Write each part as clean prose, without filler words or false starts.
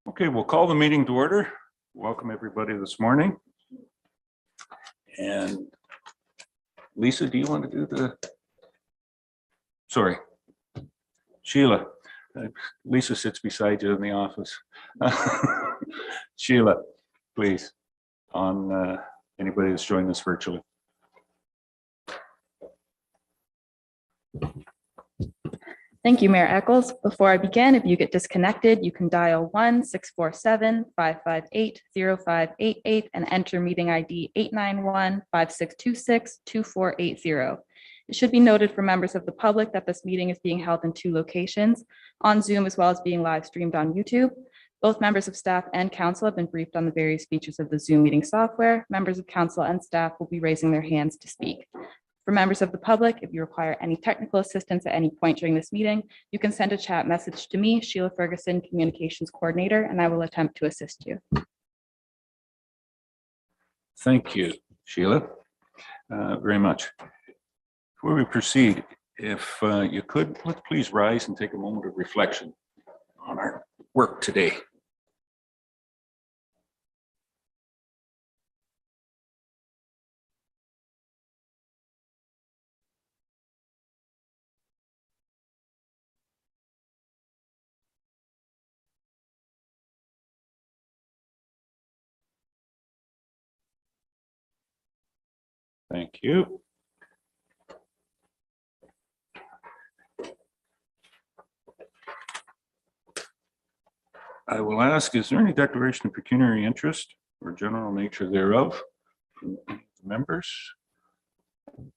Okay, we'll call the meeting to order. Welcome everybody this morning. And Lisa, do you want to do the, sorry, Sheila. Lisa sits beside you in the office. Sheila, please, on anybody that's joined us virtually. Thank you, Mayor Eccles. Before I begin, if you get disconnected, you can dial 1-647-558-0588 and enter meeting ID 891-5626-2480. It should be noted for members of the public that this meeting is being held in 2 locations, on Zoom as well as being live streamed on YouTube. Both members of staff and council have been briefed on the various features of the Zoom meeting software. Members of council and staff will be raising their hands to speak. For members of the public, if you require any technical assistance at any point during this meeting, you can send a chat message to me, Sheila Ferguson, Communications Coordinator, and I will attempt to assist you. Thank you, Sheila, very much. Before we proceed, if you could, let's please rise and take a moment of reflection on our work today. Thank you. I will ask, is there any declaration of pecuniary interest or general nature thereof from any of the members?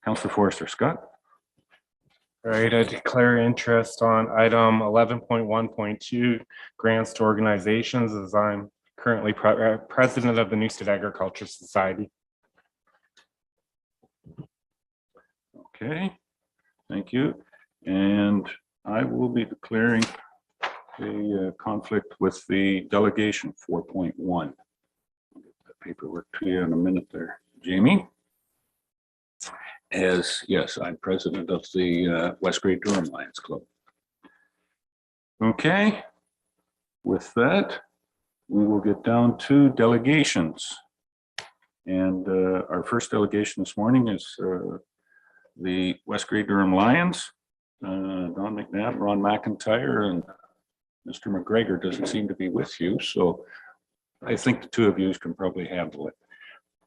Councillor Forrester Scott. All right, I declare interest on item 11.1.2 grants to organizations, as I'm currently president of the Newstead Agriculture Society. Okay, thank you. And I will be declaring a conflict with the delegation 4.1. I'll get that paperwork to you in a minute there, Jamie. As yes, I'm president of the West Grey Durham Lions Club. Okay, with that, we will get down to delegations. And our first delegation this morning is the West Grey Durham Lions, Don McNabb, Ron McIntyre, and Mr. McGregor doesn't seem to be with you, so I think the 2 of you can probably handle it.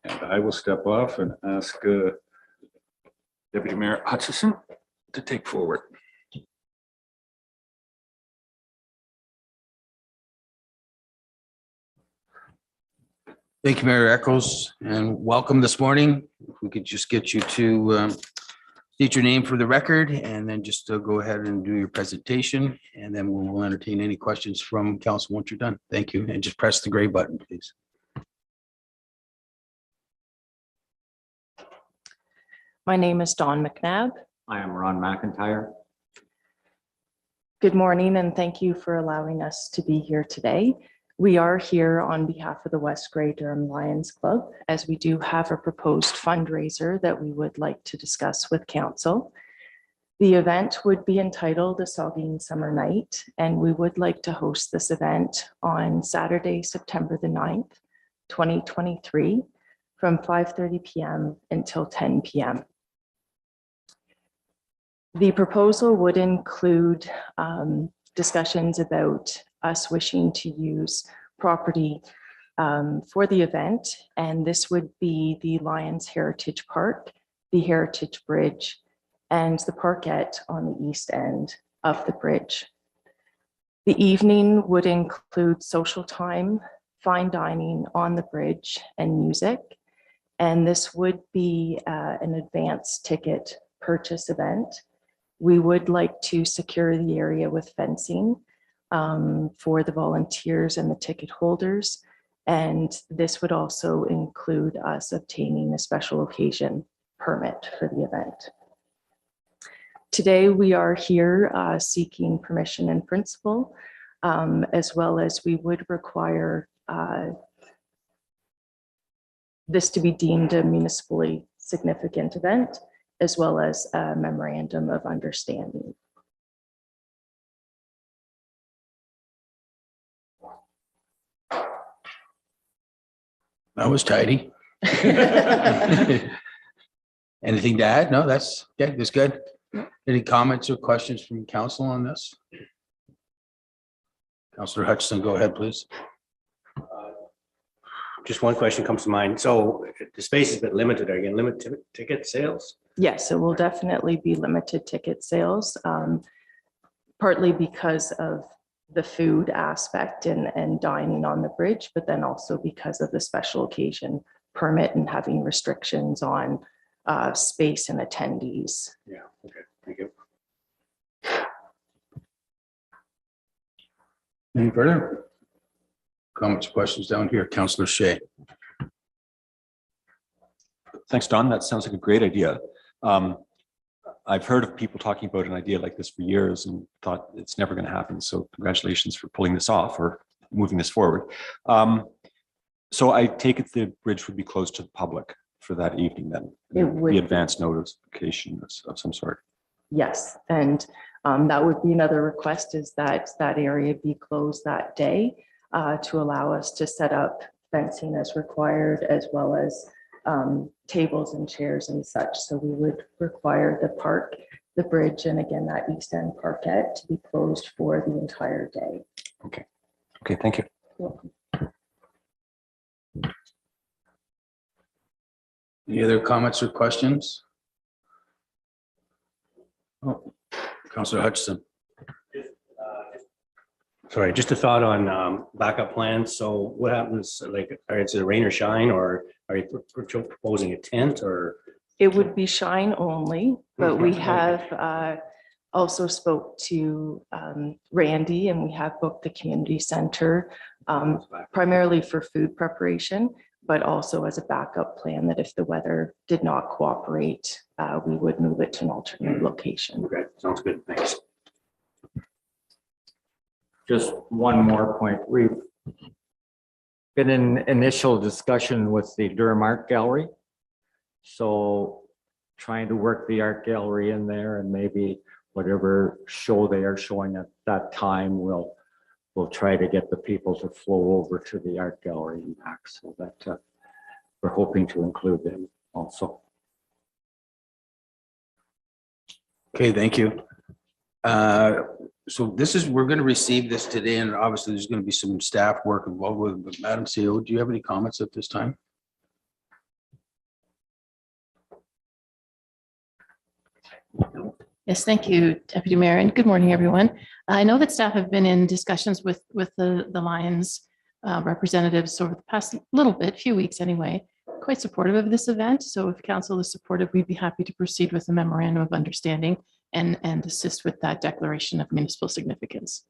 And I will step off and ask Deputy Mayor Hutchison to take forward. Thank you, Mayor Eccles, and welcome this morning. If we could just get you to state your name for the record and then just go ahead and do your presentation, and then we'll entertain any questions from council once you're done. Thank you, and just press the gray button, please. My name is Don McNabb. I am Ron McIntyre. Good morning, and thank you for allowing us to be here today. We are here on behalf of the West Grey Durham Lions Club, as we do have a proposed fundraiser that we would like to discuss with council. The event would be entitled A Saugeen Summer Night, and we would like to host this event on Saturday, September the 9th, 2023, from 5:30 p.m. until 10 p.m. The proposal would include discussions about us wishing to use property for the event, and this would be the Lions Heritage Park, the Heritage Bridge, and the parkette on the east end of the bridge. The evening would include social time, fine dining on the bridge, and music, and this would be an advance ticket purchase event. We would like to secure the area with fencing for the volunteers and the ticket holders. And this would also include us obtaining a special occasion permit for the event. Today, we are here seeking permission in principle, as well as we would require this to be deemed a municipally significant event, as well as a memorandum of understanding. That was tidy. Anything to add? No, that's good. Any comments or questions from council on this? Councillor Hutchison, go ahead, please. Just one question comes to mind. So the space has been limited. Are you going to limit ticket sales? Yes, it will definitely be limited ticket sales, partly because of the food aspect and dining on the bridge, but then also because of the special occasion permit and having restrictions on space and attendees. Yeah, okay, thank you. Any further comments, questions down here? Councillor Shay. Thanks, Don. That sounds like a great idea. I've heard of people talking about an idea like this for years and thought it's never going to happen. So congratulations for pulling this off or moving this forward. So I take it the bridge would be closed to the public for that evening then? It would be be. advanced notification of some sort. Yes, and that would be another request, is that that area be closed that day to allow us to set up fencing as required, as well as tables and chairs and such. So we would require the park, the bridge, and again, that East End parkette to be closed for the entire day. Okay, thank you. You're welcome. Any other comments or questions? Oh, Councillor Hutchison. Sorry, just a thought on backup plans. So what happens, like, is it rain or shine, or are you proposing a tent, or? It would be shine only, but we have also spoke to Randy, and we have booked the community center primarily for food preparation, but also as a backup plan that if the weather did not cooperate, we would move it to an alternate location. Okay, sounds good, thanks. Just one more point. We've been in initial discussion with the Durham Art Gallery. So trying to work the art gallery in there, and maybe whatever show they are showing at that time, we'll try to get the people to flow over to the art gallery and back, so that we're hoping to include them also. Okay, thank you. So we're going to receive this today, and obviously there's going to be some staff work involved with it. But Madam CEO, do you have any comments at this time? Yes, thank you, Deputy Mayor, and good morning, everyone. I know that staff have been in discussions with the Lions representatives over the past few weeks anyway, quite supportive of this event. So if council is supportive, we'd be happy to proceed with the memorandum of understanding and assist with that declaration of municipal significance.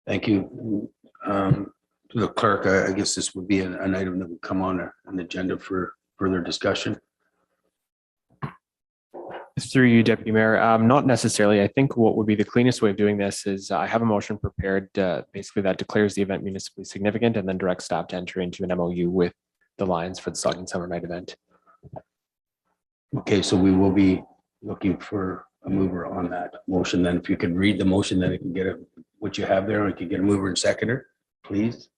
Thank you. To the clerk, I guess this would be an item that would come on an agenda for further discussion. Through you, Deputy Mayor, not necessarily. I think what would be the cleanest way of doing this is I have a motion prepared, basically that declares the event municipally significant and then directs staff to enter into an MOU with the Lions for the Saugeen Summer Night event. Okay, so we will be looking for a mover on that motion. Then if you can read the motion, then I can get what you have there. I can get a mover and seconder, please.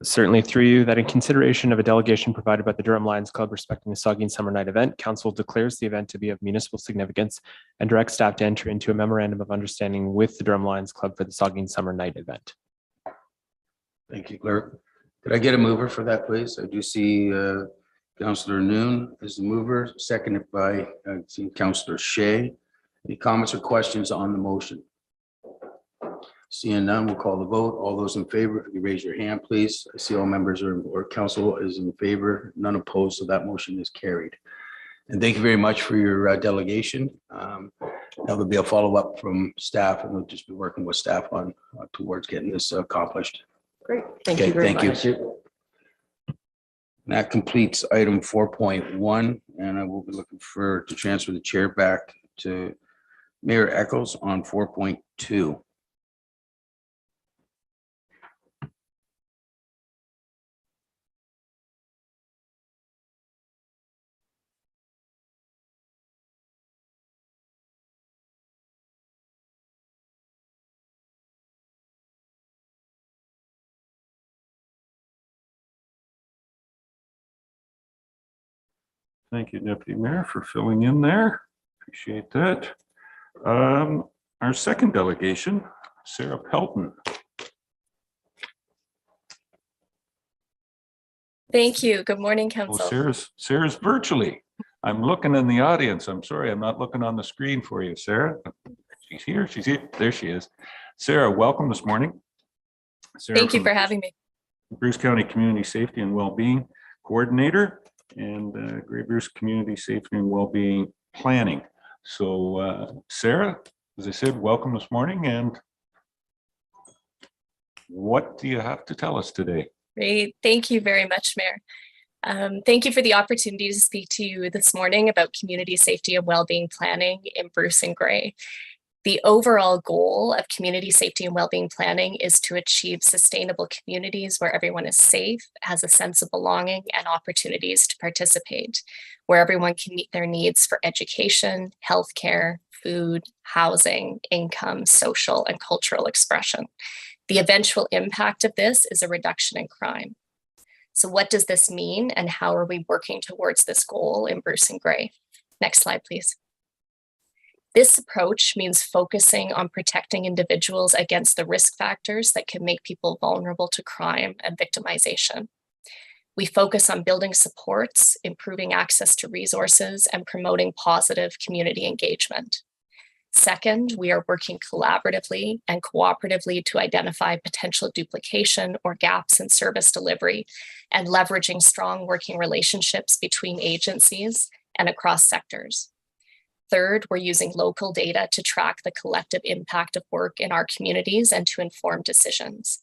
Certainly, through you, that in consideration of a delegation provided by the Durham Lions Club respecting the Saugeen Summer Night event, council declares the event to be of municipal significance and directs staff to enter into a memorandum of understanding with the Durham Lions Club for the Saugeen Summer Night event. Thank you, clerk. Could I get a mover for that, please? I do see Councillor Noon as the mover, seconded by Councillor Shay. Any comments or questions on the motion? Seeing none, we'll call the vote. All those in favor, if you raise your hand, please. I see all members or council is in favor, none opposed, so that motion is carried. And thank you very much for your delegation. Now there'll be a follow-up from staff, and we'll just be working with staff on towards getting this accomplished. Great, thank Okay, you very thank you. much. That completes item 4.1, and I will be looking to transfer the chair back to Mayor Eccles on 4.2. Thank you, Deputy Mayor, for filling in there. Appreciate that. Our second delegation, Sarah Pelton. Thank you. Good morning, Well, Council. Sarah's virtually. I'm looking in the audience. I'm sorry, I'm not looking on the screen for you, Sarah. She's here. She's here. There she is. Sarah, welcome this morning. Sarah Thank you from for having me. Bruce County Community Safety and Wellbeing Coordinator and Grey Bruce Community Safety and Wellbeing Planning. So Sarah, as I said, welcome this morning. And what do you have to tell us today? Great. Thank you very much, Mayor. Thank you for the opportunity to speak to you this morning about community safety and wellbeing planning in Bruce and Grey. The overall goal of community safety and wellbeing planning is to achieve sustainable communities where everyone is safe, has a sense of belonging and opportunities to participate, where everyone can meet their needs for education, healthcare, food, housing, income, social, and cultural expression. The eventual impact of this is a reduction in crime. So what does this mean and how are we working towards this goal in Bruce and Grey? Next slide, please. This approach means focusing on protecting individuals against the risk factors that can make people vulnerable to crime and victimization. We focus on building supports, improving access to resources, and promoting positive community engagement. Second, we are working collaboratively and cooperatively to identify potential duplication or gaps in service delivery and leveraging strong working relationships between agencies and across sectors. Third, we're using local data to track the collective impact of work in our communities and to inform decisions.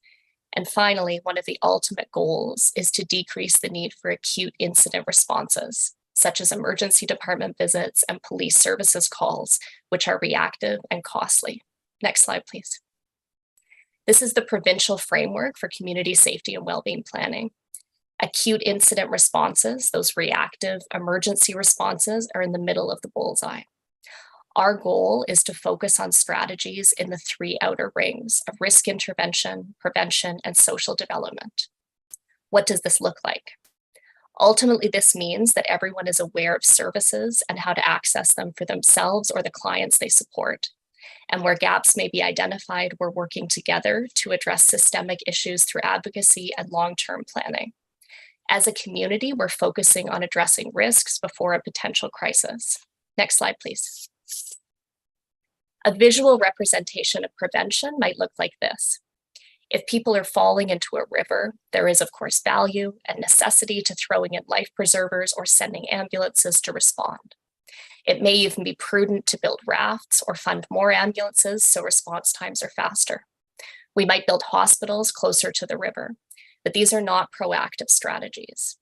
And finally, one of the ultimate goals is to decrease the need for acute incident responses, such as emergency department visits and police services calls, which are reactive and costly. Next slide, please. This is the provincial framework for community safety and wellbeing planning. Acute incident responses, those reactive emergency responses, are in the middle of the bullseye. Our goal is to focus on strategies in the three outer rings of risk intervention, prevention, and social development. What does this look like? Ultimately, this means that everyone is aware of services and how to access them for themselves or the clients they support. And where gaps may be identified, we're working together to address systemic issues through advocacy and long-term planning. As a community, we're focusing on addressing risks before a potential crisis. Next slide, please. A visual representation of prevention might look like this. If people are falling into a river, there is, of course, value and necessity to throwing in life preservers or sending ambulances to respond. It may even be prudent to build rafts or fund more ambulances so response times are faster. We might build hospitals closer to the river, but these are not proactive strategies.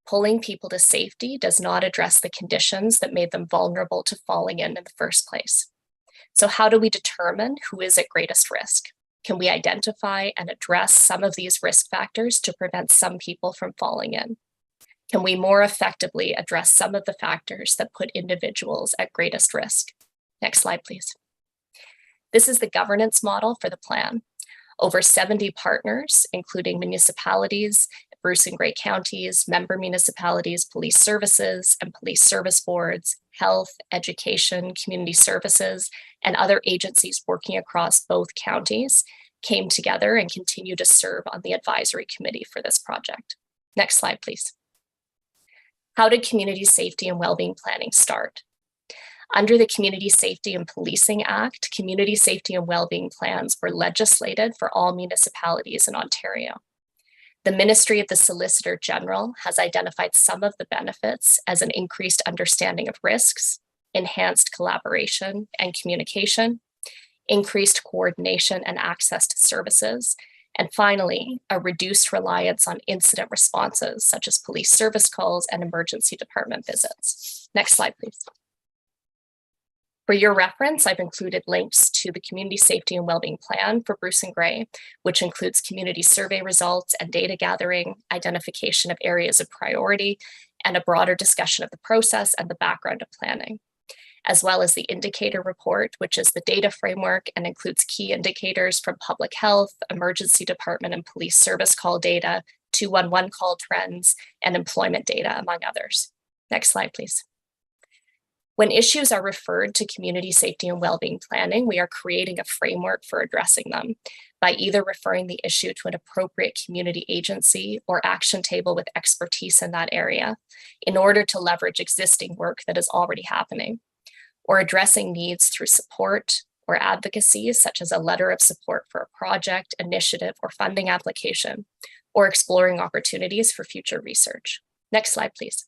Pulling people to safety does not address the conditions that made them vulnerable to falling in the first place. So how do we determine who is at greatest risk? Can we identify and address some of these risk factors to prevent some people from falling in? Can we more effectively address some of the factors that put individuals at greatest risk? Next slide, please. This is the governance model for the plan. Over 70 partners, including municipalities, Bruce and Grey counties, member municipalities, police services and police service boards, health, education, community services, and other agencies working across both counties came together and continue to serve on the advisory committee for this project. Next slide, please. How did community safety and wellbeing planning start? Under the Community Safety and Policing Act, community safety and wellbeing plans were legislated for all municipalities in Ontario. The Ministry of the Solicitor General has identified some of the benefits as an increased understanding of risks, enhanced collaboration and communication, increased coordination and access to services, and finally, a reduced reliance on incident responses such as police service calls and emergency department visits. Next slide, please. For your reference, I've included links to the Community Safety and Wellbeing Plan for Bruce and Grey, which includes community survey results and data gathering, identification of areas of priority, and a broader discussion of the process and the background of planning, as well as the indicator report, which is the data framework and includes key indicators from public health, emergency department and police service call data, 211 call trends, and employment data, among others. Next slide, please. When issues are referred to community safety and well-being planning, we are creating a framework for addressing them by either referring the issue to an appropriate community agency or action table with expertise in that area in order to leverage existing work that is already happening, or addressing needs through support or advocacy, such as a letter of support for a project, initiative, or funding application, or exploring opportunities for future research. Next slide, please.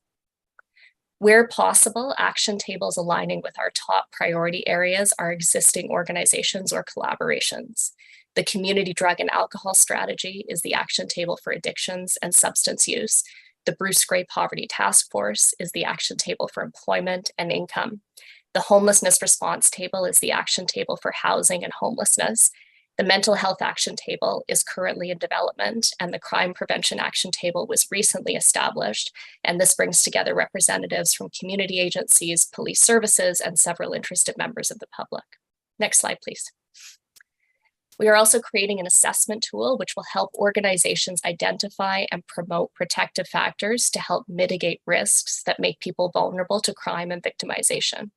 Where possible, action tables aligning with our top priority areas are existing organizations or collaborations. The Community Drug and Alcohol Strategy is the action table for addictions and substance use. The Bruce Gray Poverty Task Force is the action table for employment and income. The Homelessness Response Table is the action table for housing and homelessness. The Mental Health Action Table is currently in development, and the Crime Prevention Action Table was recently established, and this brings together representatives from community agencies, police services, and several interested members of the public. Next slide, please. We are also creating an assessment tool which will help organizations identify and promote protective factors to help mitigate risks that make people vulnerable to crime and victimization.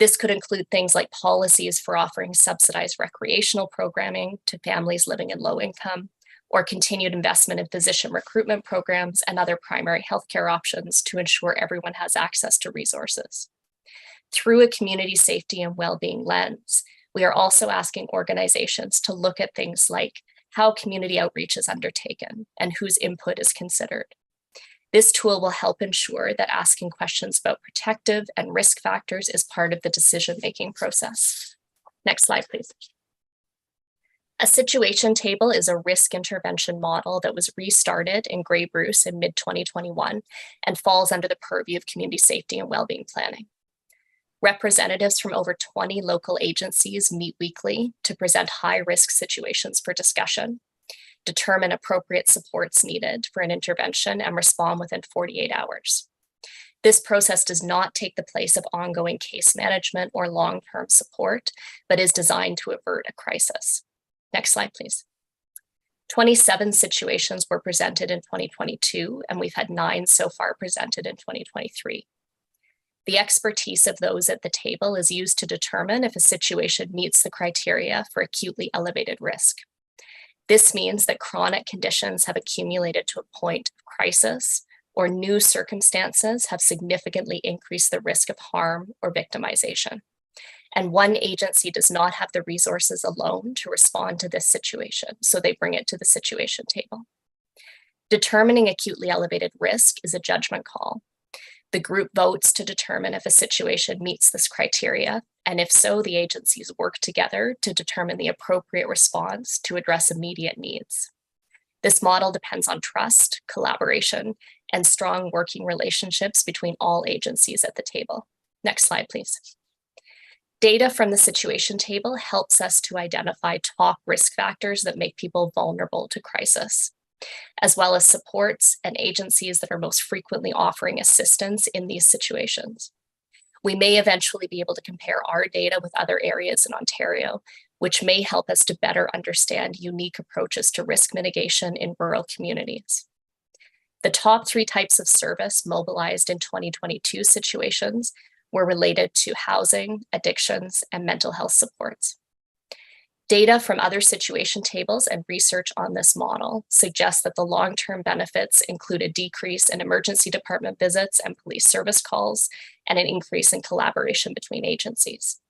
This could include things like policies for offering subsidized recreational programming to families living in low income, or continued investment in physician recruitment programs and other primary healthcare options to ensure everyone has access to resources. Through a community safety and well-being lens, we are also asking organizations to look at things like how community outreach is undertaken and whose input is considered. This tool will help ensure that asking questions about protective and risk factors is part of the decision-making process. Next slide, please. A situation table is a risk intervention model that was restarted in Grey Bruce in mid-2021 and falls under the purview of community safety and well-being planning. Representatives from over 20 local agencies meet weekly to present high-risk situations for discussion, determine appropriate supports needed for an intervention, and respond within 48 hours. This process does not take the place of ongoing case management or long-term support, but is designed to avert a crisis. Next slide, please. 27 situations were presented in 2022, and we've had 9 so far presented in 2023. The expertise of those at the table is used to determine if a situation meets the criteria for acutely elevated risk. This means that chronic conditions have accumulated to a point of crisis, or new circumstances have significantly increased the risk of harm or victimization. And one agency does not have the resources alone to respond to this situation, so they bring it to the situation table. Determining acutely elevated risk is a judgment call. The group votes to determine if a situation meets this criteria, and if so, the agencies work together to determine the appropriate response to address immediate needs. This model depends on trust, collaboration, and strong working relationships between all agencies at the table. Next slide, please. Data from the situation table helps us to identify top risk factors that make people vulnerable to crisis, as well as supports and agencies that are most frequently offering assistance in these situations. We may eventually be able to compare our data with other areas in Ontario, which may help us to better understand unique approaches to risk mitigation in rural communities. The top 3 types of service mobilized in 2022 situations were related to housing, addictions, and mental health supports. Data from other situation tables and research on this model suggests that the long-term benefits include a decrease in emergency department visits and police service calls, and an increase in collaboration between agencies.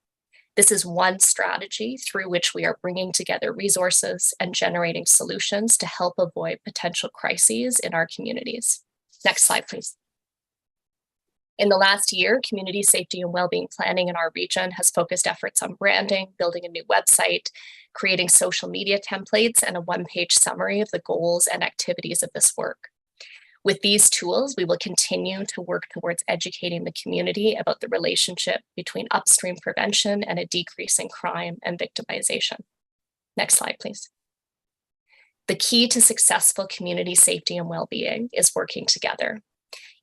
This is one strategy through which we are bringing together resources and generating solutions to help avoid potential crises in our communities. Next slide, please. In the last year, community safety and well-being planning in our region has focused efforts on branding, building a new website, creating social media templates, and a one-page summary of the goals and activities of this work. With these tools, we will continue to work towards educating the community about the relationship between upstream prevention and a decrease in crime and victimization. Next slide, please. The key to successful community safety and well-being is working together,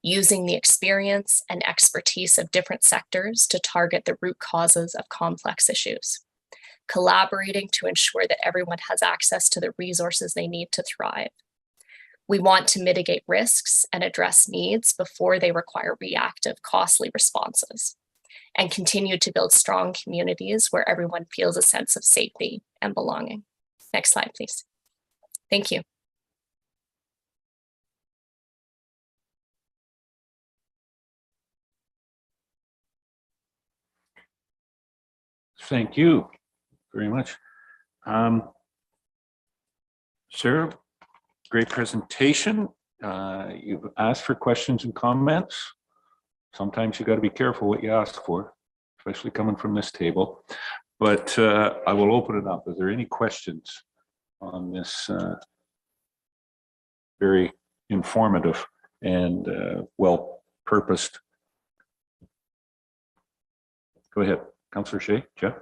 using the experience and expertise of different sectors to target the root causes of complex issues, collaborating to ensure that everyone has access to the resources they need to thrive, We want to mitigate risks and address needs before they require reactive, costly responses, and continue to build strong communities where everyone feels a sense of safety and belonging. Next slide, please. Thank you. Thank you very much. Sarah, great presentation. You've asked for questions and comments. Sometimes you got to be careful what you ask for, especially coming from this table. But I will open it up. Is there any questions on this very informative and well-purposed? Go ahead, Councillor Shea. Jeff?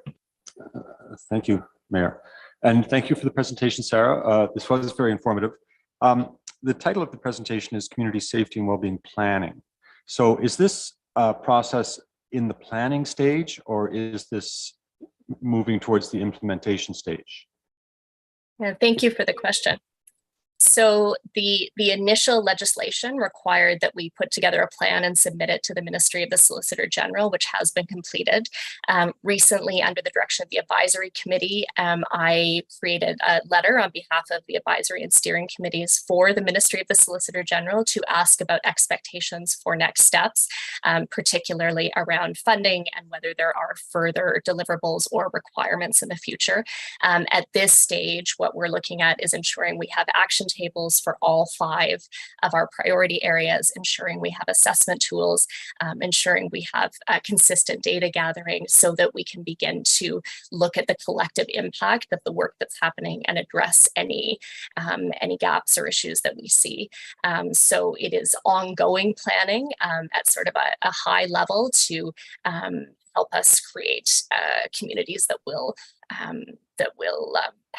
Thank you, Mayor. And thank you for the presentation, Sarah. This was very informative. The title of the presentation is Community Safety and Wellbeing Planning. So is this process in the planning stage, or is this moving towards the implementation stage? Yeah, thank you for the question. So the initial legislation required that we put together a plan and submit it to the Ministry of the Solicitor General, which has been completed. Recently, under the direction of the Advisory Committee, I created a letter on behalf of the Advisory and Steering Committees for the Ministry of the Solicitor General to ask about expectations for next steps, particularly around funding and whether there are further deliverables or requirements in the future. At this stage, what we're looking at is ensuring we have action tables for all 5 of our priority areas, ensuring we have assessment tools, ensuring we have consistent data gathering so that we can begin to look at the collective impact of the work that's happening and address any gaps or issues that we see. So it is ongoing planning at sort of a high level to help us create communities that will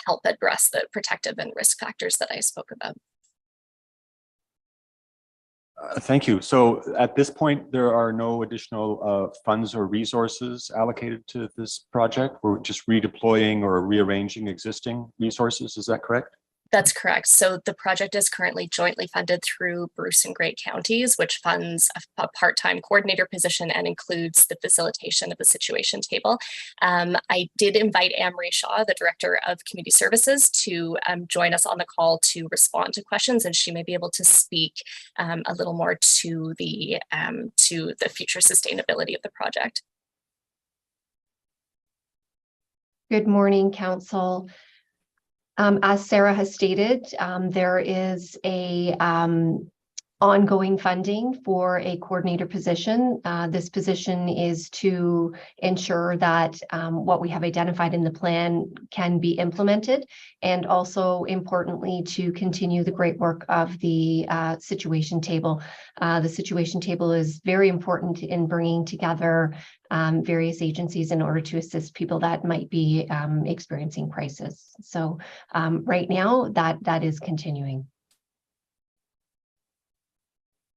help address the protective and risk factors that I spoke about. Thank you. So at this point, there are no additional funds or resources allocated to this project. We're just redeploying or rearranging existing resources. Is that correct? That's correct. So the project is currently jointly funded through Bruce and Grey counties, which funds a part-time coordinator position and includes the facilitation of the situation table. I did invite Anne-Marie Shaw, the Director of Community Services, to join us on the call to respond to questions, and she may be able to speak a little more to the future sustainability of the project. Good morning, Council. As Sarah has stated, there is a ongoing funding for a coordinator position. This position is to ensure that what we have identified in the plan can be implemented, and also importantly to continue the great work of the situation table. The situation table is very important in bringing together various agencies in order to assist people that might be experiencing crisis. So right now that is continuing.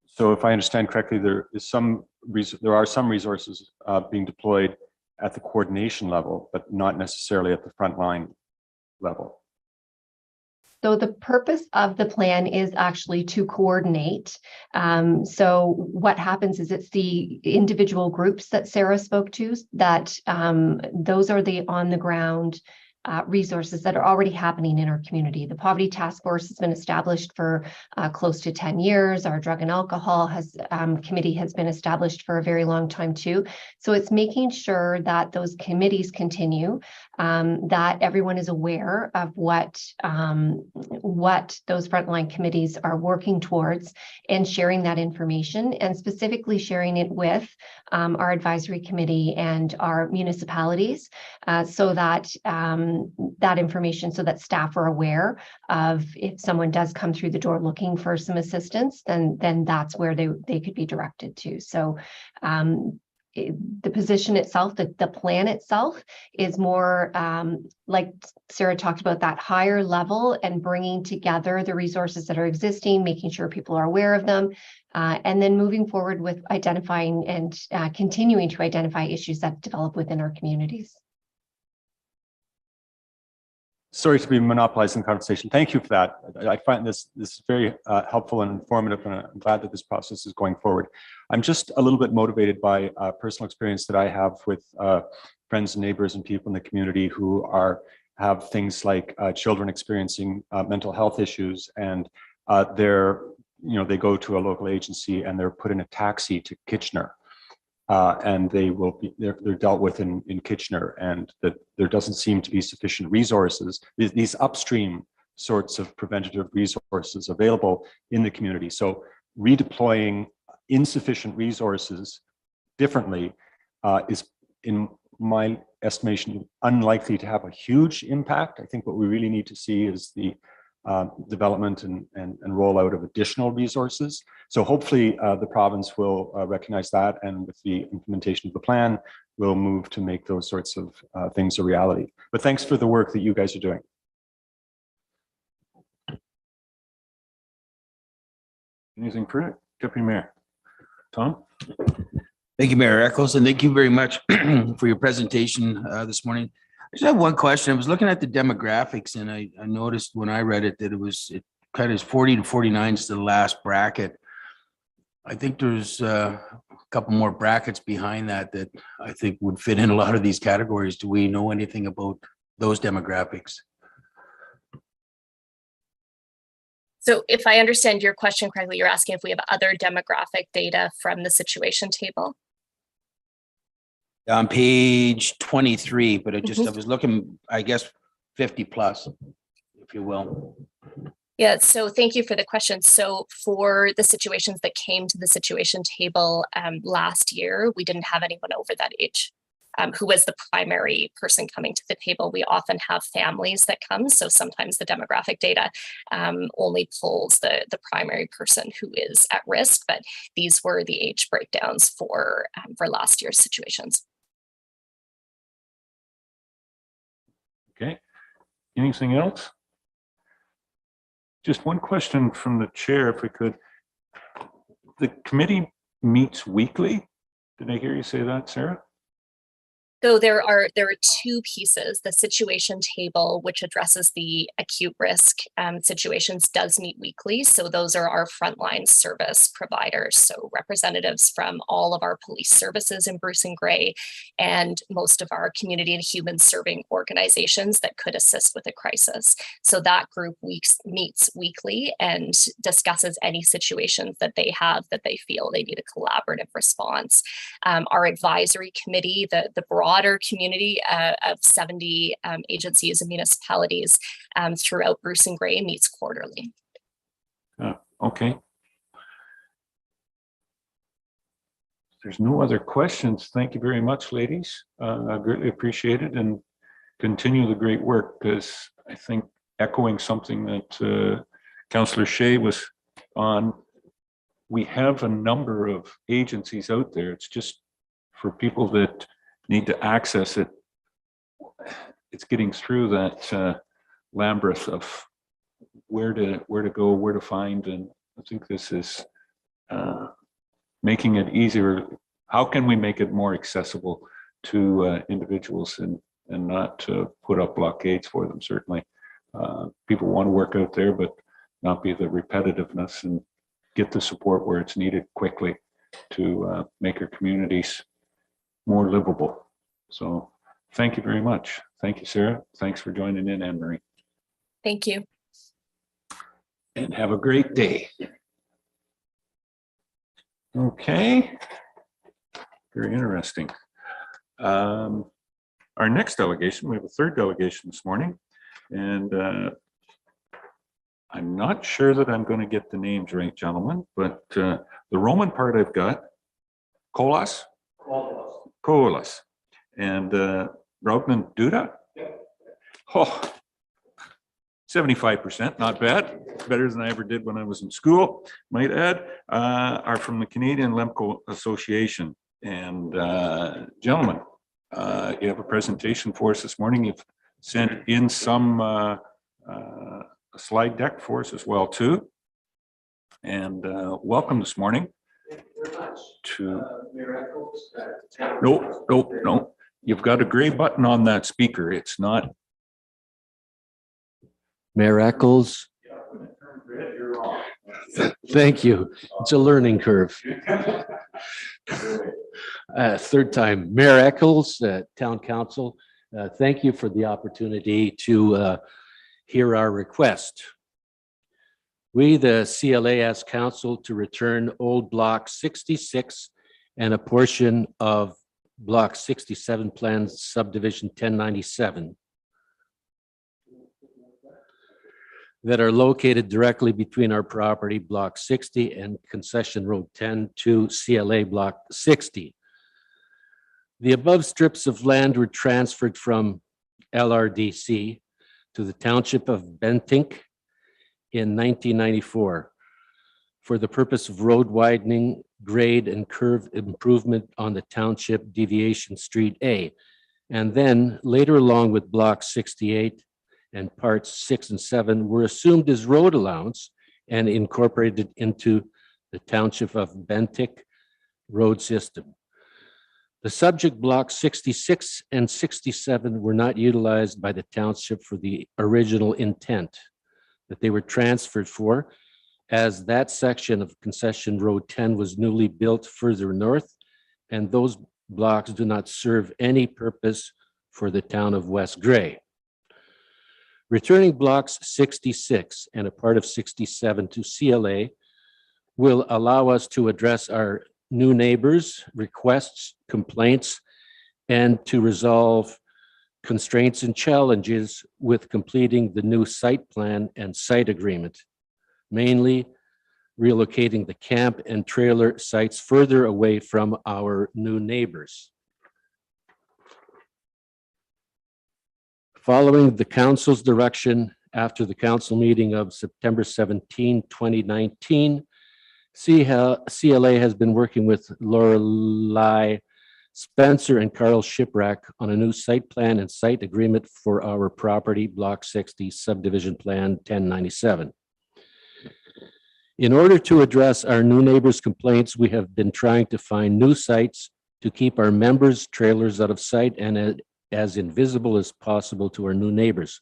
So if I understand correctly, there are some resources being deployed at the coordination level, but not necessarily at the frontline level. So the purpose of the plan is actually to coordinate. So what happens is it's the individual groups that Sarah spoke to that those are the on the ground resources that are already happening in our community. The Poverty Task Force has been established for close to 10 years. Our Drug and Alcohol Committee has been established for a very long time too. So it's making sure that those committees continue, that everyone is aware of what those frontline committees are working towards, and sharing that information, and specifically sharing it with our advisory committee and our municipalities, so that that information, so that staff are aware of if someone does come through the door looking for some assistance, then that's where they could be directed to. So the position itself, the plan itself is more like Sarah talked about, that higher level and bringing together the resources that are existing, making sure people are aware of them, and then moving forward with identifying and continuing to identify issues that develop within our communities. Sorry to be monopolizing the conversation. Thank you for that. I find this is very helpful and informative, and I'm glad that this process is going forward. I'm just a little bit motivated by personal experience that I have with friends and neighbors and people in the community who have things like children experiencing mental health issues, and they go to a local agency and they're put in a taxi to Kitchener. And they're dealt with in Kitchener, and that there doesn't seem to be sufficient resources, these upstream sorts of preventative resources available in the community. So redeploying insufficient resources differently is, in my estimation, unlikely to have a huge impact. I think what we really need to see is the development and rollout of additional resources. So hopefully the province will recognize that, and with the implementation of the plan, we'll move to make those sorts of things a reality. But thanks for the work that you guys are doing. Anything further? Deputy Mayor Tom? Thank you, Mayor Eccles, and thank you very much for your presentation this morning. I just have one question. I was looking at the demographics, and I noticed when I read it that it kind of is 40 to 49 is the last bracket. I think there's a couple more brackets behind that I think would fit in a lot of these categories. Do we know anything about those demographics? So if I understand your question correctly, you're asking if we have other demographic data from the situation table? On page 23, but I was looking, I guess, 50 plus, if you will. Yeah, so thank you for the question. So for the situations that came to the situation table last year, we didn't have anyone over that age who was the primary person coming to the table. We often have families that come, so sometimes the demographic data only pulls the primary person who is at risk, but these were the age breakdowns for last year's situations. Okay. Anything else? Just one question from the chair, if we could. The committee meets weekly. Did I hear you say that, Sarah? So there are two pieces. The situation table, which addresses the acute risk situations, does meet weekly. So those are our frontline service providers. So representatives from all of our police services in Bruce and Grey, and most of our community and human serving organizations that could assist with a crisis. So that group meets weekly and discusses any situations that they have that they feel they need a collaborative response. Our advisory committee, the broader community of 70 agencies and municipalities throughout Bruce and Grey, meets quarterly. Okay. There's no other questions. Thank you very much, ladies. I greatly appreciate it, and continue the great work, because I think echoing something that Councillor Shea was on, we have a number of agencies out there. It's just for people that need to access it, it's getting through that labyrinth of where to go, where to find, and I think this is making it easier. How can we make it more accessible to individuals and not put up blockades for them? Certainly, people want to work out there, but not be the repetitiveness, and get the support where it's needed quickly to make our communities more livable. So thank you very much. Thank you, Sarah. Thanks for joining in, Anne-Marie. Thank you. And have a great day. Okay. Very interesting. Our next delegation, we have a third delegation this morning, and I'm not sure that I'm going to get the names right, gentlemen, but the Roman part I've got, Colas. Colas. And Rognan Duda? Oh, 75%, not bad. Better than I ever did when I was in school, might add, are from the Canadian Lemco Association. And gentlemen, you have a presentation for us this morning. You've sent in some a slide deck for us as well too. And welcome this morning to no. You've got a gray button on that speaker. It's not Mayor Eccles. Thank you. It's a learning curve. Third time, Mayor Eccles, Town Council, thank you for the opportunity to hear our request. We, the CLA, ask council to return old block 66 and a portion of block 67 plan subdivision 1097 that are located directly between our property block 60 and concession road 10 to CLA block 60. The above strips of land were transferred from LRDC to the township of Bentinck in 1994 for the purpose of road widening, grade and curve improvement on the township deviation street A. And then later, along with block 68 and parts 6 and 7, were assumed as road allowance and incorporated into the township of Bentinck road system. The subject blocks 66 and 67 were not utilized by the township for the original intent that they were transferred for, as that section of concession road 10 was newly built further north, and those blocks do not serve any purpose for the town of West Gray. Returning blocks 66 and a part of 67 to CLA will allow us to address our new neighbors' requests, complaints, and to resolve constraints and challenges with completing the new site plan and site agreement, mainly relocating the camp and trailer sites further away from our new neighbors. Following the council's direction after the council meeting of September 17, 2019, CLA has been working with Lorelei Spencer and Carl Shiprack on a new site plan and site agreement for our property block 60 subdivision plan 1097. In order to address our new neighbors' complaints, we have been trying to find new sites to keep our members' trailers out of sight and as invisible as possible to our new neighbors.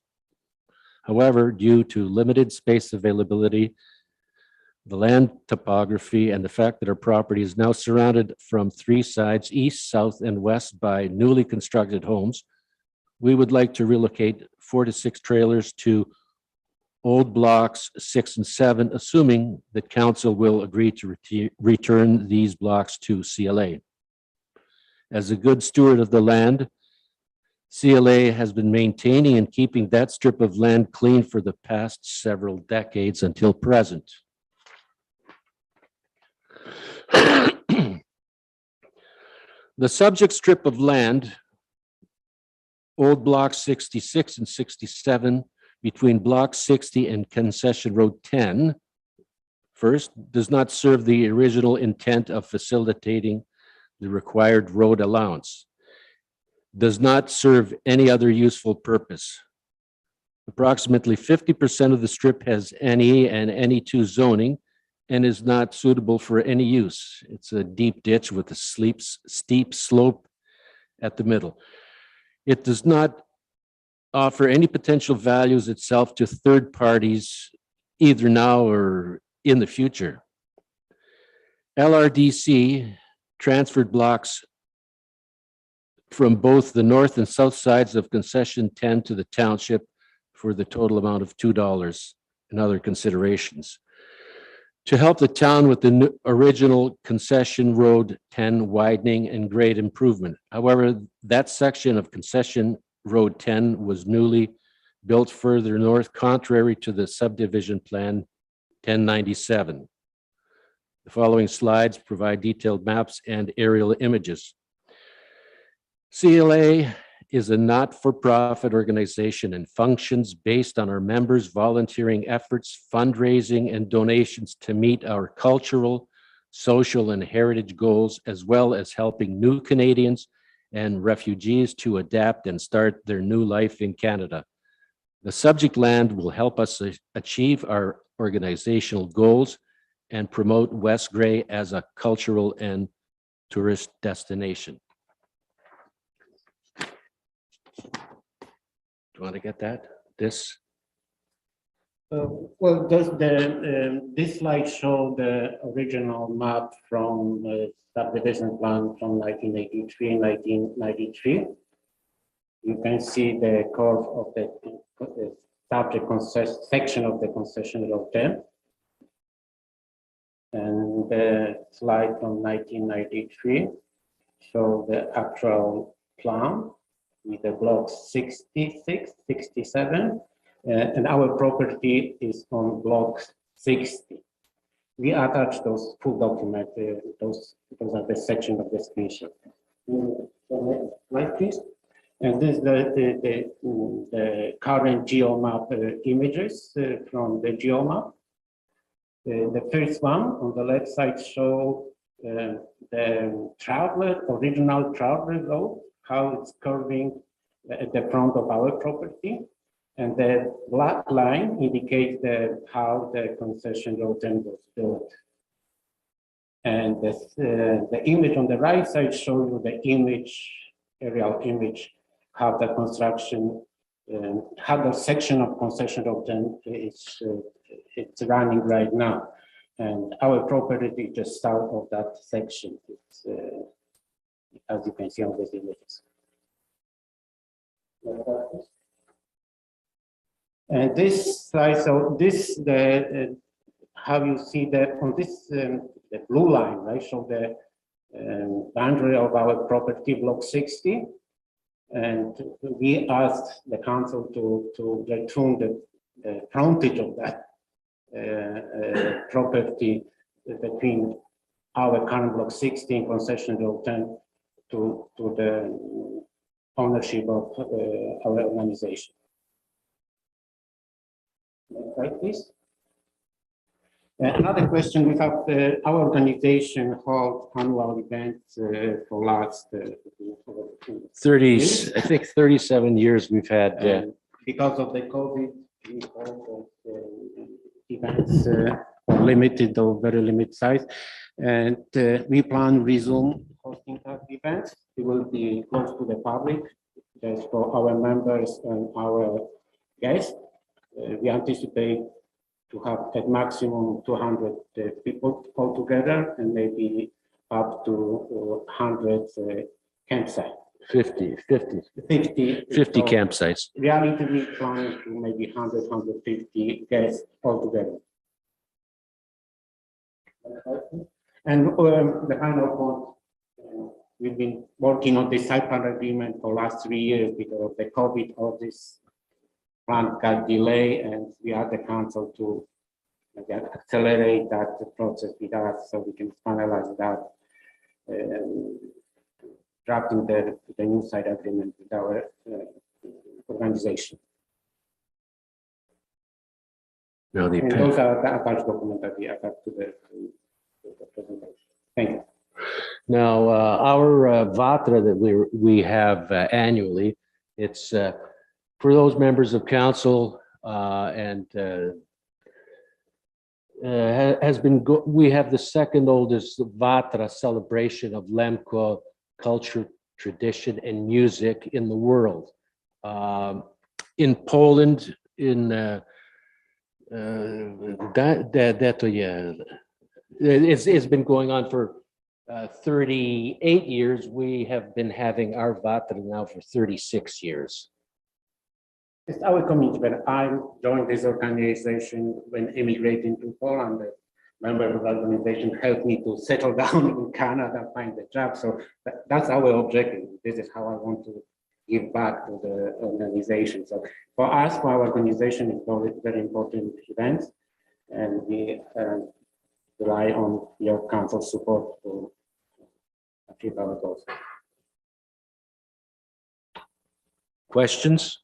However, due to limited space availability, the land topography, and the fact that our property is now surrounded from 3 sides, east, south, and west, by newly constructed homes, we would like to relocate 4 to 6 trailers to old blocks 6 and 7, assuming that council will agree to return these blocks to CLA. As a good steward of the land, CLA has been maintaining and keeping that strip of land clean for the past several decades until present. The subject strip of land, old block 66 and 67, between block 60 and concession road 10, first, does not serve the original intent of facilitating the required road allowance, does not serve any other useful purpose. Approximately 50% of the strip has NE and NE2 zoning and is not suitable for any use. It's a deep ditch with a steep slope at the middle. It does not offer any potential values itself to third parties, either now or in the future. LRDC transferred blocks from both the north and south sides of concession 10 to the township for the total amount of $2 and other considerations. To help the town with the original concession road 10 widening and grade improvement. However, that section of concession road 10 was newly built further north, contrary to the subdivision plan 1097. The following slides provide detailed maps and aerial images. CLA is a not-for-profit organization and functions based on our members' volunteering efforts, fundraising, and donations to meet our cultural, social, and heritage goals, as well as helping new Canadians and refugees to adapt and start their new life in Canada. The subject land will help us achieve our organizational goals and promote West Gray as a cultural and tourist destination. Do you want to get that? This Well, this slide show the original map from subdivision plan from 1983, 1993. You can see the curve of the subject section of the concession road 10. And the slide from 1993 show the actual plan with the blocks 66, 67. And our property is on block 60. We attach those full documents, those are the section of the screenshot. Slide, please. And this is the current GeoMap images from the GeoMap. The first one on the left side show the original traveler road, how it's curving at the front of our property. And the black line indicates how the concession road then was built. And the image on the right side shows you the aerial image, how the construction, how the section of concession road then is it's running right now. And our property just south of that section, it's, as you can see on these images. And this slide, so this how you see that on this the blue line, right? So the boundary of our property, block 60, and we asked the council to return the frontage of that property between our current block 16 concession road 10 to the ownership of our organization. Right, please. Another question, we have our organization holds annual events for last 30, I think 37 years we've had. Because of the COVID, all events are limited or very limited size. And we plan resume hosting that events. It will be closed to the public. That's for our members and our guests. We anticipate to have at maximum 200 people altogether and maybe up to 100 campsites. 50 so campsites. Reality, we plan to maybe 100, 150 guests altogether. And the final point, we've been working on this site plan agreement for the last 3 years because of the COVID, all this plan got delayed, and we asked the council to accelerate that process with us so we can finalize that, drafting the new site agreement with our organization. No, And those are the attached documents that we attach to the presentation. Thank you. Now, our VATRA that we have annually, it's for those members of council and has been, we have the second oldest VATRA celebration of Lemko culture, tradition, and music in the world. In Poland, in it's been going on for 38 years. We have been having our VATRA now for 36 years. It's our commitment. I joined this organization when immigrating to Poland. The member of the organization helped me to settle down in Canada, find a job. So that's our objective. This is how I want to give back to the organization. So for us, for our organization, it's very, very important events, and we rely on your council support to achieve our goals. Questions?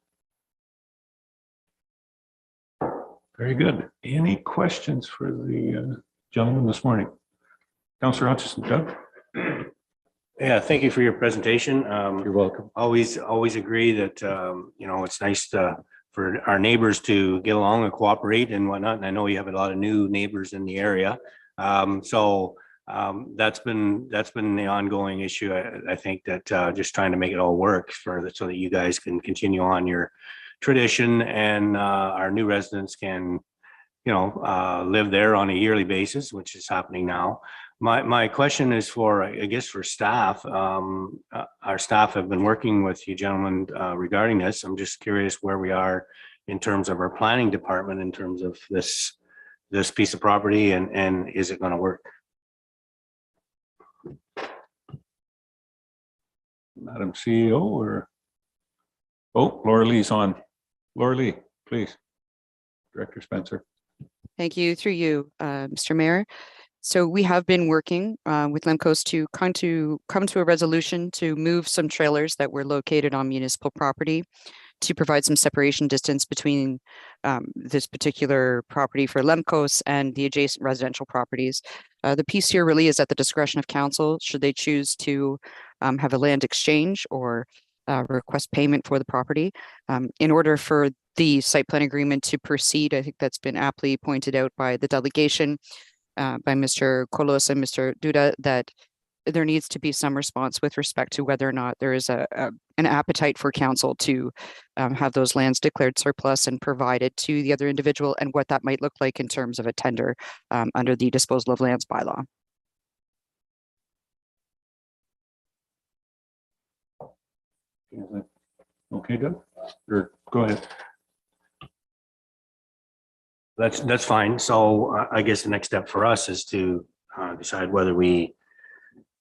Very good. Any questions for the gentleman this morning? Councillor Hutchison, Doug? Yeah, thank you for your presentation. You're welcome. Always agree that, you know, it's nice for our neighbors to get along and cooperate and whatnot. And I know you have a lot of new neighbors in the area. So that's been the ongoing issue. I think that just trying to make it all work so that you guys can continue on your tradition and our new residents can live there on a yearly basis, which is happening now. My question is for, I guess, for staff. Our staff have been working with you gentlemen regarding this. I'm just curious where we are in terms of our planning department, in terms of this piece of property, and is it going to work? Madam CEO, or, oh, Laura Lee's on. Laura Lee, please. Director Spencer. Thank you. Through you, Mr. Mayor. So we have been working with Lemkos to come to a resolution to move some trailers that were located on municipal property to provide some separation distance between this particular property for Lemkos and the adjacent residential properties. The piece here really is at the discretion of council, should they choose to have a land exchange or request payment for the property. In order for the site plan agreement to proceed, I think that's been aptly pointed out by the delegation, by Mr. Colos and Mr. Duda, that there needs to be some response with respect to whether or not there is an appetite for council to have those lands declared surplus and provided to the other individual, and what that might look like in terms of a tender under the disposal of lands bylaw. Okay, Doug, or go ahead. That's fine. So I guess the next step for us is to decide whether we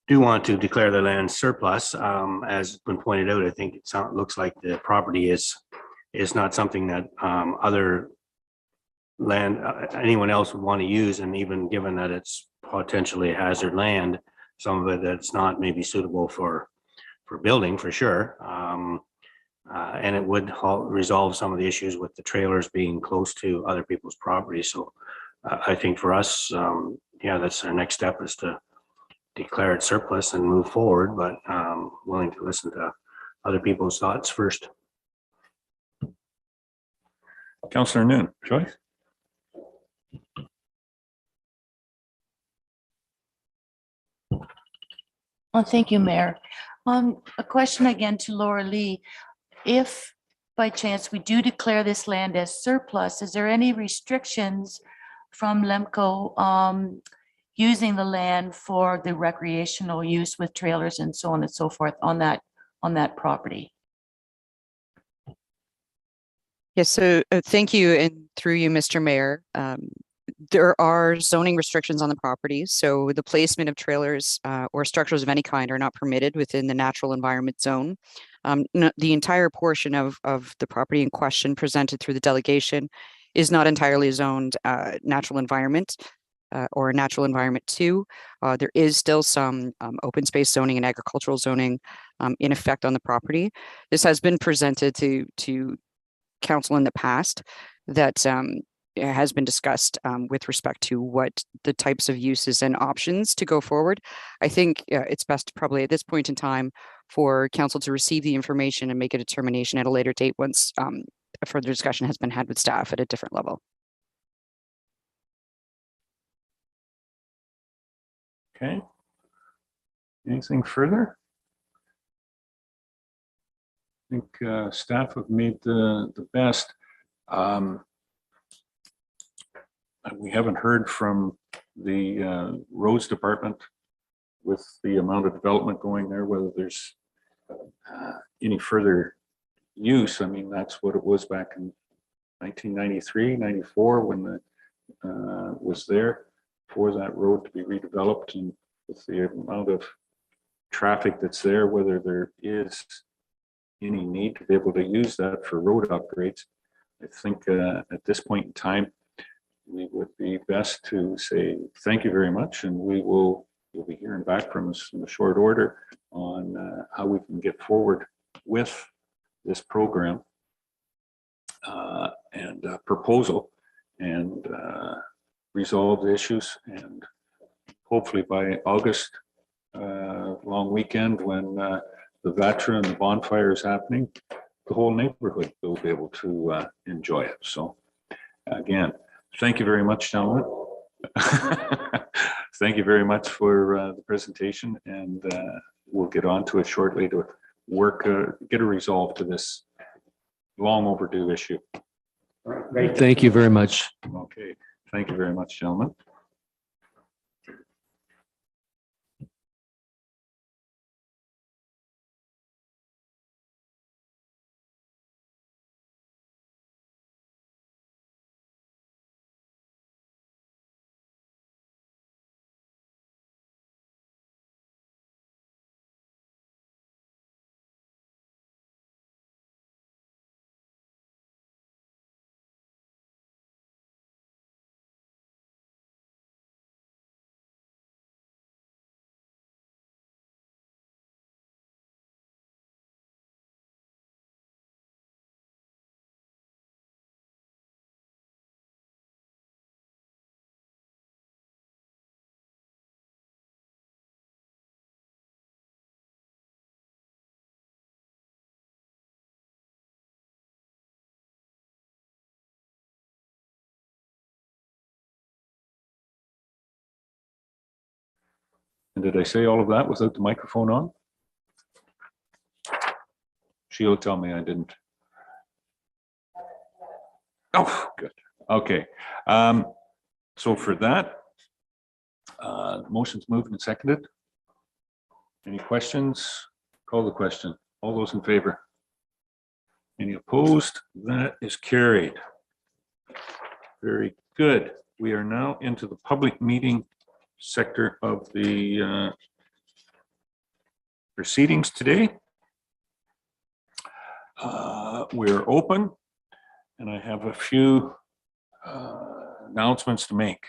do want to declare the land surplus. As been pointed out, I think it looks like the property is not something that other land, anyone else would want to use, and even given that it's potentially hazard land, some of it that's not maybe suitable for building for sure. And it would resolve some of the issues with the trailers being close to other people's property. So I think for us, yeah, that's our next step, is to declare it surplus and move forward, but willing to listen to other people's thoughts first. Councillor Noon, Joyce? Well, thank you, Mayor. A question again to Laura Lee. If by chance we do declare this land as surplus, is there any restrictions from Lemco using the land for the recreational use with trailers and so on and so forth on that property? Yes, so thank you, and through you, Mr. Mayor. There are zoning restrictions on the property, so the placement of trailers or structures of any kind are not permitted within the natural environment zone. The entire portion of the property in question presented through the delegation is not entirely zoned natural environment or natural environment 2. There is still some open space zoning and agricultural zoning in effect on the property. This has been presented to council in the past, that has been discussed with respect to what the types of uses and options to go forward. I think it's best probably at this point in time for council to receive the information and make a determination at a later date once a further discussion has been had with staff at a different level. Okay. Anything further? I think staff have made the best. We haven't heard from the roads department with the amount of development going there, whether there's any further use. I mean, that's what it was back in 1993, 94 when the was there for that road to be redeveloped, and with the amount of traffic that's there, whether there is any need to be able to use that for road upgrades. I think at this point in time, we would be best to say thank you very much, and you'll be hearing back from us in a short order on how we can get forward with this program and proposal, and resolve the issues. And hopefully by August, long weekend, when the Vatra and the bonfire is happening, the whole neighborhood will be able to enjoy it. So again, thank you very much, gentlemen. Thank you very much for the presentation, and we'll get on to it shortly to work, get a resolve to this long overdue issue. Thank you very much. Okay, Thank you very much, gentlemen. And did I say all of that without the microphone on? Sheila, tell me I didn't. Oh, good. Okay. So for that, motion's moved and seconded. Any questions? Call the question. All those in favor? Any opposed? That is carried. Very good. We are now into the public meeting sector of the proceedings today. We're open, and I have a few announcements to make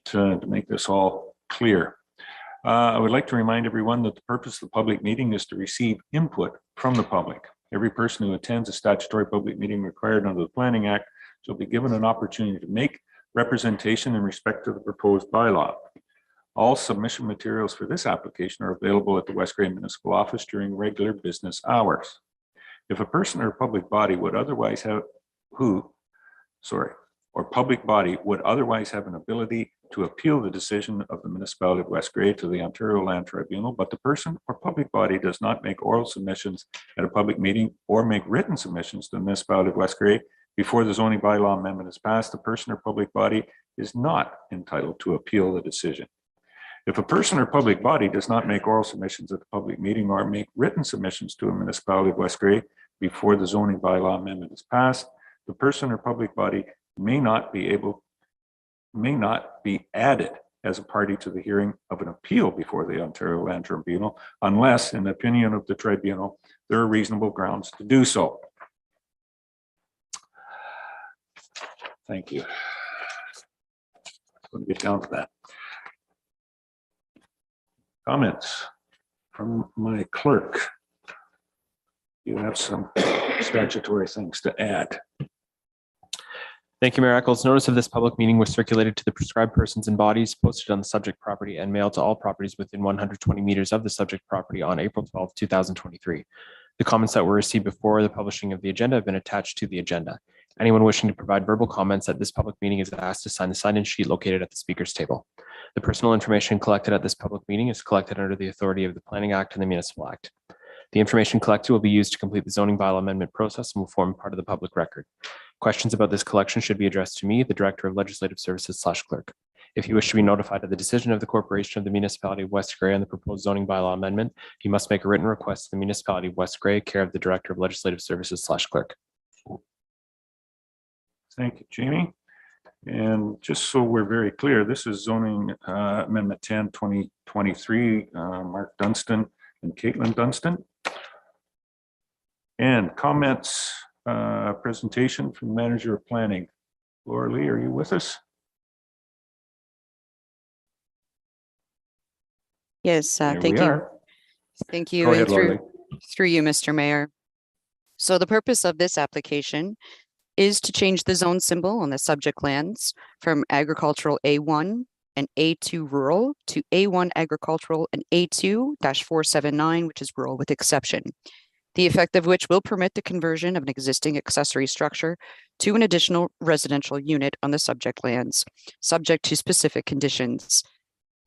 to make this all clear. I would like to remind everyone that the purpose of the public meeting is to receive input from the public. Every person who attends a statutory public meeting required under the Planning Act shall be given an opportunity to make representation in respect to the proposed bylaw. All submission materials for this application are available at the West Grey Municipal Office during regular business hours. If a person or public body would otherwise have public body would otherwise have an ability to appeal the decision of the municipality of West Grey to the Ontario Land Tribunal, but the person or public body does not make oral submissions at a public meeting or make written submissions to the municipality of West Grey before the zoning bylaw amendment is passed, the person or public body is not entitled to appeal the decision. If a person or public body does not make oral submissions at the public meeting or make written submissions to a municipality of West Grey before the zoning bylaw amendment is passed, the person or public body may not be added as a party to the hearing of an appeal before the Ontario Land Tribunal, unless, in the opinion of the tribunal, there are reasonable grounds to do so. Thank you. Let me get down to that. Comments from my clerk. You have some statutory things to add. Thank you, Mayor Eccles. Notice of this public meeting was circulated to the prescribed persons and bodies, posted on the subject property, and mailed to all properties within 120 meters of the subject property on April 12, 2023. The comments that were received before the publishing of the agenda have been attached to the agenda. Anyone wishing to provide verbal comments at this public meeting is asked to sign the sign-in sheet located at the speaker's table. The personal information collected at this public meeting is collected under the authority of the Planning Act and the Municipal Act. The information collected will be used to complete the zoning bylaw amendment process and will form part of the public record. Questions about this collection should be addressed to me, the Director of Legislative Services / Clerk. If you wish to be notified of the decision of the Corporation of the Municipality of West Grey on the proposed zoning bylaw amendment, you must make a written request to the Municipality of West Grey, care of the Director of Legislative Services / Clerk. Thank you, Jamie. And just so we're very clear, this is zoning amendment 10, 2023, Mark Dunstan and Caitlin Dunstan. And comments, presentation from the Manager of Planning. Laura Lee, are you with us? Yes, There thank we you. are. Thank you. Go And ahead, Laura through you, Mr. Mayor. So the purpose of this application is to change the zone symbol on the subject lands from agricultural A1 and A2 rural to A1 agricultural and A2-479, which is rural with exception. The effect of which will permit the conversion of an existing accessory structure to an additional residential unit on the subject lands, subject to specific conditions.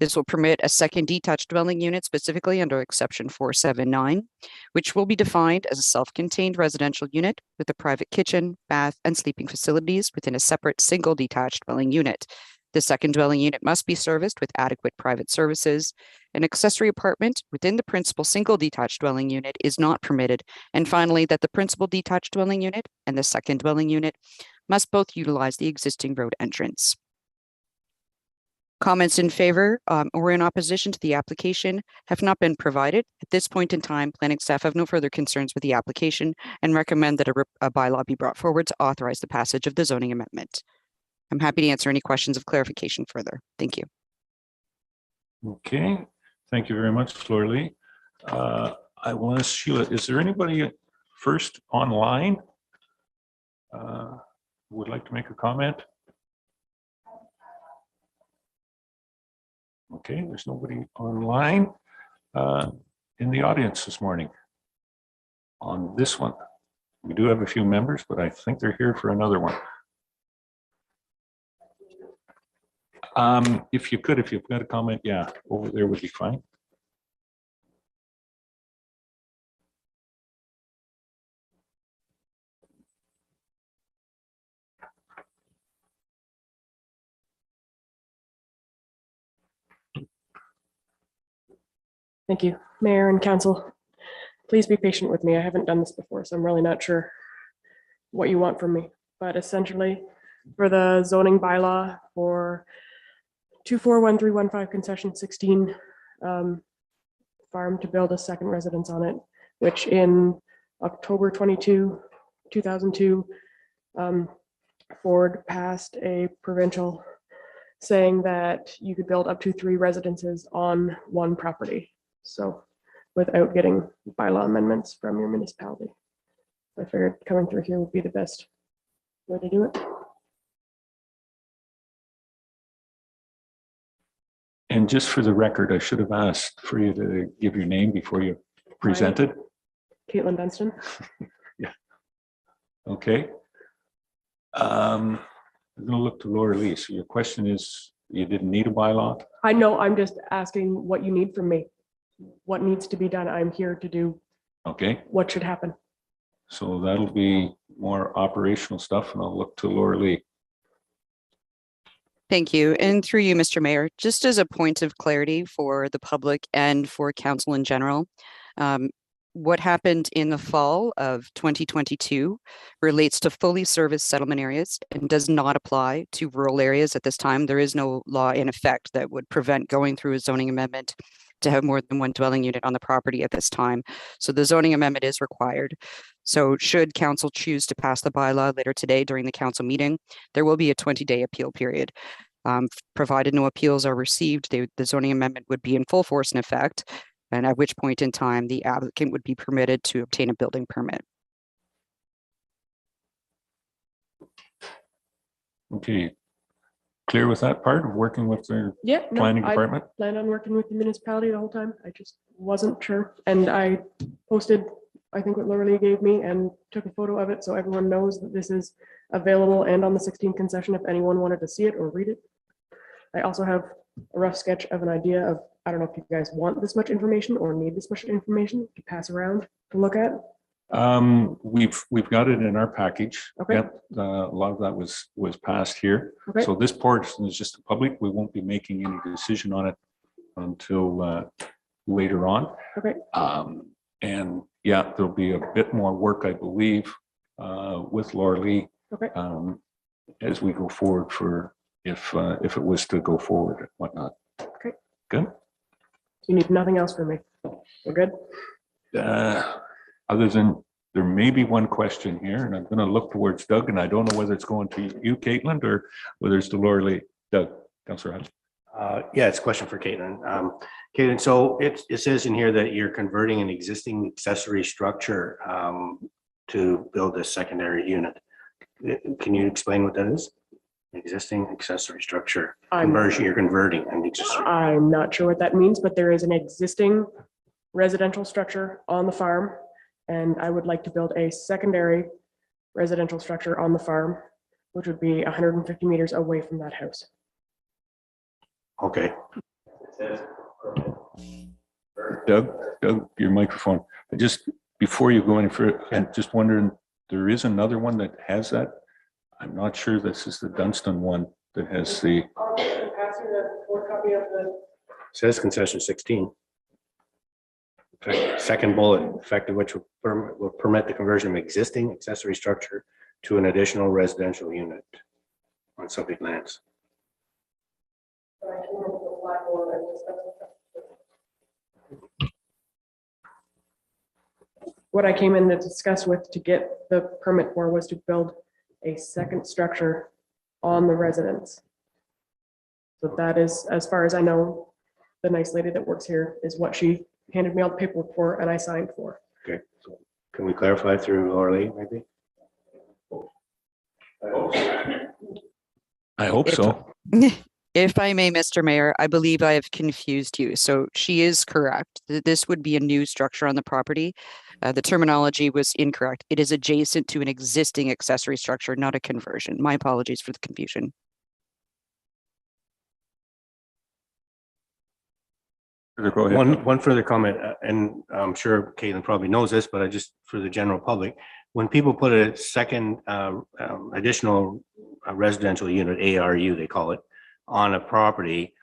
This will permit a second detached dwelling unit specifically under exception 479, which will be defined as a self-contained residential unit with a private kitchen, bath, and sleeping facilities within a separate single detached dwelling unit. The second dwelling unit must be serviced with adequate private services. An accessory apartment within the principal single detached dwelling unit is not permitted. And finally, that the principal detached dwelling unit and the second dwelling unit must both utilize the existing road entrance. Comments in favor or in opposition to the application have not been provided. At this point in time, planning staff have no further concerns with the application and recommend that a bylaw be brought forward to authorize the passage of the zoning amendment. I'm happy to answer any questions of clarification further. Thank you. Okay, thank you very much, Laura Lee. I will ask Sheila, is there anybody first online who would like to make a comment? Okay, there's nobody online in the audience this morning on this one. We do have a few members, but I think they're here for another one. If you've got a comment, yeah, over there would be fine. Thank you, Mayor and Council. Please be patient with me. I haven't done this before, so I'm really not sure what you want from me. But essentially, for the zoning bylaw for 241315 concession 16, farm to build a second residence on it, which in October 2002, Ford passed a provincial saying that you could build up to 3 residences on one property. So without getting bylaw amendments from your municipality. I figured coming through here would be the best way to do it. And just for the record, I should have asked for you to give your name before you presented. Caitlin Dunstan. Yeah. Okay. I'm going to look to Laura Lee. So your question is, you didn't need a bylaw? I know, I'm just asking what you need from me. What needs to be done? I'm here to do Okay, what should happen. so that'll be more operational stuff, and I'll look to Laura Lee. Thank you. And through you, Mr. Mayor, just as a point of clarity for the public and for council in general, what happened in the fall of 2022 relates to fully serviced settlement areas and does not apply to rural areas at this time. There is no law in effect that would prevent going through a zoning amendment to have more than one dwelling unit on the property at this time. So the zoning amendment is required. So should council choose to pass the bylaw later today during the council meeting, there will be a 20-day appeal period. Provided no appeals are received, the zoning amendment would be in full force and effect, and at which point in time the applicant would be permitted to obtain a building permit. Okay, clear with that part of working with the Yeah, no, planning I department? planned on working with the municipality the whole time. I just wasn't sure. And I posted, I think what Laura Lee gave me and took a photo of it so everyone knows that this is available and on the 16 concession if anyone wanted to see it or read it. I also have a rough sketch of an idea of, I don't know if you guys want this much information or need this much information to pass around to look at. We've got it in our package. Okay. Yep, a lot of that was passed here. Okay. So this portion is just the public. We won't be making any decision on it until later on. Okay. And yeah, there'll be a bit more work, I believe, with Laura Lee. Okay. As we go forward for if it was to go forward and whatnot. Okay. Good. You need nothing else from me. We're good? Other than there may be one question here, and I'm going to look towards Doug, and I don't know whether it's going to you, Caitlin, or whether it's to Laura Lee. Doug, Councillor Hutch. Yeah, it's a question for Caitlin. Caitlin, so it says in here that you're converting an existing accessory structure to build a secondary unit. Can you explain what that is? Existing accessory structure conversion, you're converting an existing. I'm not sure what that means, but there is an existing residential structure on the farm. And I would like to build a secondary residential structure on the farm, which would be 150 meters away from that house. Okay. Doug, your microphone. Just before you go any further, I'm just wondering, there is another one that has that? I'm not sure this is the Dunstan one that has the, Says concession 16. Second bullet, effective which will permit the conversion of existing accessory structure to an additional residential unit on subject lands. What I came in to discuss with to get the permit for was to build a second structure on the residence. So that is, as far as I know, the nice lady that works here is what she handed me all the paperwork for and I signed for. Okay, so can we clarify through Orly maybe? I hope so. If I may, Mr. Mayor, I believe I have confused you. So she is correct. This would be a new structure on the property. The terminology was incorrect. It is adjacent to an existing accessory structure, not a conversion. My apologies for the confusion. Go ahead. One further comment, and I'm sure Caitlin probably knows this, but I just, for the general public, when people put a second additional residential unit, ARU they call it, on a property,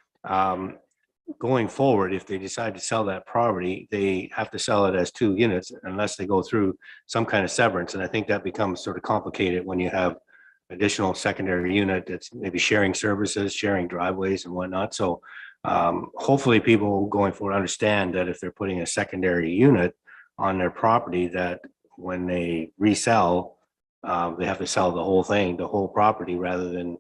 going forward, if they decide to sell that property, they have to sell it as 2 units unless they go through some kind of severance. And I think that becomes sort of complicated when you have additional secondary unit that's maybe sharing services, sharing driveways and whatnot. So hopefully people going forward understand that if they're putting a secondary unit on their property, that when they resell, they have to sell the whole thing, the whole property, rather than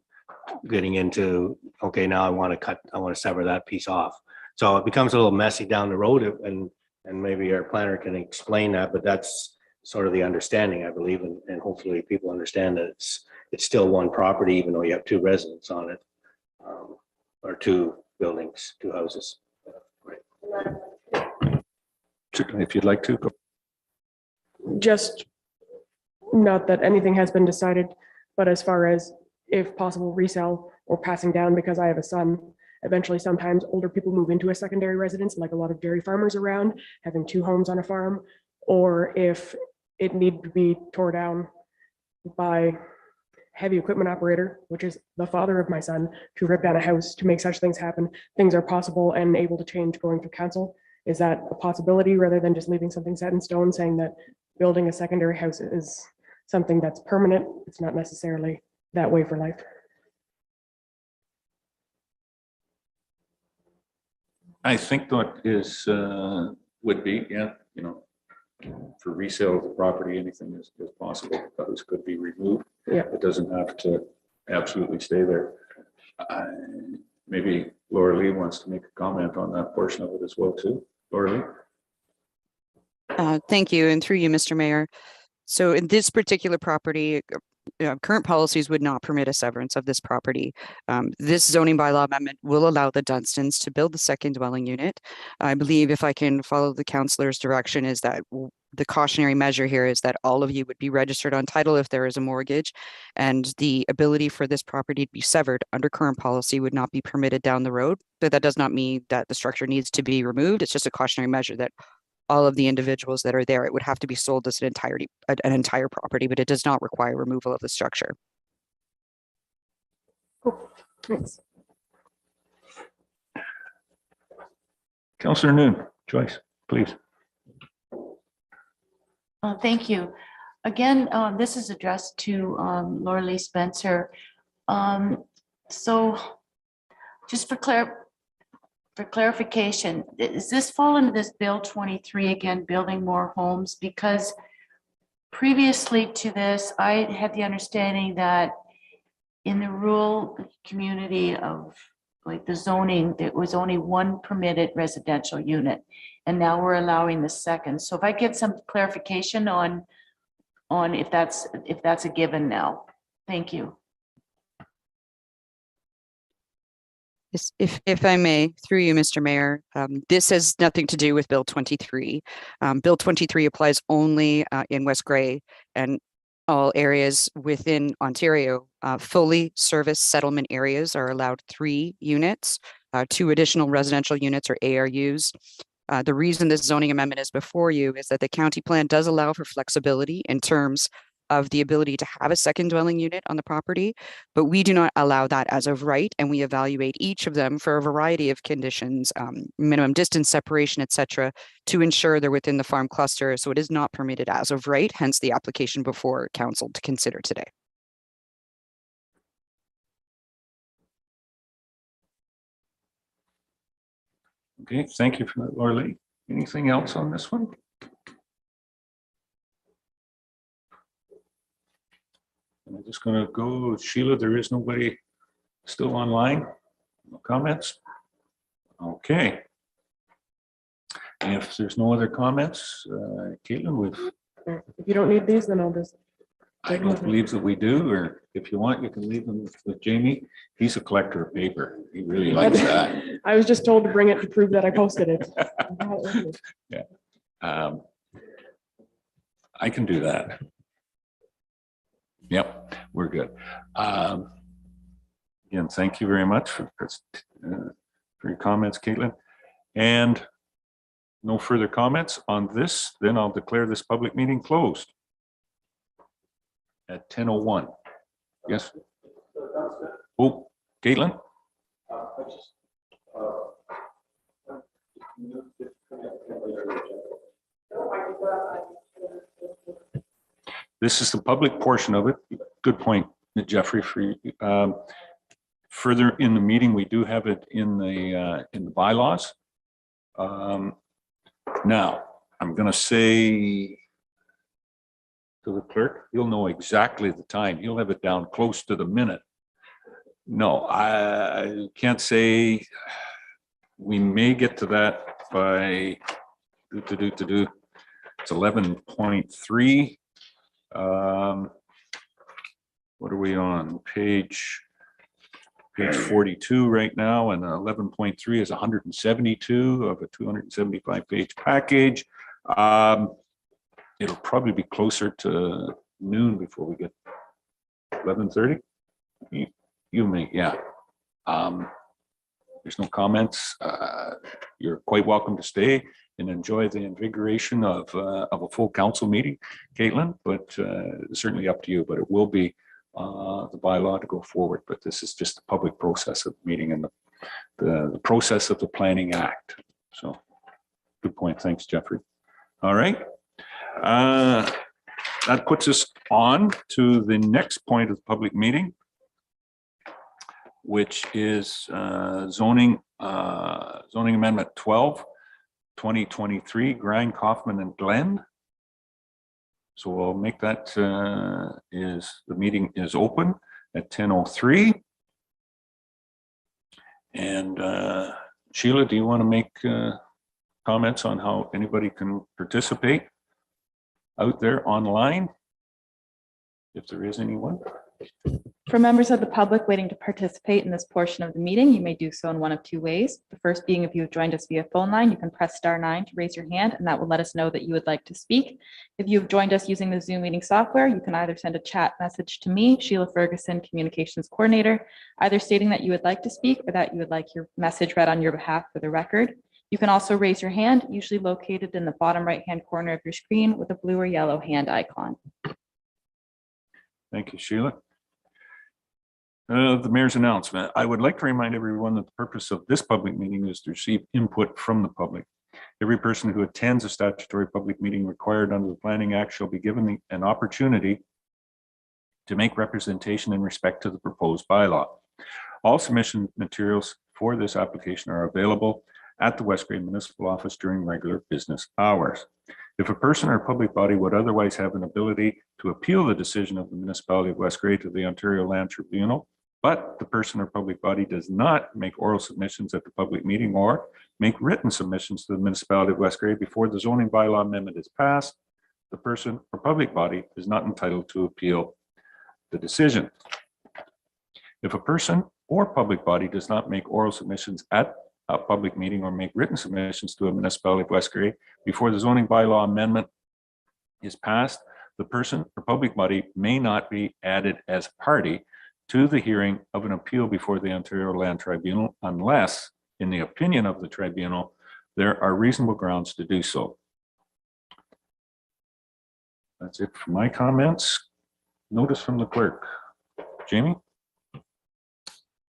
getting into, okay, now I want to sever that piece off. So it becomes a little messy down the road, and maybe our planner can explain that, but that's sort of the understanding, I believe, and hopefully people understand that it's still one property, even though you have 2 residents on it, or 2 buildings, 2 houses. Right. Certainly, if you'd like to. Go. Just not that anything has been decided, but as far as if possible resell or passing down, because I have a son, eventually sometimes older people move into a secondary residence, like a lot of dairy farmers around, having 2 homes on a farm, or if it need to be tore down by heavy equipment operator, which is the father of my son, to rip down a house to make such things happen. Things are possible and able to change going through council. Is that a possibility rather than just leaving something set in stone, saying that building a secondary house is something that's permanent? It's not necessarily that way for life. I think that is, would be, yeah, you know, for resale of the property, anything is possible. Those could be removed. Yeah. It doesn't have to absolutely stay there. Maybe Laura Lee wants to make a comment on that portion of it as well too. Laura Lee? Thank you, and through you, Mr. Mayor. So in this particular property, current policies would not permit a severance of this property. This zoning bylaw amendment will allow the Dunstans to build the second dwelling unit. I believe, if I can follow the councillor's direction, is that the cautionary measure here is that all of you would be registered on title if there is a mortgage, and the ability for this property to be severed under current policy would not be permitted down the road. But that does not mean that the structure needs to be removed. It's just a cautionary measure that all of the individuals that are there, it would have to be sold as an entire property, but it does not require removal of the structure. Cool. Thanks. Councillor Noon, Joyce, please. Thank you. Again, this is addressed to Laura Lee Spencer. So just for clarification, does this fall into this Bill 23 again, building more homes? Because previously to this, I had the understanding that in the rural community of like the zoning, there was only 1 permitted residential unit, and now we're allowing the second. So if I get some clarification on if that's a given now. Thank you. Yes, if I may, through you, Mr. Mayor, this has nothing to do with Bill 23. Bill 23 applies only in West Grey and all areas within Ontario. Fully serviced settlement areas are allowed 3 units. 2 additional residential units or ARUs. The reason this zoning amendment is before you is that the county plan does allow for flexibility in terms of the ability to have a second dwelling unit on the property, but we do not allow that as of right, and we evaluate each of them for a variety of conditions, minimum distance separation, etc., to ensure they're within the farm cluster. So it is not permitted as of right, hence the application before council to consider today. Okay, thank you for that, Laura Lee. Anything else on this one? I'm just going to go, Sheila, there is nobody still online? No comments? Okay. If there's no other comments, Caitlin, If you don't need these, then I'll just. I don't believe that we do, or if you want, you can leave them with Jamie. He's a collector of paper. He really likes that. I was just told to bring it to prove that I posted it. Yeah. I can do that. Yep, we're good. Again, thank you very much for your comments, Caitlin. And no further comments on this, then I'll declare this public meeting closed at 10:01. Yes. Oh, Caitlin? This is the public portion of it. Good point, Jeffrey. For you. Further in the meeting, we do have it in the bylaws. Now, I'm going to say to the clerk, you'll know exactly the time. You'll have it down close to the minute. No, I can't say. We may get to that by it's 11.3. What are we on? Page 42 right now, and 11.3 is 172 of a 275 page package. It'll probably be closer to noon before we get 11:30. You may, yeah. There's no comments. You're quite welcome to stay and enjoy the invigoration of a full council meeting, Caitlin, but certainly up to you. But it will be the bylaw to go forward. But this is just the public process of the meeting and the process of the Planning Act. So good point. Thanks, Jeffrey. All right. That puts us on to the next point of the public meeting, which is zoning amendment 12, 2023, Grind, Kaufman and Glenn. So we'll make that the meeting is open at 10:03. And Sheila, do you want to make comments on how anybody can participate out there online, if there is anyone? For members of the public waiting to participate in this portion of the meeting, you may do so in one of 2 ways. The first being, if you have joined us via phone line, you can press *9 to raise your hand, and that will let us know that you would like to speak. If you've joined us using the Zoom meeting software, you can either send a chat message to me, Sheila Ferguson, Communications Coordinator, either stating that you would like to speak or that you would like your message read on your behalf for the record. You can also raise your hand, usually located in the bottom right-hand corner of your screen with a blue or yellow hand icon. Thank you, Sheila. The mayor's announcement. I would like to remind everyone that the purpose of this public meeting is to receive input from the public. Every person who attends a statutory public meeting required under the Planning Act shall be given an opportunity to make representation in respect to the proposed bylaw. All submission materials for this application are available at the West Grade Municipal Office during regular business hours. If a person or public body would otherwise have an ability to appeal the decision of the municipality of West Grade to the Ontario Land Tribunal, but the person or public body does not make oral submissions at the public meeting or make written submissions to the municipality of West Grade before the zoning bylaw amendment is passed, the person or public body is not entitled to appeal the decision. If a person or public body does not make oral submissions at a public meeting or make written submissions to a municipality of West Grade before the zoning bylaw amendment is passed, the person or public body may not be added as party to the hearing of an appeal before the Ontario Land Tribunal unless in the opinion of the tribunal, there are reasonable grounds to do so. That's it for my comments. Notice from the clerk. Jamie?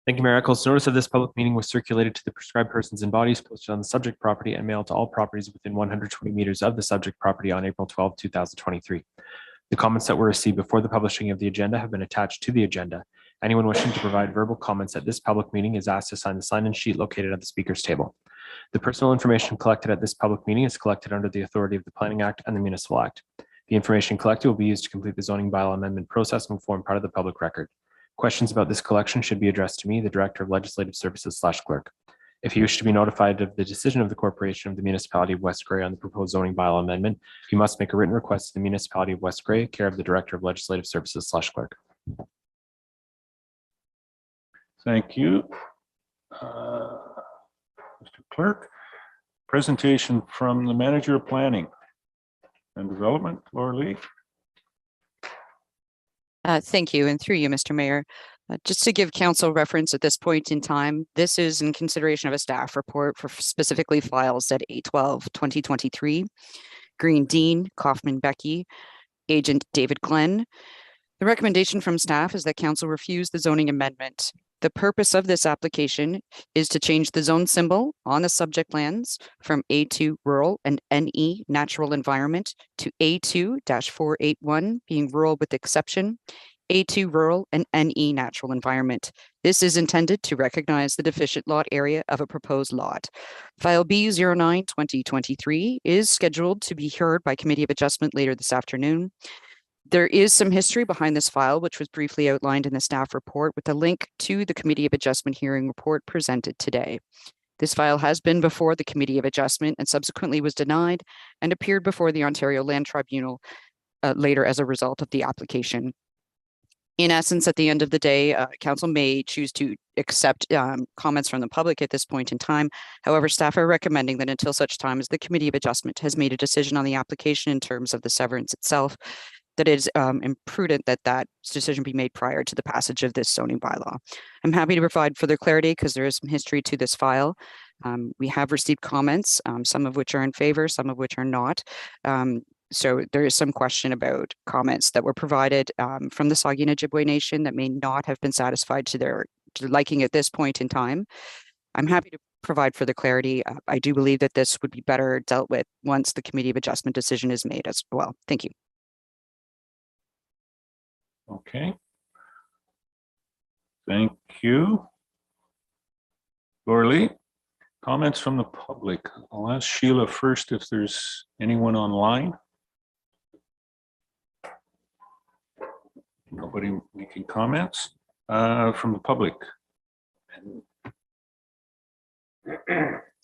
Thank you, Mayor Eccles. Notice of this public meeting was circulated to the prescribed persons and bodies posted on the subject property and mailed to all properties within 120 meters of the subject property on April 12, 2023. The comments that were received before the publishing of the agenda have been attached to the agenda. Anyone wishing to provide verbal comments at this public meeting is asked to sign the sign-in sheet located at the speaker's table. The personal information collected at this public meeting is collected under the authority of the Planning Act and the Municipal Act. The information collected will be used to complete the zoning bylaw amendment process and form part of the public record. Questions about this collection should be addressed to me, the Director of Legislative Services / Clerk. If you wish to be notified of the decision of the Corporation of the Municipality of West Grey on the proposed zoning bylaw amendment, you must make a written request to the Municipality of West Grey, care of the Director of Legislative Services / Clerk. Thank you. Mr. Clerk, presentation from the Manager of Planning and Development, Laura Lee. Thank you, and through you, Mr. Mayor. Just to give council reference at this point in time, this is in consideration of a staff report for specifically files at 8/12/2023. Green Dean, Kaufman Becky, Agent David Glenn. The recommendation from staff is that council refuse the zoning amendment. The purpose of this application is to change the zone symbol on the subject lands from A2 rural and NE natural environment to A2-481 being rural with exception, A2 rural and NE natural environment. This is intended to recognize the deficient lot area of a proposed lot. File B09/2023 is scheduled to be heard by Committee of Adjustment later this afternoon. There is some history behind this file, which was briefly outlined in the staff report with a link to the Committee of Adjustment hearing report presented today. This file has been before the Committee of Adjustment and subsequently was denied and appeared before the Ontario Land Tribunal later as a result of the application. In essence, at the end of the day, council may choose to accept comments from the public at this point in time. However, staff are recommending that until such time as the Committee of Adjustment has made a decision on the application in terms of the severance itself, that it is imprudent that that decision be made prior to the passage of this zoning bylaw. I'm happy to provide further clarity because there is some history to this file. We have received comments, some of which are in favor, some of which are not. So there is some question about comments that were provided from the Saugeen Ojibwe Nation that may not have been satisfied to their liking at this point in time. I'm happy to provide further clarity. I do believe that this would be better dealt with once the Committee of Adjustment decision is made as well. Thank you. Okay. Thank you. Laura Lee, comments from the public. I'll ask Sheila first if there's anyone online. Nobody making comments from the public.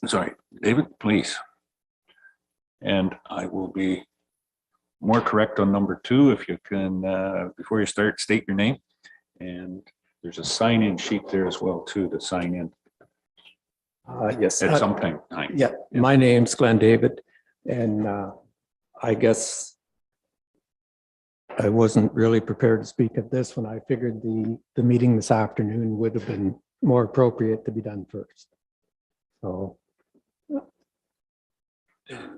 Sorry, David, please. And I will be more correct on number 2 if you can, before you start, state your name. And there's a sign-in sheet there as well too to sign in. Yes. At some time. Yeah, my name's Glenn David, and I guess I wasn't really prepared to speak at this when I figured the meeting this afternoon would have been more appropriate to be done first. So.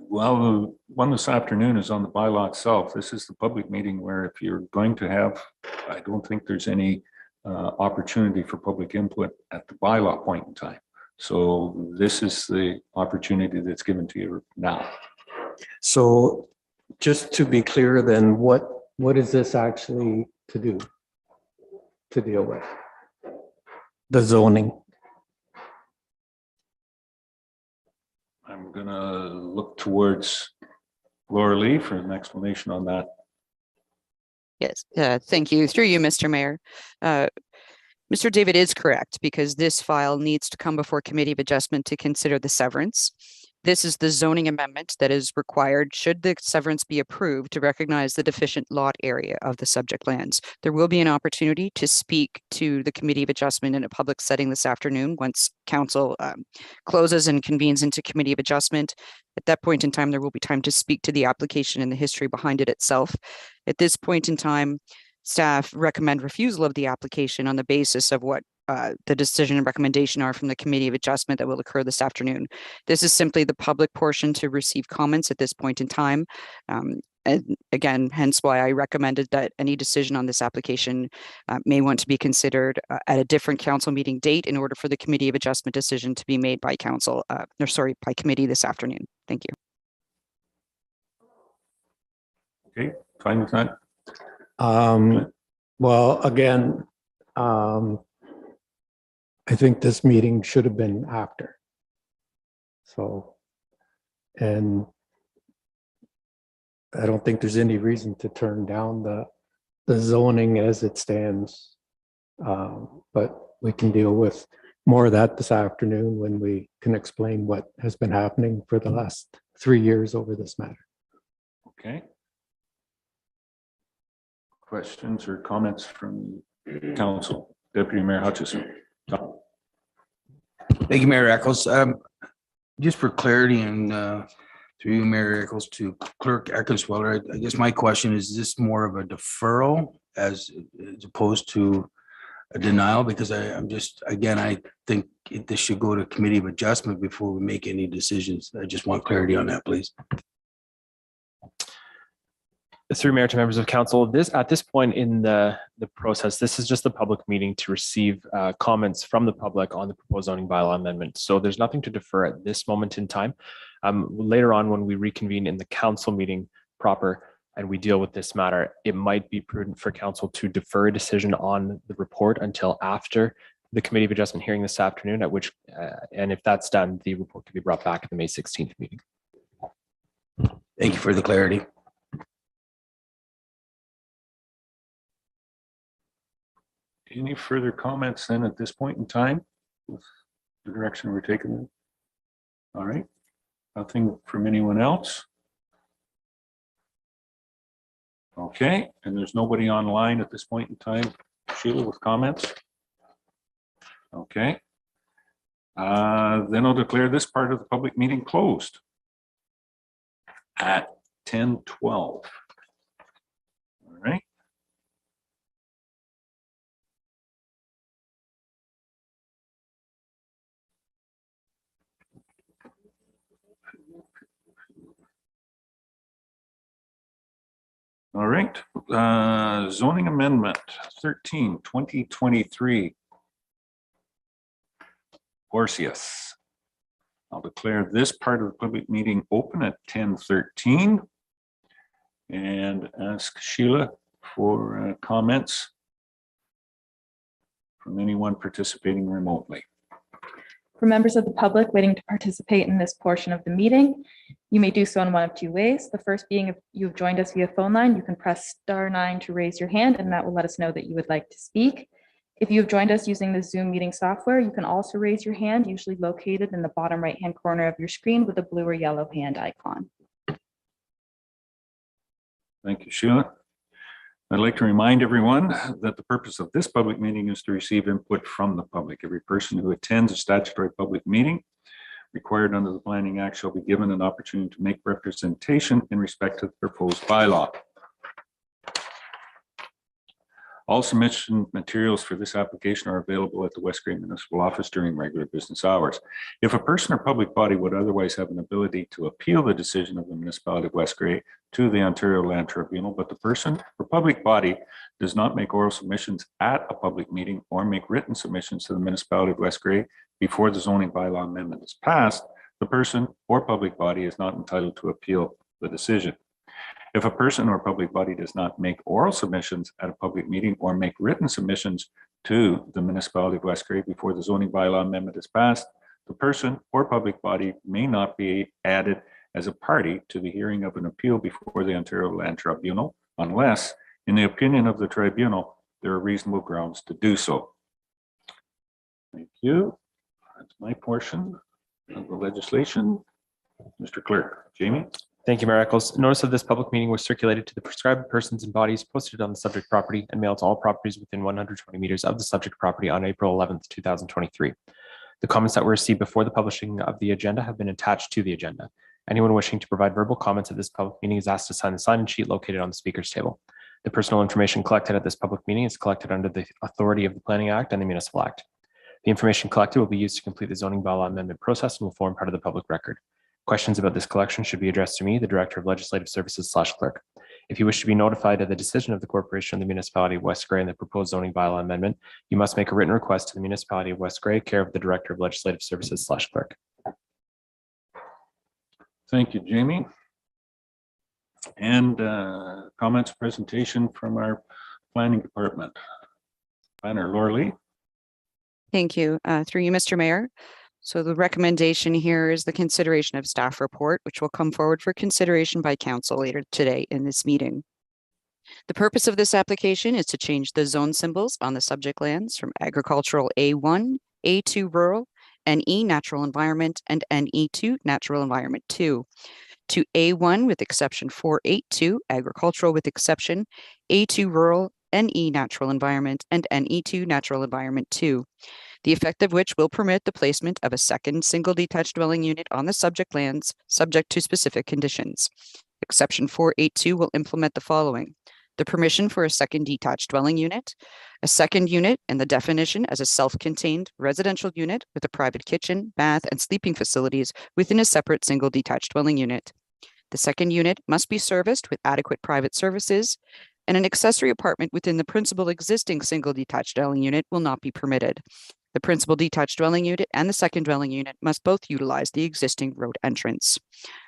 Well, the one this afternoon is on the bylaw itself. This is the public meeting where if you're going to have, I don't think there's any opportunity for public input at the bylaw point in time. So this is the opportunity that's given to you now. So just to be clear, then what is this actually to do, to deal with? The zoning. I'm gonna look towards Laura Lee for an explanation on that. Yes, thank you. Through you, Mr. Mayor. Mr. David is correct because this file needs to come before Committee of Adjustment to consider the severance. This is the zoning amendment that is required should the severance be approved to recognize the deficient lot area of the subject lands. There will be an opportunity to speak to the Committee of Adjustment in a public setting this afternoon once council closes and convenes into Committee of Adjustment. At that point in time, there will be time to speak to the application and the history behind it itself. At this point in time, staff recommend refusal of the application on the basis of what the decision and recommendation are from the Committee of Adjustment that will occur this afternoon. This is simply the public portion to receive comments at this point in time. And again, hence why I recommended that any decision on this application may want to be considered at a different council meeting date in order for the Committee of Adjustment decision to be made by council, by committee this afternoon. Thank you. Okay, fine with that. Well, again, I think this meeting should have been after. So, and I don't think there's any reason to turn down the zoning as it stands. But we can deal with more of that this afternoon when we can explain what has been happening for the last 3 years over this matter. Okay. Questions or comments from council? Deputy Mayor Hutchison. Thank you, Mayor Eccles. Just for clarity and through you, Mayor Eccles, to Clerk Eckensweller, I guess my question is this more of a deferral as opposed to a denial? Because I'm just, again, I think this should go to Committee of Adjustment before we make any decisions. I just want clarity on that, please. Through Mayor to members of council, at this point in the process, this is just a public meeting to receive comments from the public on the proposed zoning bylaw amendment. So there's nothing to defer at this moment in time. Later on, when we reconvene in the council meeting proper and we deal with this matter, it might be prudent for council to defer a decision on the report until after the Committee of Adjustment hearing this afternoon, at which, and if that's done, the report can be brought back at the May 16th meeting. Thank you for the clarity. Any further comments then at this point in time with the direction we're taking? All right. Nothing from anyone else. Okay, and there's nobody online at this point in time, Sheila, with comments? Okay. Then I'll declare this part of the public meeting closed at 10:12. All right. All right, zoning amendment 13, 2023. Orsius. I'll declare this part of the public meeting open at 10:13 and ask Sheila for comments from anyone participating remotely. For members of the public waiting to participate in this portion of the meeting, you may do so in one of two ways. The first being, if you've joined us via phone line, you can press *9 to raise your hand, and that will let us know that you would like to speak. If you have joined us using the Zoom meeting software, you can also raise your hand, usually located in the bottom right-hand corner of your screen with a blue or yellow hand icon. Thank you, Sheila. I'd like to remind everyone that the purpose of this public meeting is to receive input from the public. Every person who attends a statutory public meeting required under the Planning Act shall be given an opportunity to make representation in respect to the proposed bylaw. All submission materials for this application are available at the West Grey Municipal Office during regular business hours. If a person or public body would otherwise have an ability to appeal the decision of the municipality of West Grey to the Ontario Land Tribunal, but the person or public body does not make oral submissions at a public meeting or make written submissions to the municipality of West Grey before the zoning bylaw amendment is passed, the person or public body is not entitled to appeal the decision. If a person or public body does not make oral submissions at a public meeting or make written submissions to the municipality of West Grey before the zoning bylaw amendment is passed, the person or public body may not be added as a party to the hearing of an appeal before the Ontario Land Tribunal unless, in the opinion of the tribunal, there are reasonable grounds to do so. Thank you. That's my portion of the legislation. Mr. Clerk, Jamie. Thank you, Mayor Eccles. Notice of this public meeting was circulated to the prescribed persons and bodies posted on the subject property and mailed to all properties within 120 meters of the subject property on April 11th, 2023. The comments that were received before the publishing of the agenda have been attached to the agenda. Anyone wishing to provide verbal comments at this public meeting is asked to sign the sign-in sheet located on the speaker's table. The personal information collected at this public meeting is collected under the authority of the Planning Act and the Municipal Act. The information collected will be used to complete the zoning bylaw amendment process and will form part of the public record. Questions about this collection should be addressed to me, the Director of Legislative Services / Clerk. If you wish to be notified of the decision of the Corporation of the Municipality of West Gray and the proposed zoning bylaw amendment, you must make a written request to the Municipality of West Gray, care of the Director of Legislative Services / Clerk. Thank you, Jamie. And comments, presentation from our planning department. Planner Laura Lee. Thank you. Through you, Mr. Mayor. So the recommendation here is the consideration of staff report, which will come forward for consideration by council later today in this meeting. The purpose of this application is to change the zone symbols on the subject lands from agricultural A1, A2 rural, NE natural environment, and NE2 natural environment 2 to A1 with exception 482 agricultural with exception A2 rural, NE natural environment, and NE2 natural environment 2. The effect of which will permit the placement of a second single detached dwelling unit on the subject lands, subject to specific conditions. Exception 482 will implement the following: the permission for a second detached dwelling unit, a second unit and the definition as a self-contained residential unit with a private kitchen, bath, and sleeping facilities within a separate single detached dwelling unit. The second unit must be serviced with adequate private services, and an accessory apartment within the principal existing single detached dwelling unit will not be permitted. The principal detached dwelling unit and the second dwelling unit must both utilize the existing road entrance.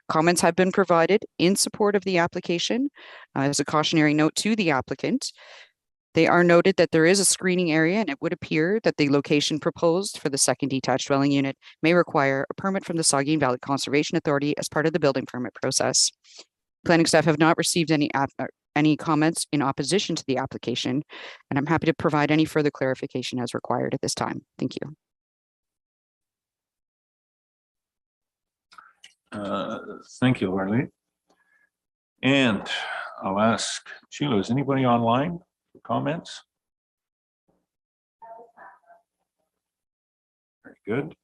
Comments have been provided in support of the application. As a cautionary note to the applicant, they are noted that there is a screening area and it would appear that the location proposed for the second detached dwelling unit may require a permit from the Saugeen Valley Conservation Authority as part of the building permit process. Planning staff have not received any comments in opposition to the application, and I'm happy to provide any further clarification as required at this time. Thank you. Thank you, Laura. And I'll ask Sheila, is anybody online for comments? Very good.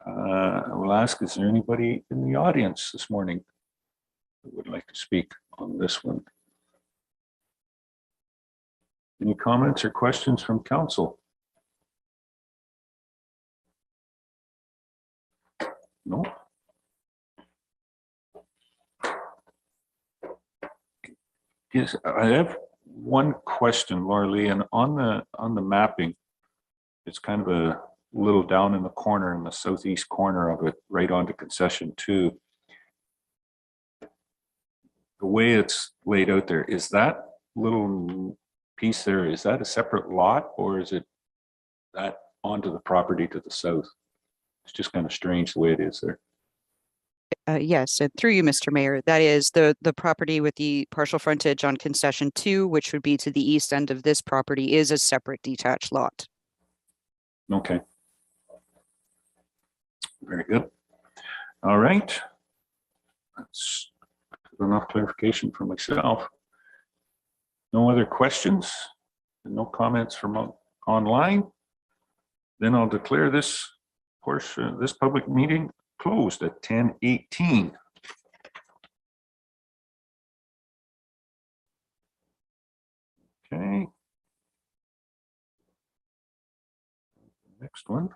I will ask, is there anybody in the audience this morning who would like to speak on this one? Any comments or questions from council? No? Yes, I have one question, Laura Lee, and on the mapping, it's kind of a little down in the corner, in the southeast corner of it, right onto concession 2. The way it's laid out there, is that little piece there, is that a separate lot, or is it that onto the property to the south? It's just kind of strange the way it is there. Yes, and through you, Mr. Mayor, that is the property with the partial frontage on concession 2, which would be to the east end of this property, is a separate detached lot. Okay. Very good. All right. That's enough clarification for myself. No other questions? No comments from online? Then I'll declare this portion, this public meeting closed at 10:18. Okay. Next one.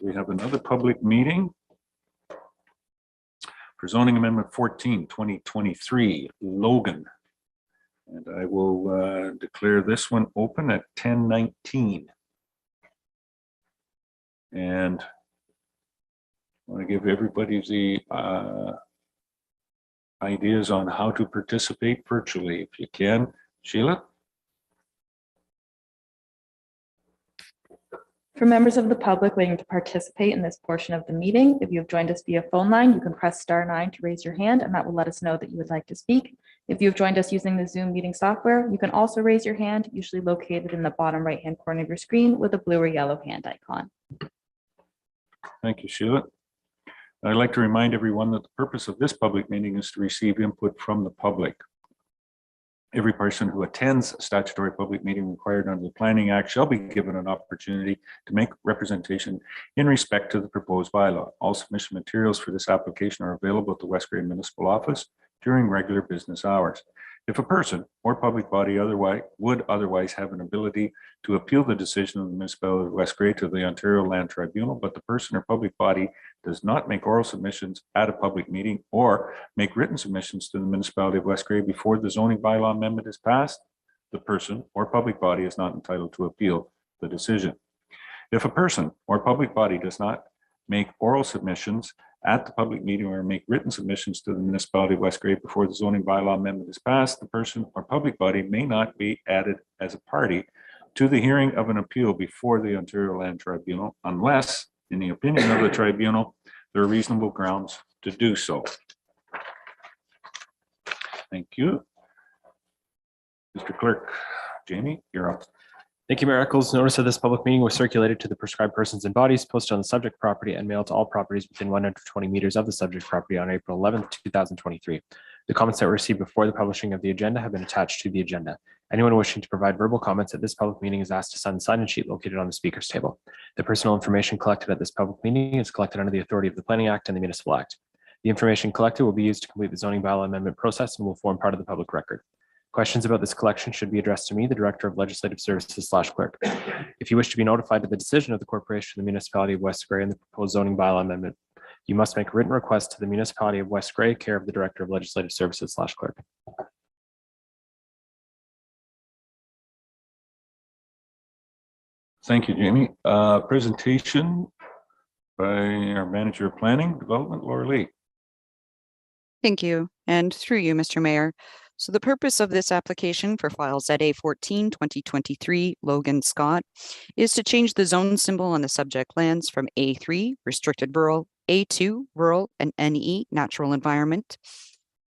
We have another public meeting for zoning amendment 14, 2023, Logan. And I will declare this one open at 10:19. And I want to give everybody the ideas on how to participate virtually, if you can. Sheila? For members of the public waiting to participate in this portion of the meeting, if you have joined us via phone line, you can press *9 to raise your hand, and that will let us know that you would like to speak. If you have joined us using the Zoom meeting software, you can also raise your hand, usually located in the bottom right-hand corner of your screen with a blue or yellow hand icon. Thank you, Sheila. I'd like to remind everyone that the purpose of this public meeting is to receive input from the public. Every person who attends a statutory public meeting required under the Planning Act shall be given an opportunity to make representation in respect to the proposed bylaw. All submission materials for this application are available at the West Gray Municipal Office during regular business hours. If a person or public body would otherwise have an ability to appeal the decision of the municipality of West Grey to the Ontario Land Tribunal, but the person or public body does not make oral submissions at a public meeting or make written submissions to the municipality of West Grey before the zoning bylaw amendment is passed, the person or public body is not entitled to appeal the decision. If a person or public body does not make oral submissions at the public meeting or make written submissions to the municipality of West Grey before the zoning bylaw amendment is passed, the person or public body may not be added as a party to the hearing of an appeal before the Ontario Land Tribunal unless, in the opinion of the tribunal, there are reasonable grounds to do so. Thank you. Mr. Clerk, Jamie, you're up. Thank you, Mayor Eccles. Notice of this public meeting was circulated to the prescribed persons and bodies, posted on the subject property, and mailed to all properties within 120 meters of the subject property on April 11th, 2023. The comments that were received before the publishing of the agenda have been attached to the agenda. Anyone wishing to provide verbal comments at this public meeting is asked to sign the sign-in sheet located on the speaker's table. The personal information collected at this public meeting is collected under the authority of the Planning Act and the Municipal Act. The information collected will be used to complete the zoning bylaw amendment process and will form part of the public record. Questions about this collection should be addressed to me, the Director of Legislative Services / Clerk. If you wish to be notified of the decision of the Corporation of the Municipality of West Grey and the proposed zoning bylaw amendment, you must make a written request to the Municipality of West Grey, care of the Director of Legislative Services / Clerk. Thank you, Jamie. Presentation by our Manager of Planning Development, Laura Lee. Thank you. And through you, Mr. Mayor. So the purpose of this application for file ZA14 2023 Logan Scott is to change the zone symbol on the subject lands from A3 restricted rural, A2 rural, and NE natural environment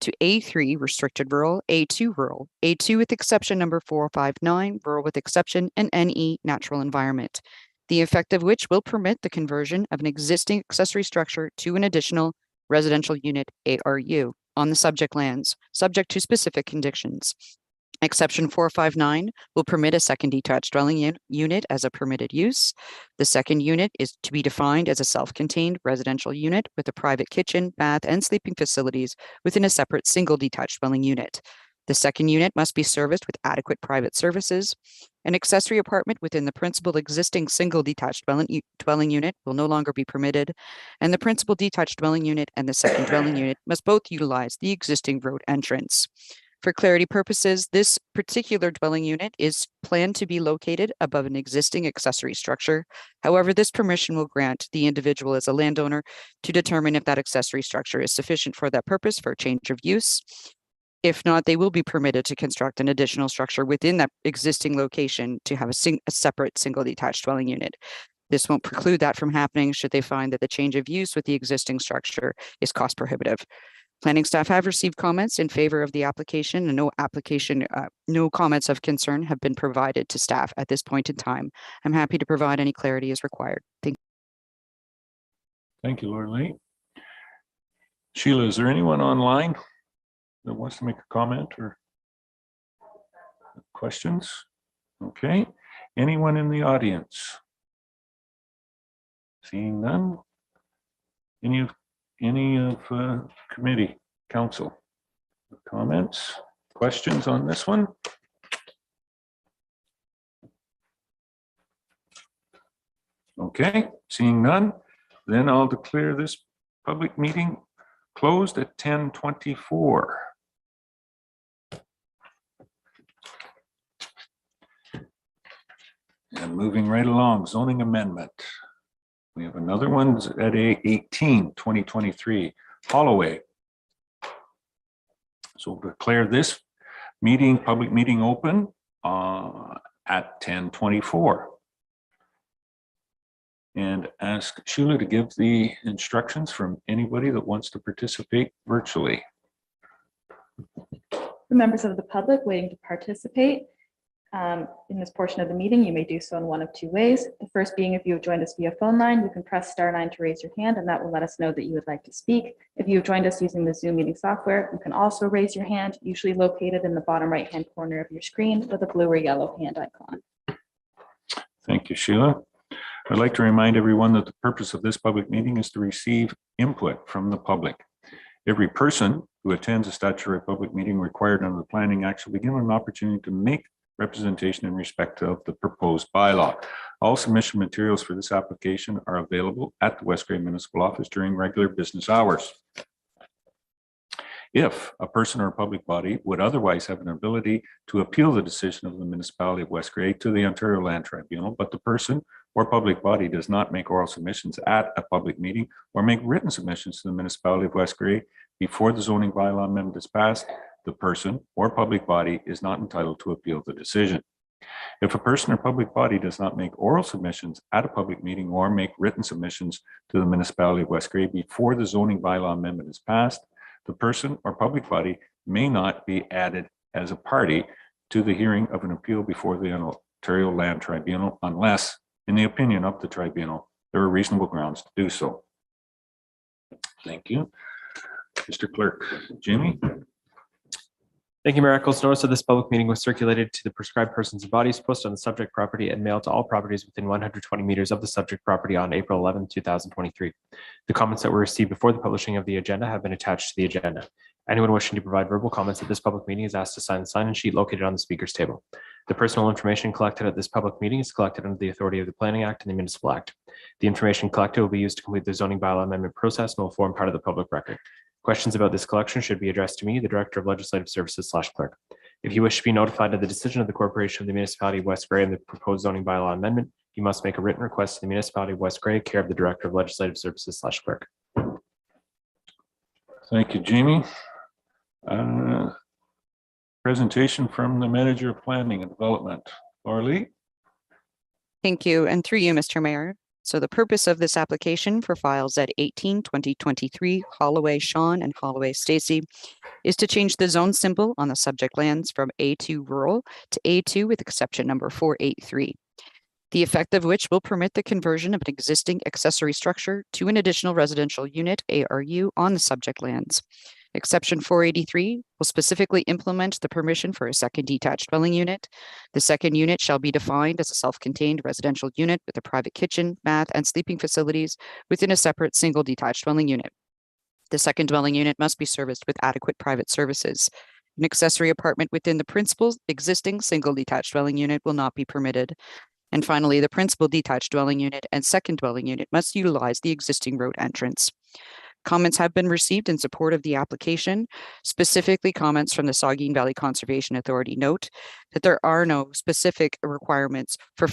to A3 restricted rural, A2 rural, A2 with exception number 459 rural with exception, and NE natural environment, the effect of which will permit the conversion of an existing accessory structure to an additional residential unit ARU on the subject lands, subject to specific conditions. Exception 459 will permit a second detached dwelling unit as a permitted use. The second unit is to be defined as a self-contained residential unit with a private kitchen, bath, and sleeping facilities within a separate single detached dwelling unit. The second unit must be serviced with adequate private services. An accessory apartment within the principal existing single detached dwelling unit will no longer be permitted, and the principal detached dwelling unit and the second dwelling unit must both utilize the existing road entrance. For clarity purposes, this particular dwelling unit is planned to be located above an existing accessory structure. However, this permission will grant the individual as a landowner to determine if that accessory structure is sufficient for that purpose for change of use. If not, they will be permitted to construct an additional structure within that existing location to have a separate single detached dwelling unit. This won't preclude that from happening should they find that the change of use with the existing structure is cost prohibitive. Planning staff have received comments in favor of the application, and no comments of concern have been provided to staff at this point in time. I'm happy to provide any clarity as required. Thank you, Laura Lee. Sheila, is there anyone online that wants to make a comment or questions? Okay. Anyone in the audience? Seeing none. Any of committee, council comments, questions on this one? Okay, seeing none, then I'll declare this public meeting closed at 10:24. And moving right along, zoning amendment. We have another one at 18/2023, Holloway. So we'll declare this meeting, public meeting open at 10:24. And ask Sheila to give the instructions from anybody that wants to participate virtually. For members of the public waiting to participate in this portion of the meeting, you may do so in one of two ways. The first being if you have joined us via phone line, you can press *9 to raise your hand, and that will let us know that you would like to speak. If you have joined us using the Zoom meeting software, you can also raise your hand, usually located in the bottom right-hand corner of your screen with a blue or yellow hand icon. Thank you, Sheila. I'd like to remind everyone that the purpose of this public meeting is to receive input from the public. Every person who attends a statutory public meeting required under the Planning Act shall be given an opportunity to make representation in respect of the proposed bylaw. All submission materials for this application are available at the West Grey Municipal Office during regular business hours. If a person or a public body would otherwise have an ability to appeal the decision of the municipality of West Grey to the Ontario Land Tribunal, but the person or public body does not make oral submissions at a public meeting or make written submissions to the municipality of West Grey before the zoning bylaw amendment is passed, the person or public body is not entitled to appeal the decision. If a person or public body does not make oral submissions at a public meeting or make written submissions to the municipality of West Grey before the zoning bylaw amendment is passed, the person or public body may not be added as a party to the hearing of an appeal before the Ontario Land Tribunal unless, in the opinion of the tribunal, there are reasonable grounds to do so. Thank you. Mr. Clerk, Jamie? Thank you, Mayor Eccles. Notice of this public meeting was circulated to the prescribed persons and bodies posted on the subject property and mailed to all properties within 120 meters of the subject property on April 11, 2023. The comments that were received before the publishing of the agenda have been attached to the agenda. Anyone wishing to provide verbal comments at this public meeting is asked to sign the sign-in sheet located on the speaker's table. The personal information collected at this public meeting is collected under the authority of the Planning Act and the Municipal Act. The information collected will be used to complete the zoning bylaw amendment process and will form part of the public record. Questions about this collection should be addressed to me, the Director of Legislative Services / Clerk. If you wish to be notified of the decision of the Corporation of the Municipality of West Grey and the proposed zoning bylaw amendment, you must make a written request to the Municipality of West Grey, care of the Director of Legislative Services / Clerk. Thank you, Jamie. Presentation from the Manager of Planning and Development, Laura Lee. Thank you. And through you, Mr. Mayor. So the purpose of this application for file Z18 2023 Holloway Sean and Holloway Stacy is to change the zone symbol on the subject lands from A2 rural to A2 with exception number 483. The effect of which will permit the conversion of an existing accessory structure to an additional residential unit ARU on the subject lands. Exception 483 will specifically implement the permission for a second detached dwelling unit. The second unit shall be defined as a self-contained residential unit with a private kitchen, bath, and sleeping facilities within a separate single detached dwelling unit. The second dwelling unit must be serviced with adequate private services. An accessory apartment within the principal existing single detached dwelling unit will not be permitted. And finally, the principal detached dwelling unit and second dwelling unit must utilize the existing road entrance. Comments have been received in support of the application. Specifically, comments from the Saugeen Valley Conservation Authority note that there are no specific requirements for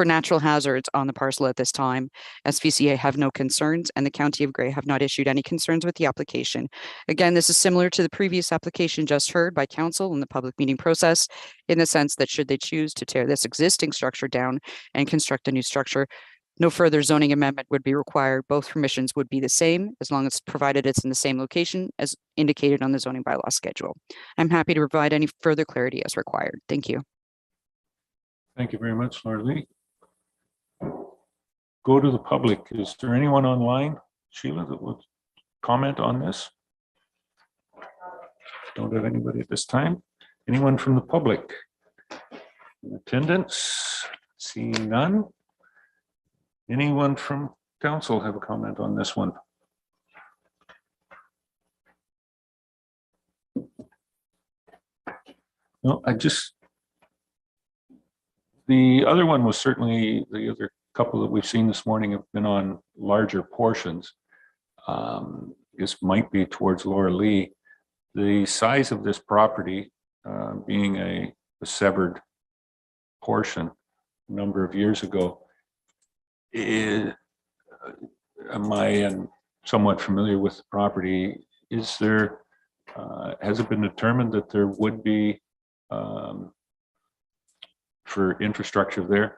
natural hazards on the parcel at this time. SVCA have no concerns and the County of Grey have not issued any concerns with the application. Again, this is similar to the previous application just heard by Council in the public meeting process in the sense that should they choose to tear this existing structure down and construct a new structure, no further zoning amendment would be required. Both permissions would be the same as long as provided it's in the same location as indicated on the zoning bylaw schedule. I'm happy to provide any further clarity as required. Thank you. Thank you very much, Laura Lee. Go to the public. Is there anyone online, Sheila, that would comment on this? Don't have anybody at this time. Anyone from the public? In attendance? Seeing none. Anyone from council have a comment on this one? No, the other one was certainly, the other couple that we've seen this morning have been on larger portions. This might be towards Laura Lee. The size of this property being a severed portion a number of years ago, am I somewhat familiar with the property? Is there, has it been determined that there would be for infrastructure there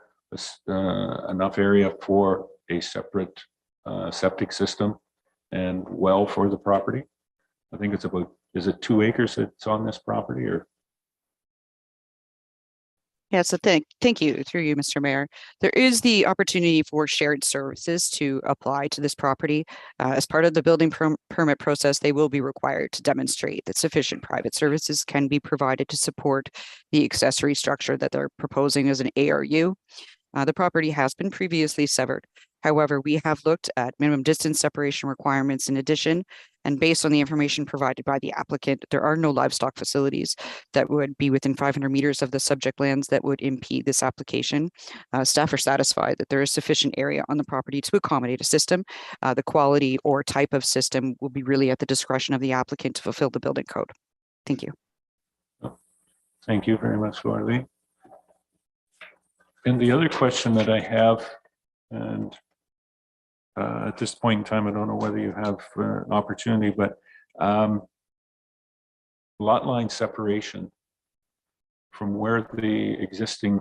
enough area for a separate septic system and well for the property? I think it's about, is it 2 acres that's on this property or? Yeah, so thank you through you, Mr. Mayor. There is the opportunity for shared services to apply to this property. As part of the building permit process, they will be required to demonstrate that sufficient private services can be provided to support the accessory structure that they're proposing as an ARU. The property has been previously severed. However, we have looked at minimum distance separation requirements in addition, And based on the information provided by the applicant, there are no livestock facilities that would be within 500 meters of the subject lands that would impede this application. Staff are satisfied that there is sufficient area on the property to accommodate a system. The quality or type of system will be really at the discretion of the applicant to fulfill the building code. Thank you. Thank you very much, Laura Lee. And the other question that I have, and at this point in time, I don't know whether you have opportunity, but lot line separation from where the existing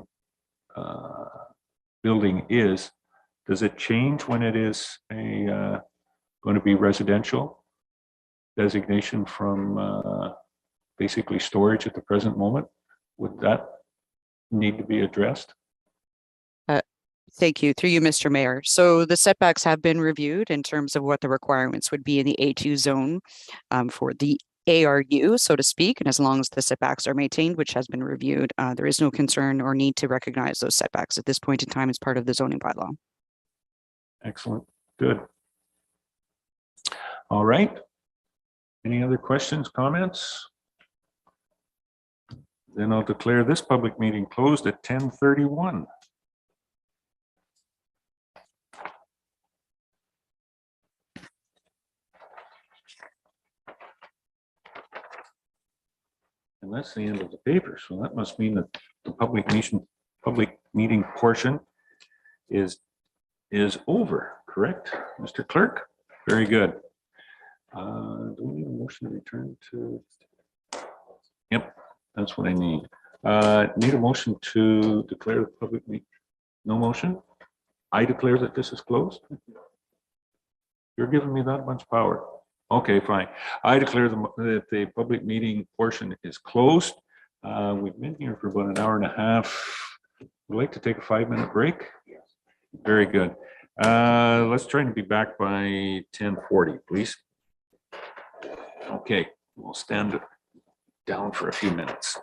building is, does it change when it is going to be residential designation from basically storage at the present moment? Would that need to be addressed? Thank you. Through you, Mr. Mayor. So the setbacks have been reviewed in terms of what the requirements would be in the A2 zone for the ARU, so to speak. And as long as the setbacks are maintained, which has been reviewed, there is no concern or need to recognize those setbacks at this point in time as part of the zoning bylaw. Excellent. Good. All right. Any other questions, comments? Then I'll declare this public meeting closed at 10:31. And that's the end of the paper. So that must mean that the public meeting portion is over, correct, Mr. Clerk? Very good. Do we need a motion to return to? Yep, that's what I need. Need a motion to declare the public meeting. No motion? I declare that this is closed? You're giving me that much power. Okay, fine. I declare that the public meeting portion is closed. We've been here for about an hour and a half. Would like to take a 5-minute break? Very good. Let's try to be back by 10:40, please. Okay, we'll stand down for a few minutes.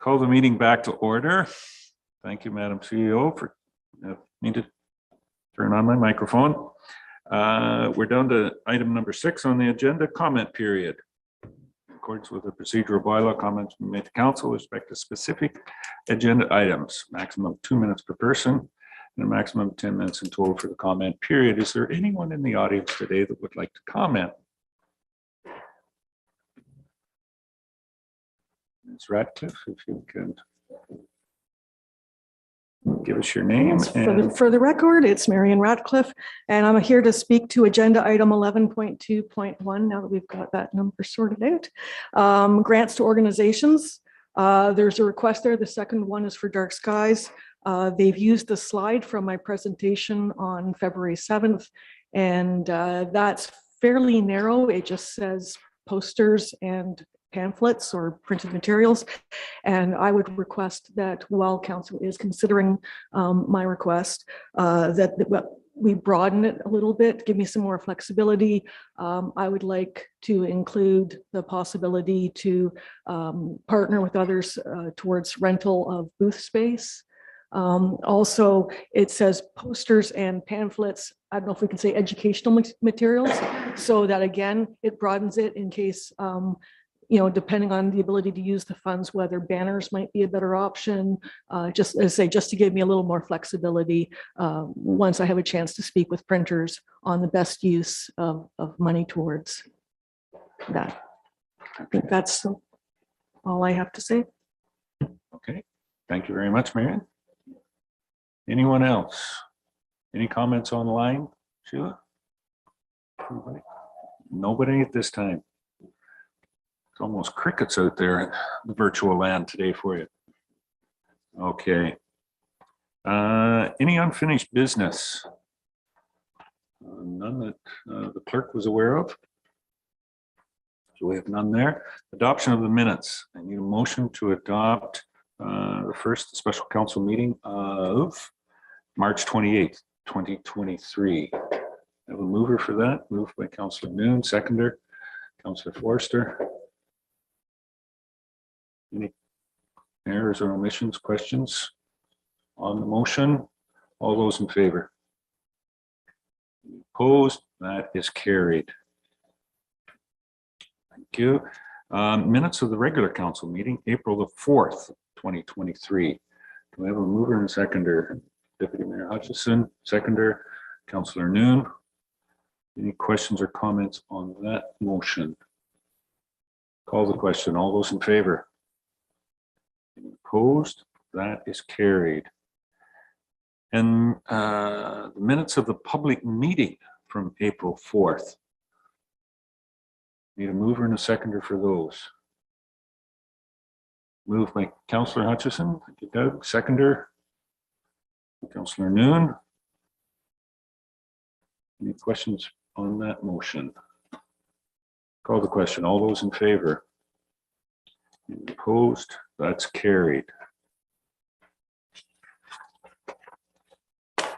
Call the meeting back to order. Thank you, Madam CEO, for me to turn on my microphone. We're down to item number 6 on the agenda, comment period. In accordance with the procedural bylaw, comments will be made to council with respect to specific agenda items, maximum of 2 minutes per person and a maximum of 10 minutes in total for the comment period. Is there anyone in the audience today that would like to comment? Ms. Ratcliffe, if you can give us your name. For the record, it's Marion Ratcliffe, and I'm here to speak to agenda item 11.2.1, now that we've got that number sorted out. Grants to organizations. There's a request there. The second one is for Dark Skies. They've used the slide from my presentation on February 7th, and that's fairly narrow. It just says posters and pamphlets or printed materials. And I would request that while council is considering my request, that we broaden it a little bit, give me some more flexibility. I would like to include the possibility to partner with others towards rental of booth space. Also, it says posters and pamphlets. I don't know if we can say educational materials, so that again, it broadens it in case depending on the ability to use the funds, whether banners might be a better option, just as I say, just to give me a little more flexibility once I have a chance to speak with printers on the best use of money towards that. I think that's all I have to say. Okay, thank you very much, Marion. Anyone else? Any comments online, Sheila? Nobody at this time. It's almost crickets out there in the virtual land today for you. Okay. Any unfinished business? None that the clerk was aware of. So we have none there. Adoption of the minutes. I need a motion to adopt the first special council meeting of March 28th, 2023. I have a mover for that. Moved by Councillor Noon, seconder, Councillor Forster. Any errors or omissions, questions on the motion? All those in favor? Opposed? That is carried. Thank you. Minutes of the regular council meeting, April the 4th, 2023. Do we have a mover and seconder? Deputy Mayor Hutchison, seconder, Councillor Noon. Any questions or comments on that motion? Call the question. All those in favor? Opposed? That is carried. And the minutes of the public meeting from April 4th. Need a mover and a seconder for those. Moved by Councillor Hutchison. Thank you, Doug. Seconder, Councillor Noon. Any questions on that motion? Call the question. All those in favor? Opposed? That's carried.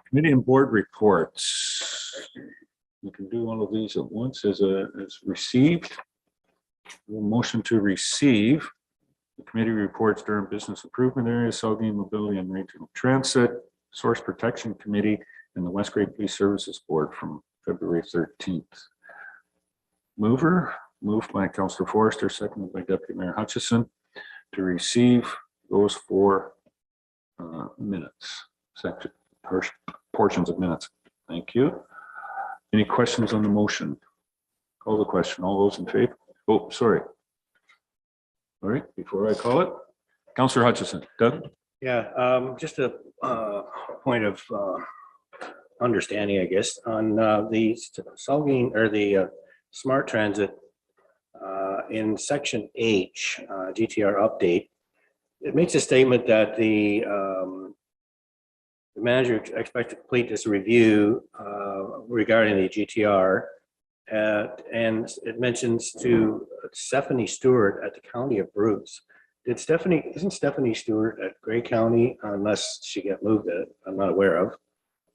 Committee and board reports. You can do all of these at once as received. A motion to receive the committee reports Durham Business Improvement Area, Saugeen Mobility and Regional Transit, Source Protection Committee, and the West Grade Police Services Board from February 13th. Mover, moved by Councillor Forster, seconded by Deputy Mayor Hutchison, to receive those 4 minutes, portions of minutes. Thank you. Any questions on the motion? Call the question. All those in favor? Oh, sorry. All right, before I call it, Councillor Hutchison. Doug? Yeah, just a point of understanding, I guess, on the Saugeen or the Smart Transit in section H, GTR update. It makes a statement that the manager expects to complete this review regarding the GTR, and it mentions to Stephanie Stewart at the County of Bruce. Isn't Stephanie Stewart at Grey County unless she got moved? That I'm not aware of.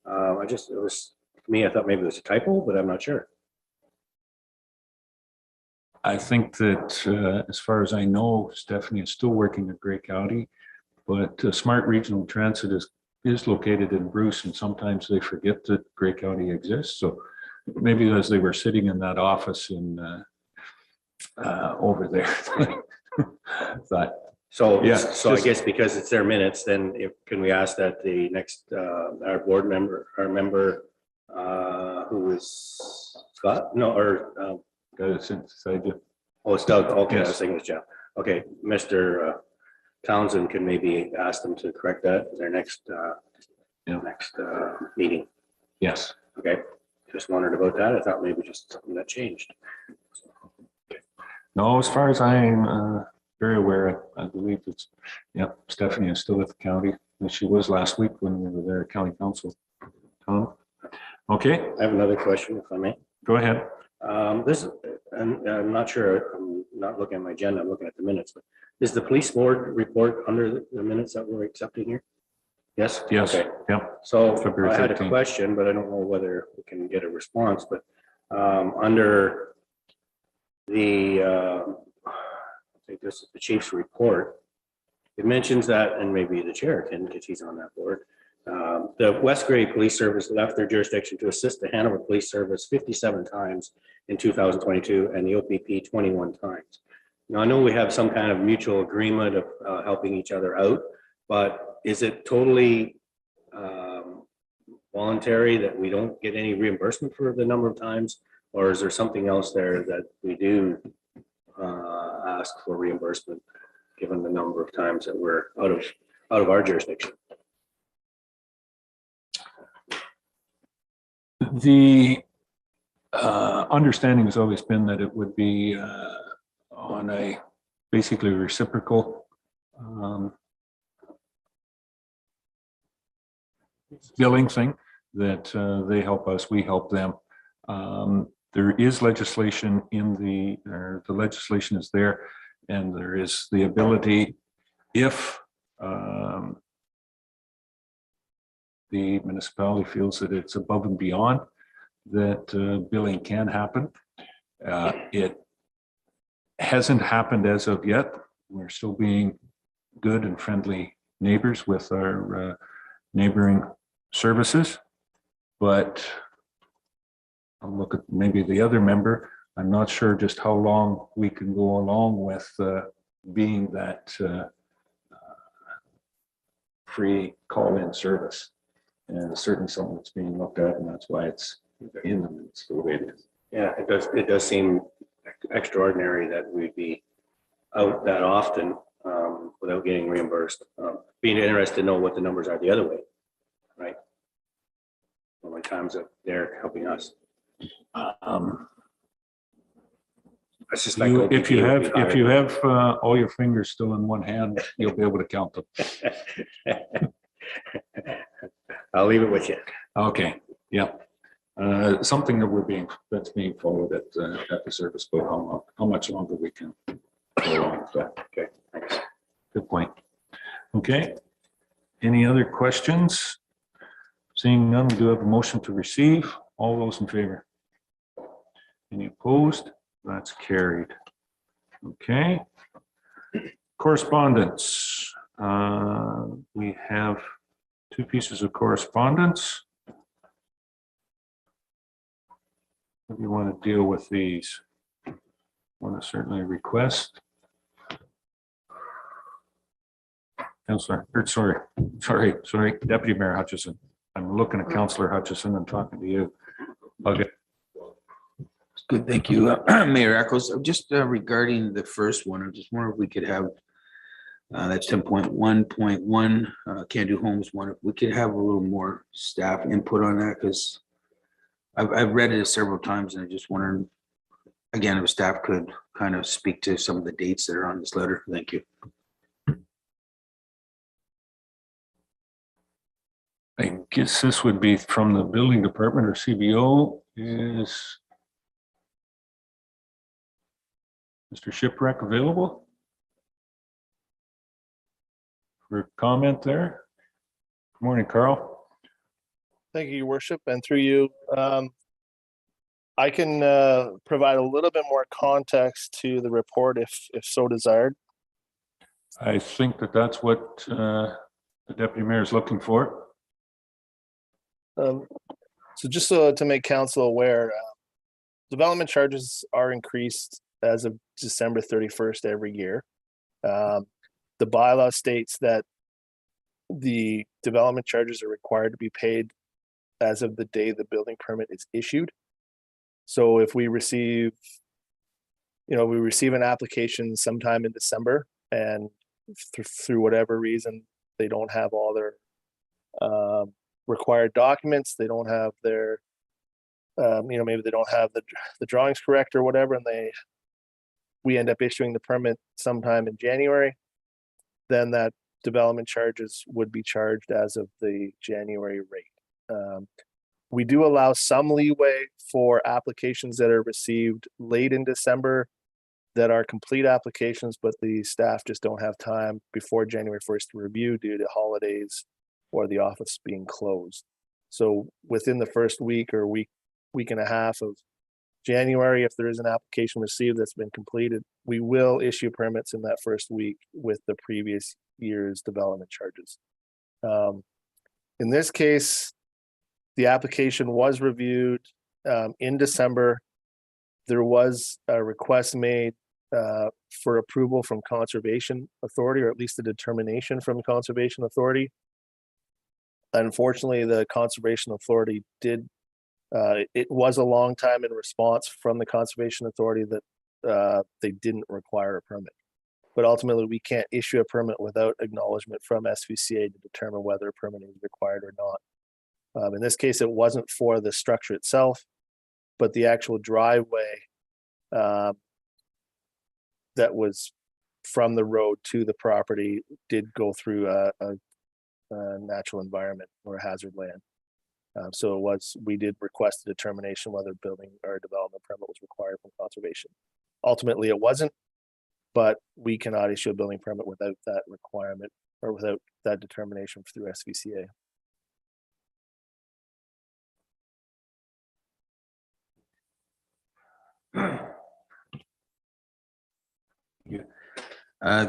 It was me. I thought maybe it was a typo, but I'm not sure. I think that as far as I know, Stephanie is still working at Grey County, but Smart Regional Transit is located in Bruce, and sometimes they forget that Grey County exists. So maybe as they were sitting in that office in over there, thought, So, Yeah, so I just- guess because it's their minutes, then can we ask that the next, our board member, who is Scott? No, or, got it inside you. oh, it's Doug. Okay, I was Yes. thinking it's Jeff. Okay, Mr. Townsend can maybe ask them to correct that at their next, next meeting. Yes. Okay, just wondered about that. I thought maybe just something that changed. No, as far as I'm very aware, I believe it's, yep, Stephanie is still at the county, and she was last week when we were there at county council. Tom? Okay, I have another question, if I may. go ahead. This, and I'm not sure, I'm not looking at my agenda, I'm looking at the minutes, but is the police board report under the minutes that we're accepting here? Yes? Yes, Okay. yep. So February I had a 13th. question, but I don't know whether we can get a response, but under the, I think this is the chief's report. It mentions that, and maybe the chair can, because he's on that board. The West Grey Police Service left their jurisdiction to assist the Hanover Police Service 57 times in 2022 and the OPP 21 times. Now, I know we have some kind of mutual agreement of helping each other out, but is it totally voluntary that we don't get any reimbursement for the number of times? Or is there something else there that we do ask for reimbursement, given the number of times that we're out of our jurisdiction? The understanding has always been that it would be on a basically reciprocal billing thing, that they help us, we help them. There is legislation in the legislation is there, and there is the ability, if the municipality feels that it's above and beyond, that billing can happen. It hasn't happened as of yet. We're still being good and friendly neighbors with our neighboring services, but I'll look at maybe the other member. I'm not sure just how long we can go along with being that free call-in service. And it's certainly something that's being looked at, and that's why it's in the minutes the way it is. Yeah, it does seem extraordinary that we'd be out that often without getting reimbursed. Being interested to know what the numbers are the other way, right? How many times that they're helping us. I suspect If you OPP would have, be if you higher. have all your fingers still in one hand, you'll be able to count them. I'll leave it with you. Okay, yeah. Something that that's being followed at the service, but how much longer we can go along with that. Okay, thanks. Good point. Okay. Any other questions? Seeing none, we do have a motion to receive. All those in favor? Any opposed? That's carried. Okay. Correspondence. We have 2 pieces of correspondence. If you want to deal with these, want to certainly request. Councillor, sorry, Deputy Mayor Hutchison. I'm looking at Councillor Hutchison and talking to you. Okay. Good, thank you, Mayor Echoes. Just regarding the first one, I just wonder if we could have that's 10.1.1 Can Do Homes one. If we could have a little more staff input on that, because I've read it several times, and I just wondered again if staff could kind of speak to some of the dates that are on this letter. Thank you. I guess this would be from the building department or CBO. Is Mr. Shipwreck available for comment there? Good morning, Carl. Thank you, Your Worship, and through you. I can provide a little bit more context to the report if so desired. I think that that's what the deputy mayor is looking for. So just to make council aware, development charges are increased as of December 31st every year. The bylaw states that the development charges are required to be paid as of the day the building permit is issued. So if we receive, an application sometime in December, and through whatever reason, they don't have all their required documents, they don't have their, maybe they don't have the drawings correct or whatever, and we end up issuing the permit sometime in January, then that development charges would be charged as of the January rate. We do allow some leeway for applications that are received late in December that are complete applications, but the staff just don't have time before January 1st to review due to holidays or the office being closed. So within the first week or week and a half of January, if there is an application received that's been completed, we will issue permits in that first week with the previous year's development charges. In this case, the application was reviewed in December. There was a request made for approval from Conservation Authority, or at least a determination from Conservation Authority. Unfortunately, the Conservation Authority it was a long time in response from the Conservation Authority that they didn't require a permit. But ultimately, we can't issue a permit without acknowledgement from SVCA to determine whether a permit is required or not. In this case, it wasn't for the structure itself, but the actual driveway that was from the road to the property did go through a natural environment or hazard land. So we did request a determination whether building or development permit was required from conservation. Ultimately, it wasn't, but we cannot issue a building permit without that requirement or without that determination through SVCA.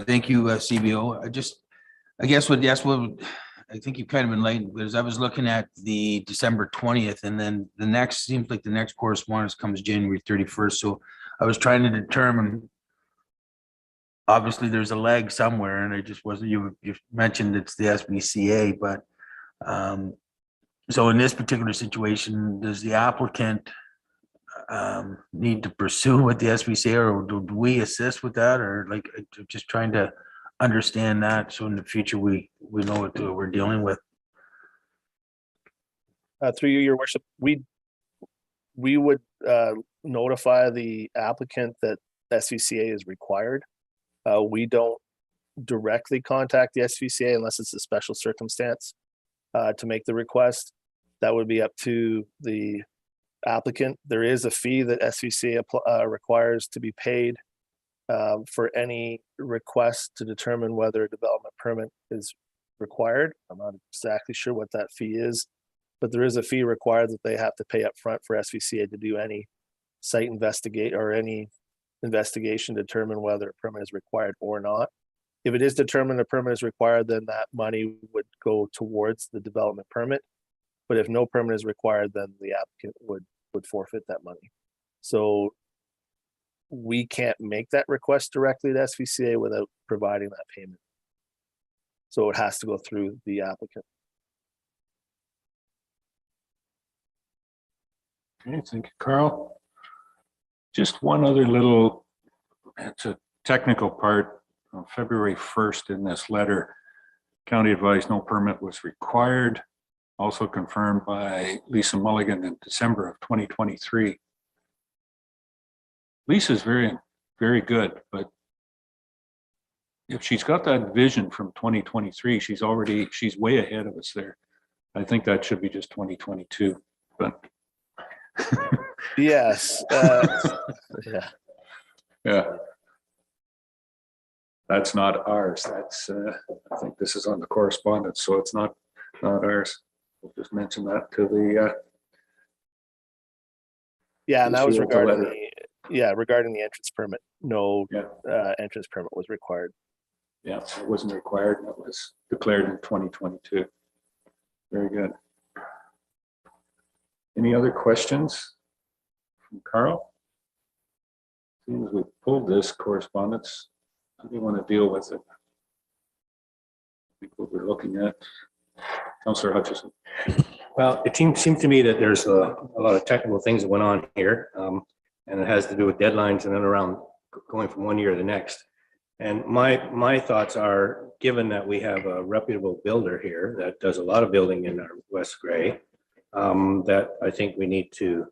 Thank you, CBO. I think you've kind of enlightened, because I was looking at the December 20th, and then seems like the next correspondence comes January 31st. So I was trying to determine, obviously there's a lag somewhere, and I just wasn't, you mentioned it's the SBCA, but so in this particular situation, does the applicant need to pursue with the SBCA, or do we assist with that, or like just trying to understand that so in the future we know what we're dealing with? Through you, your worship, we would notify the applicant that SVCA is required. We don't directly contact the SVCA unless it's a special circumstance to make the request. That would be up to the applicant. There is a fee that SVCA requires to be paid for any request to determine whether a development permit is required. I'm not exactly sure what that fee is, but there is a fee required that they have to pay up front for SVCA to do any site investigate or any investigation to determine whether a permit is required or not. If it is determined a permit is required, then that money would go towards the development permit. But if no permit is required, then the applicant would forfeit that money. So we can't make that request directly to SVCA without providing that payment. So it has to go through the applicant. Okay, thank you, Carl. Just one other little, it's a technical part. On February 1st in this letter, county advised no permit was required. Also confirmed by Lisa Mulligan in December of 2023. Lisa's very, very good, but if she's got that vision from 2023, she's way ahead of us there. I think that should be just 2022, but. Yes. Yeah. That's not ours. That's, I think this is on the correspondence, so it's not ours. We'll just mention that to the Yeah, and that was Issue of the regarding letter. regarding the entrance permit. No entrance permit was required. Yeah, so it wasn't required. That was declared in 2022. Very good. Any other questions from Carl? Seems we pulled this correspondence. How do you want to deal with it? I think what we're looking at. Councillor Hutchison. Well, it seems to me that there's a lot of technical things that went on here, and it has to do with deadlines and then around going from one year to the next. And my thoughts are, given that we have a reputable builder here that does a lot of building in our West Gray, that I think we need to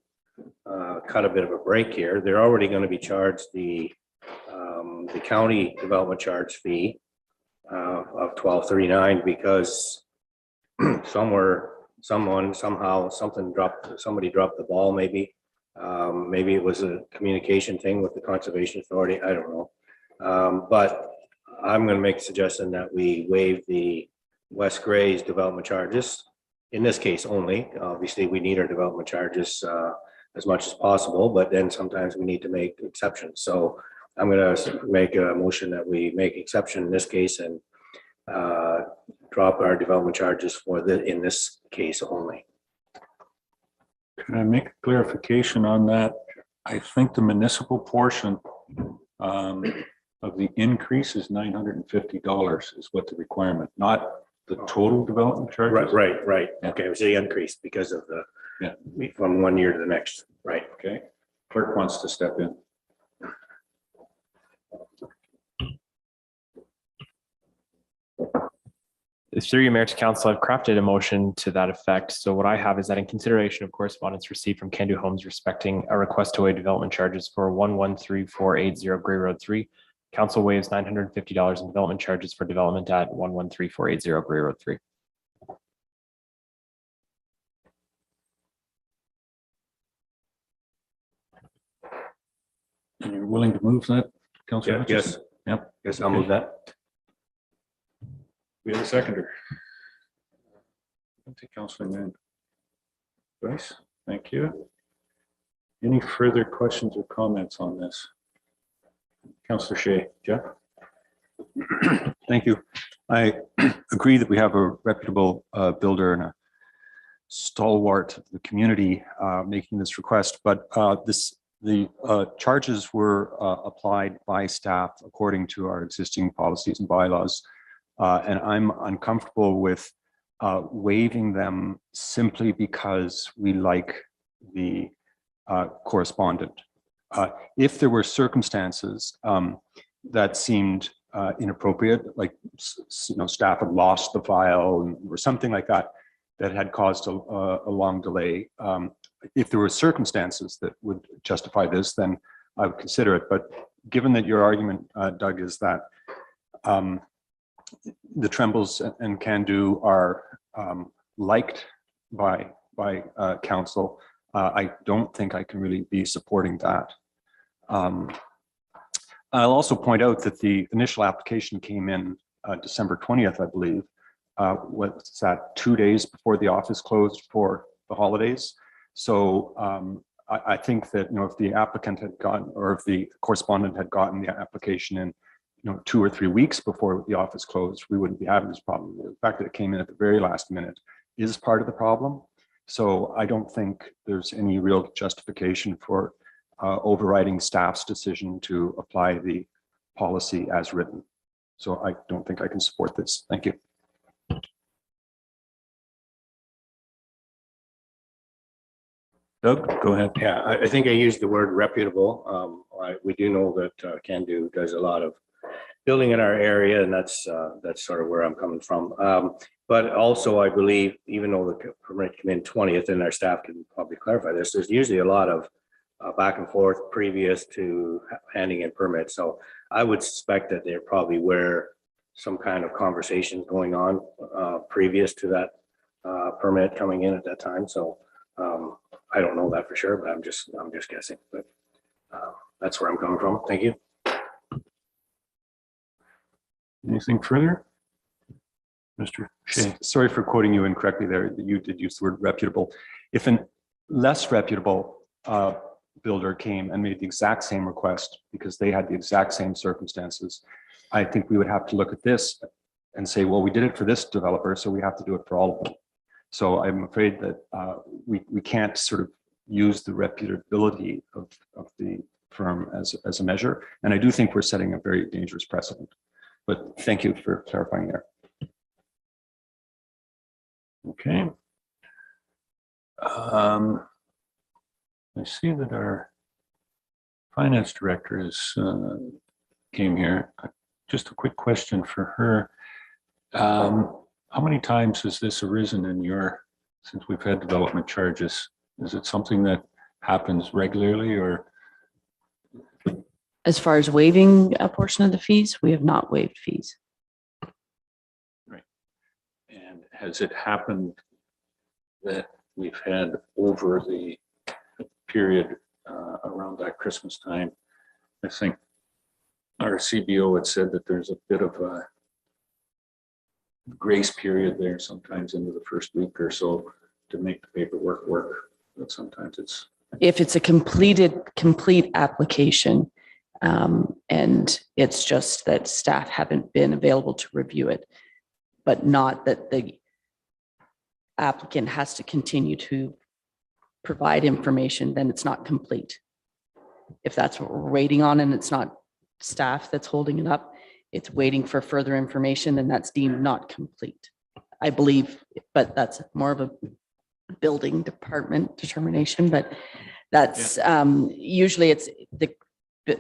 cut a bit of a break here. They're already going to be charged the county development charge fee of $12.39 because somebody dropped the ball, maybe. Maybe it was a communication thing with the Conservation Authority. I don't know. But I'm going to make a suggestion that we waive the West Gray's development charges. In this case only. Obviously, we need our development charges as much as possible, but then sometimes we need to make exceptions. So I'm going to make a motion that we make exception in this case and drop our development charges in this case only. Can I make a clarification on that? I think the municipal portion of the increase is $950 is what the requirement, not the total development charges. Right. Okay, it was the increase because of the from one year to the next. Right. Okay. Clerk wants to step in. Through your mayor to council, I've crafted a motion to that effect. So what I have is that in consideration of correspondence received from Can Do Homes respecting a request to waive development charges for 113480 Gray Road 3, council waives $950 in development charges for development at 113480 Gray Road 3. And you're willing to move that, Councillor Hutchison? Yep. Yes, I'll move that. We have a seconder. Thank you, Councillor Mann. Joyce, thank you. Any further questions or comments on this? Councillor Shea, Jeff? Thank you. I agree that we have a reputable builder and a stalwart of the community making this request, but the charges were applied by staff according to our existing policies and bylaws. And I'm uncomfortable with waiving them simply because we like the correspondent. If there were circumstances that seemed inappropriate, like staff had lost the file or something like that, that had caused a long delay. If there were circumstances that would justify this, then I would consider it. But given that your argument, Doug, is that the Trembles and Can Do are liked by council, I don't think I can really be supporting that. I'll also point out that the initial application came in December 20th, I believe. Was that 2 days before the office closed for the holidays? So I think that if the applicant had gotten, or if the correspondent had gotten the application in 2 or 3 weeks before the office closed, we wouldn't be having this problem. The fact that it came in at the very last minute is part of the problem. So I don't think there's any real justification for overriding staff's decision to apply the policy as written. So I don't think I can support this. Thank you. Doug, go ahead. Yeah, I think I used the word reputable. We do know that Can Do does a lot of building in our area, and that's sort of where I'm coming from. But also, I believe, even though the permit came in 20th, and our staff can probably clarify this, there's usually a lot of back and forth previous to handing in permits. So I would suspect that there probably were some kind of conversations going on previous to that permit coming in at that time. So I don't know that for sure, but I'm just guessing. But that's where I'm coming from. Thank you. Anything further? Mr. Shea. Sorry for quoting you incorrectly there. You did use the word reputable. If an less reputable builder came and made the exact same request because they had the exact same circumstances, I think we would have to look at this and say, well, we did it for this developer, so we have to do it for all of them. So I'm afraid that we can't sort of use the reputability of the firm as a measure. And I do think we're setting a very dangerous precedent. But thank you for clarifying there. Okay. I see that our finance director came here. Just a quick question for her. How many times has this arisen since we've had development charges? Is it something that happens regularly, or? As far as waiving a portion of the fees, we have not waived fees. Right. And has it happened that we've had over the period around that Christmas time? I think our CBO had said that there's a bit of a grace period there, sometimes into the first week or so, to make the paperwork work. But sometimes it's. If it's a complete application, and it's just that staff haven't been available to review it, but not that the applicant has to continue to provide information, then it's not complete. If that's what we're waiting on and it's not staff that's holding it up, it's waiting for further information, then that's deemed not complete, I believe, but that's more of a building department determination, but that's usually it's the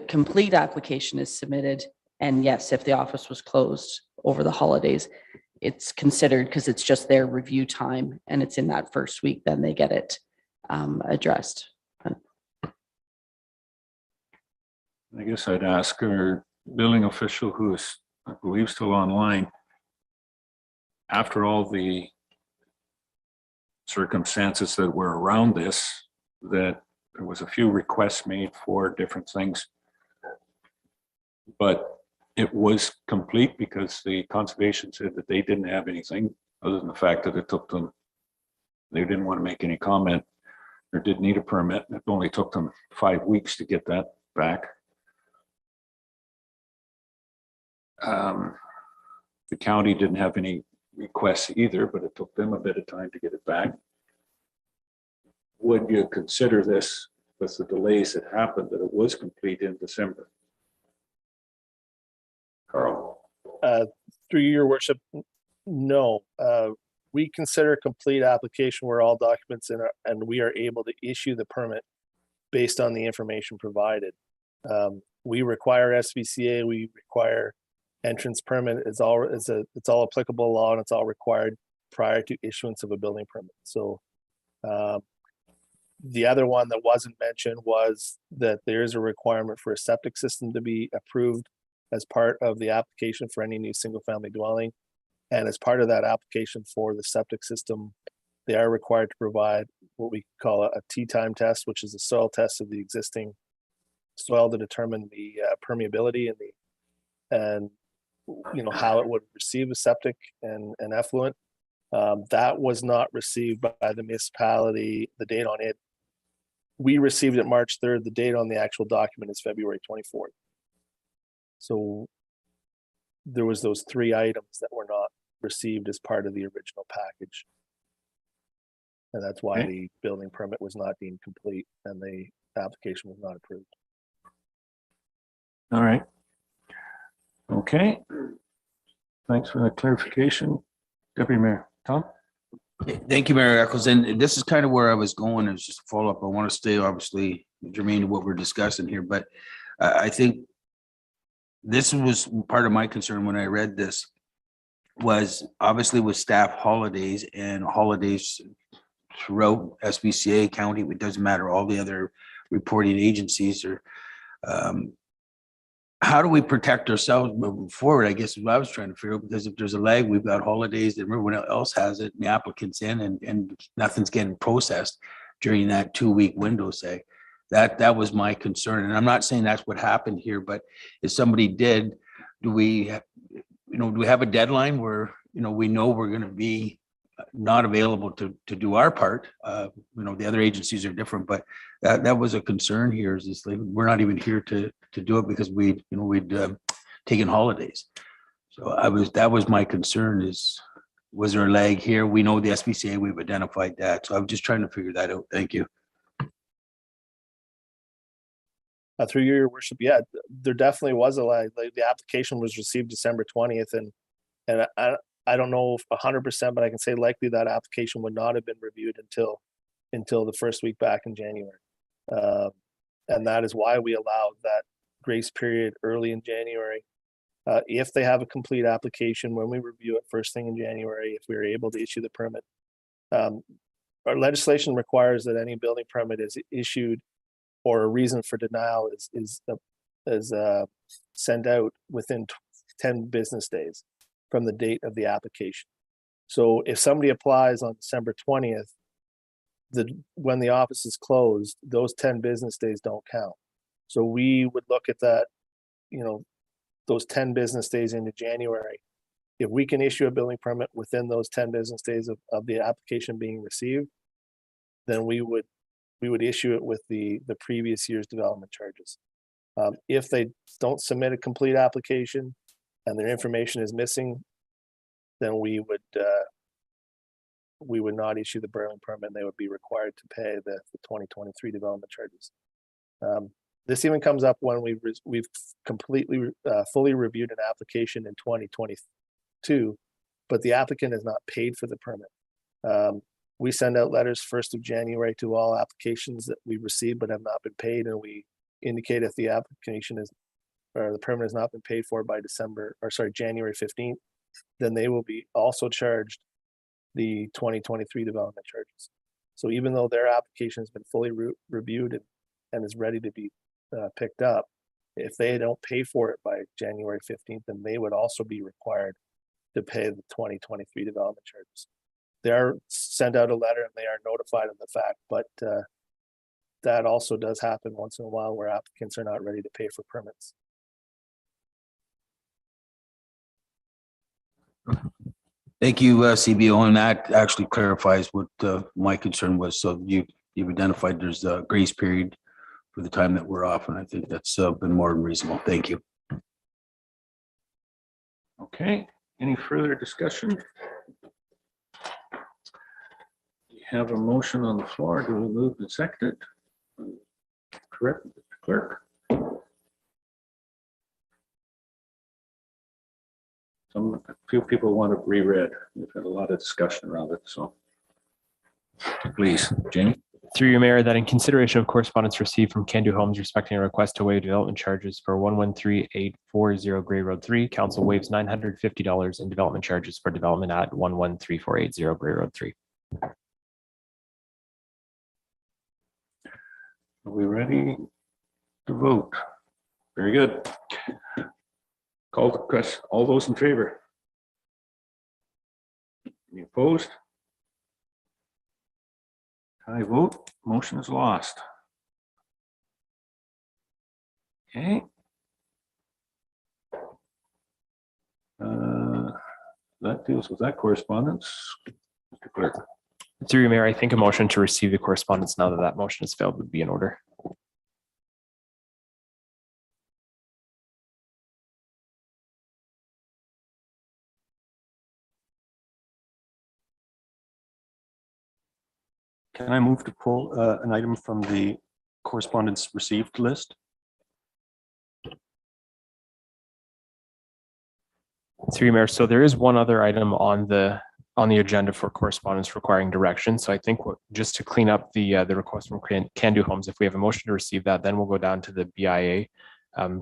complete application is submitted. And yes, if the office was closed over the holidays, it's considered because it's just their review time and it's in that first week, then they get it addressed. I guess I'd ask our building official, who is, I believe, still online, after all the circumstances that were around this, that there was a few requests made for different things, but it was complete because the conservation said that they didn't have anything other than the fact that it took them, they didn't want to make any comment or didn't need a permit. It only took them 5 weeks to get that back. The county didn't have any requests either, but it took them a bit of time to get it back. Would you consider this, with the delays that happened, that it was complete in December? Carl? Through your worship, no. We consider a complete application where all documents and we are able to issue the permit based on the information provided. We require SVCA, we require entrance permit. It's all applicable law and it's all required prior to issuance of a building permit. So the other one that wasn't mentioned was that there is a requirement for a septic system to be approved as part of the application for any new single family dwelling. And as part of that application for the septic system, they are required to provide what we call a T-time test, which is a soil test of the existing soil to determine the permeability and you know how it would receive a septic and effluent. That was not received by the municipality. The date on it, we received it March 3rd. The date on the actual document is February 24th. So there was those 3 items that were not received as part of the original package. And that's why the building permit was not deemed complete and the application was not approved. All right. Okay. Thanks for that clarification. Deputy Mayor Tom? Thank you, Mayor Eccles. And this is kind of where I was going. It's just a follow up. I want to stay obviously germane to what we're discussing here, but I think this was part of my concern when I read this, was obviously with staff holidays and holidays throughout SVCA county, it doesn't matter, all the other reporting agencies are, how do we protect ourselves moving forward? I guess is what I was trying to figure out, because if there's a lag, we've got holidays that everyone else has it, and the applicant's in and nothing's getting processed during that 2-week window, say. That was my concern. And I'm not saying that's what happened here, but if somebody did, do we have a deadline where, we know we're going to be not available to do our part. The other agencies are different, but that was a concern here is this, like, we're not even here to do it because we'd taken holidays. So that was my concern is, was there a lag here? We know the SPCA, we've identified that. So I'm just trying to figure that out. Thank you. Through your worship, yeah, there definitely was a lag. Like, the application was received December 20th, and I don't know if 100%, but I can say likely that application would not have been reviewed until the first week back in January. And that is why we allowed that grace period early in January. If they have a complete application, when we review it first thing in January, if we are able to issue the permit. Our legislation requires that any building permit is issued or a reason for denial is sent out within 10 business days from the date of the application. So if somebody applies on December 20th, when the office is closed, those 10 business days don't count. So we would look at that, those 10 business days into January. If we can issue a building permit within those 10 business days of the application being received, then we would issue it with the previous year's development charges. If they don't submit a complete application and their information is missing, then we would not issue the building permit, and they would be required to pay the 2023 development charges. This even comes up when we've completely fully reviewed an application in 2022, but the applicant has not paid for the permit. We send out letters 1st of January to all applications that we received but have not been paid, and we indicate if the application or the permit has not been paid for by January 15th, then they will be also charged the 2023 development charges. So even though their application has been fully reviewed and is ready to be picked up, if they don't pay for it by January 15th, then they would also be required to pay the 2023 development charges. They are sent out a letter and they are notified of the fact, but that also does happen once in a while where applicants are not ready to pay for permits. Thank you, CBO, and that actually clarifies what my concern was. So you've identified there's a grace period for the time that we're off, and I think that's been more than reasonable. Thank you. Okay, any further discussion? We have a motion on the floor. Do we move and second it? Correct, Mr. Clerk? A few people want it reread. We've had a lot of discussion around it, so please, Jamie. Through your mayor, that in consideration of correspondence received from Can Do Homes respecting a request to waive development charges for 113840 Gray Road 3, council waives $950 in development charges for development at 113480 Gray Road 3. Are we ready to vote? Very good. Call the question. All those in favor? Any opposed? Tie vote. Motion is lost. Okay. That deals with that correspondence. Mr. Clerk. Through your mayor, I think a motion to receive the correspondence now that that motion has failed would be in order. Can I move to pull an item from the correspondence received list? Through your mayor, so there is one other item on the agenda for correspondence requiring direction. So I think just to clean up the request from Can Do Homes, if we have a motion to receive that, then we'll go down to the BIA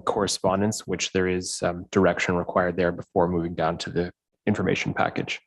correspondence, which there is direction required there before moving down to the information package.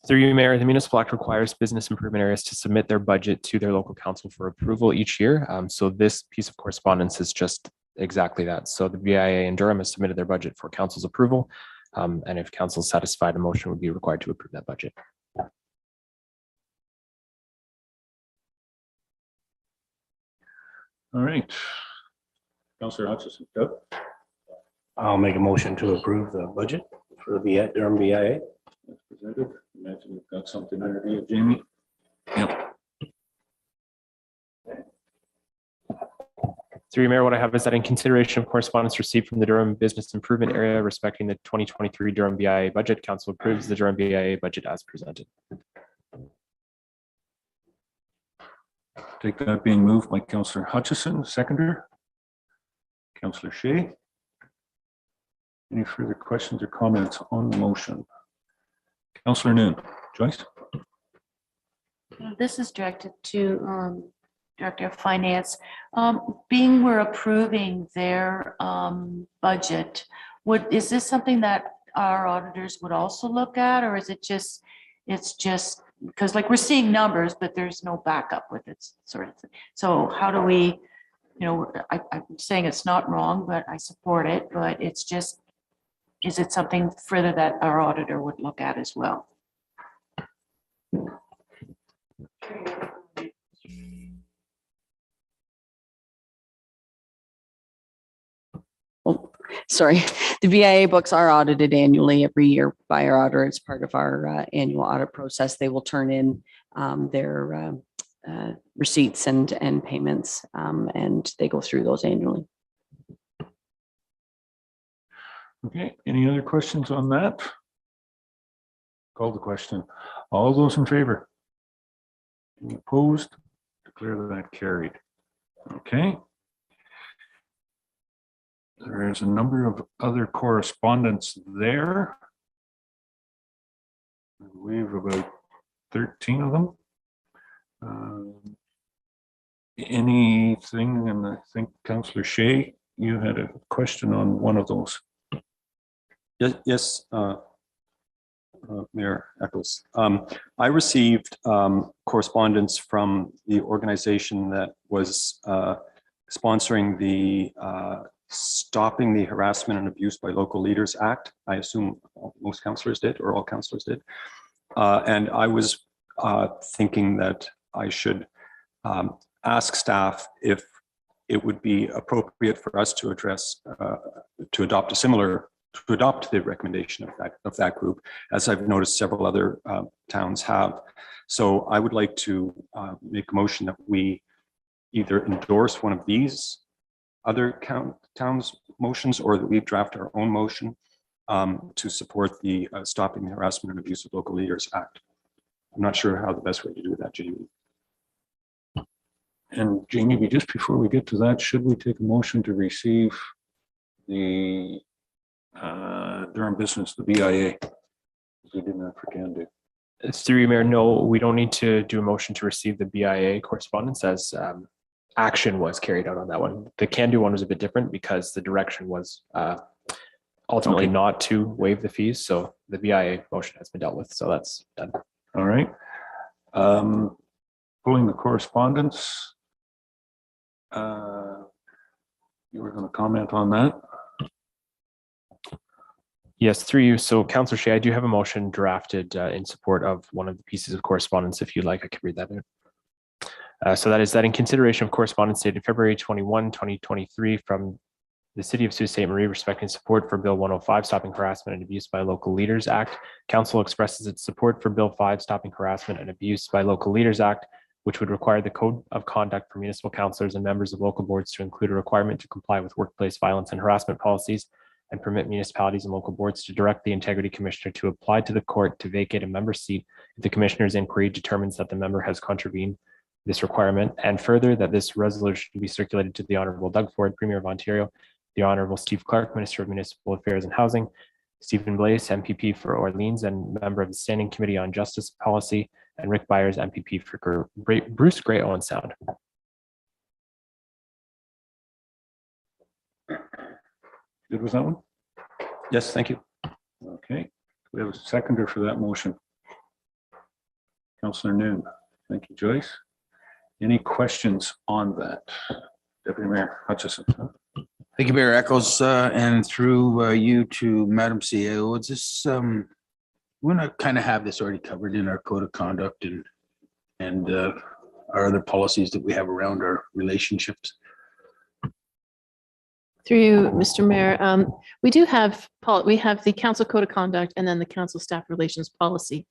Through you, Mayor, the Municipal Act requires business improvement areas to submit their budget to their local council for approval each year. So this piece of correspondence is just exactly that. So the BIA in Durham has submitted their budget for council's approval. And if council is satisfied, a motion would be required to approve that budget. All right. Councillor Hutchison. Go. I'll make a motion to approve the budget for the Durham BIA. As presented. Imagine you've got something under you, Jamie. Yep. Through you, Mayor, what I have is that in consideration of correspondence received from the Durham Business Improvement Area respecting the 2023 Durham BIA budget, council approves the Durham BIA budget as presented. Take that being moved by Councillor Hutchison, seconder. Councillor Shay. Any further questions or comments on the motion? Councillor Noon. Joyce? This is directed to Director of Finance. Being we're approving their budget, is this something that our auditors would also look at, or is it just, it's just, because like we're seeing numbers, but there's no backup with it sort of thing. So how do we, I'm saying it's not wrong, but I support it, but it's just, is it something further that our auditor would look at as well? Sorry, the BIA books are audited annually every year by our auditor. It's part of our annual audit process. They will turn in their receipts and payments, and they go through those annually. Okay, any other questions on that? Call the question. All those in favor? Any opposed? Declare that carried. Okay. There's a number of other correspondence there. I believe about 13 of them. Anything, and I think Councillor Shay, you had a question on one of those. Yes, Mayor Eccles. I received correspondence from the organization that was sponsoring the Stopping the Harassment and Abuse by Local Leaders Act. I assume most councillors did, or all councillors did. And I was thinking that I should ask staff if it would be appropriate for us to address, to adopt the recommendation of that group, as I've noticed several other towns have. So I would like to make a motion that we either endorse one of these other towns' motions, or that we draft our own motion to support the Stopping the Harassment and Abuse of Local Leaders Act. I'm not sure how the best way to do that, Jamie. And Jamie, just before we get to that, should we take a motion to receive the Durham Business, the BIA? We did not for Canada. It's through you, Mayor. No, we don't need to do a motion to receive the BIA correspondence, as action was carried out on that one. The can-do one was a bit different because the direction was ultimately not to waive the fees. So the BIA motion has been dealt with. So that's done. All right. Pulling the correspondence. You were going to comment on that? Yes, through you. So Councillor Shay, I do have a motion drafted in support of one of the pieces of correspondence. If you'd like, I could read that out. So that is that in consideration of correspondence dated February 21, 2023 from the City of Sault Ste. Marie respecting support for Bill 105, Stopping Harassment and Abuse by Local Leaders Act. Council expresses its support for Bill 5, Stopping Harassment and Abuse by Local Leaders Act, which would require the Code of Conduct for municipal councillors and members of local boards to include a requirement to comply with workplace violence and harassment policies, and permit municipalities and local boards to direct the Integrity Commissioner to apply to the court to vacate a member's seat if the Commissioner's inquiry determines that the member has contravened this requirement, and further that this resolution be circulated to the Honourable Doug Ford, Premier of Ontario, the Honourable Steve Clark, Minister of Municipal Affairs and Housing, Stephen Blaise, MPP for Orleans and member of the Standing Committee on Justice Policy, and Rick Byers, MPP for Bruce Grey Owen Sound. Good with that one? Yes, thank you. Okay. We have a seconder for that motion. Councillor Noon. Thank you, Joyce. Any questions on that? Deputy Mayor Hutchison. Thank you, Mayor Echols, and through you to Madam CEO. It's just, we're gonna kind of have this already covered in our code of conduct and our other policies that we have around our relationships. Through you, Mr. Mayor, we do have, we have the council code of conduct and then the council staff relations policy.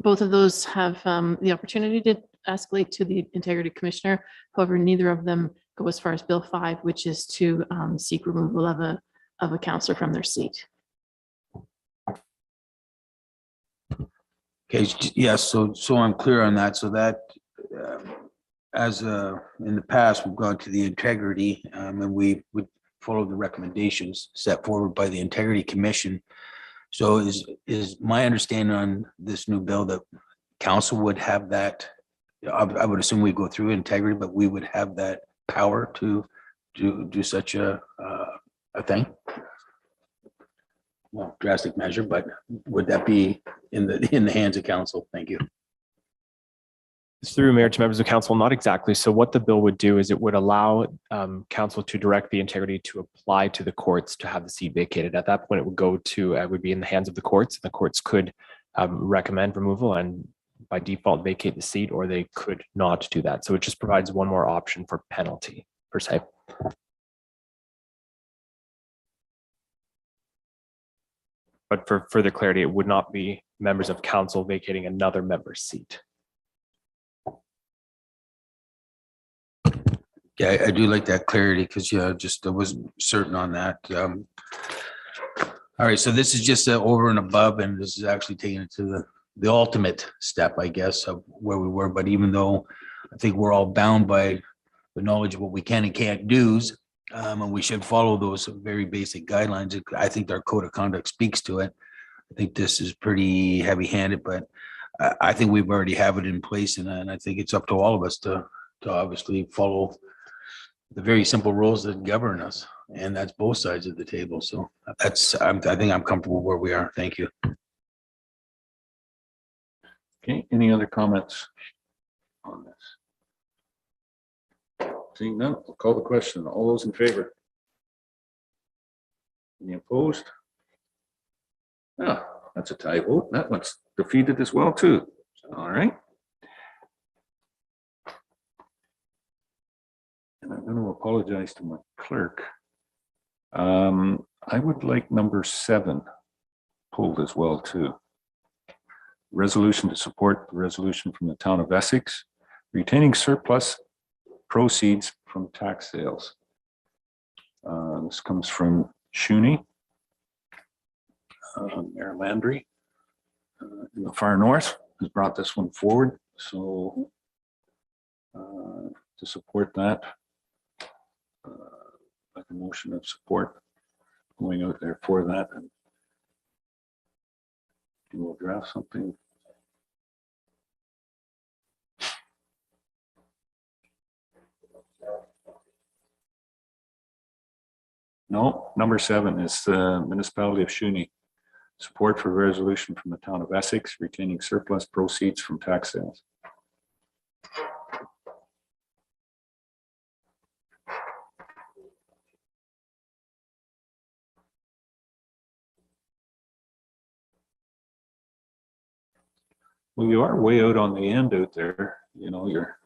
Both of those have the opportunity to escalate to the integrity commissioner. However, neither of them go as far as Bill 5, which is to seek removal of a counselor from their seat. Okay, yes, so I'm clear on that. So that as in the past, we've gone to the integrity and we would follow the recommendations set forward by the Integrity Commission. So is my understanding on this new bill that council would have that? I would assume we go through integrity, but we would have that power to do such a thing. Well, drastic measure, but would that be in the hands of council? Thank you. Through Mayor to members of council, not exactly. So what the bill would do is it would allow council to direct the integrity to apply to the courts to have the seat vacated. At that point, it would go to, would be in the hands of the courts. The courts could recommend removal and by default vacate the seat, or they could not do that. So it just provides one more option for penalty per se. But for further clarity, it would not be members of council vacating another member's seat. Yeah, I do like that clarity because I wasn't certain on that. All right, so this is just over and above, and this is actually taking it to the ultimate step, I guess, of where we were. But even though I think we're all bound by the knowledge of what we can and can't do, and we should follow those very basic guidelines, I think our code of conduct speaks to it. I think this is pretty heavy-handed, but I think we've already have it in place, and I think it's up to all of us to obviously follow the very simple rules that govern us, and that's both sides of the table. So I think I'm comfortable where we are. Thank you. Okay, any other comments on this? Seeing none, we'll call the question. All those in favor? Any opposed? Oh, that's a tie vote. That one's defeated as well too. All right. And I'm going to apologize to my clerk. I would like number 7 pulled as well too. Resolution to support the resolution from the town of Essex, retaining surplus proceeds from tax sales. This comes from Shuni, Mayor Landry, in the far north, has brought this one forward. So to support that, like a motion of support going out there for that, and we'll draft something. No, number 7 is the municipality of Shuni. Support for resolution from the town of Essex retaining surplus proceeds from tax sales. Well, you are way out on the end out there, you know, you're.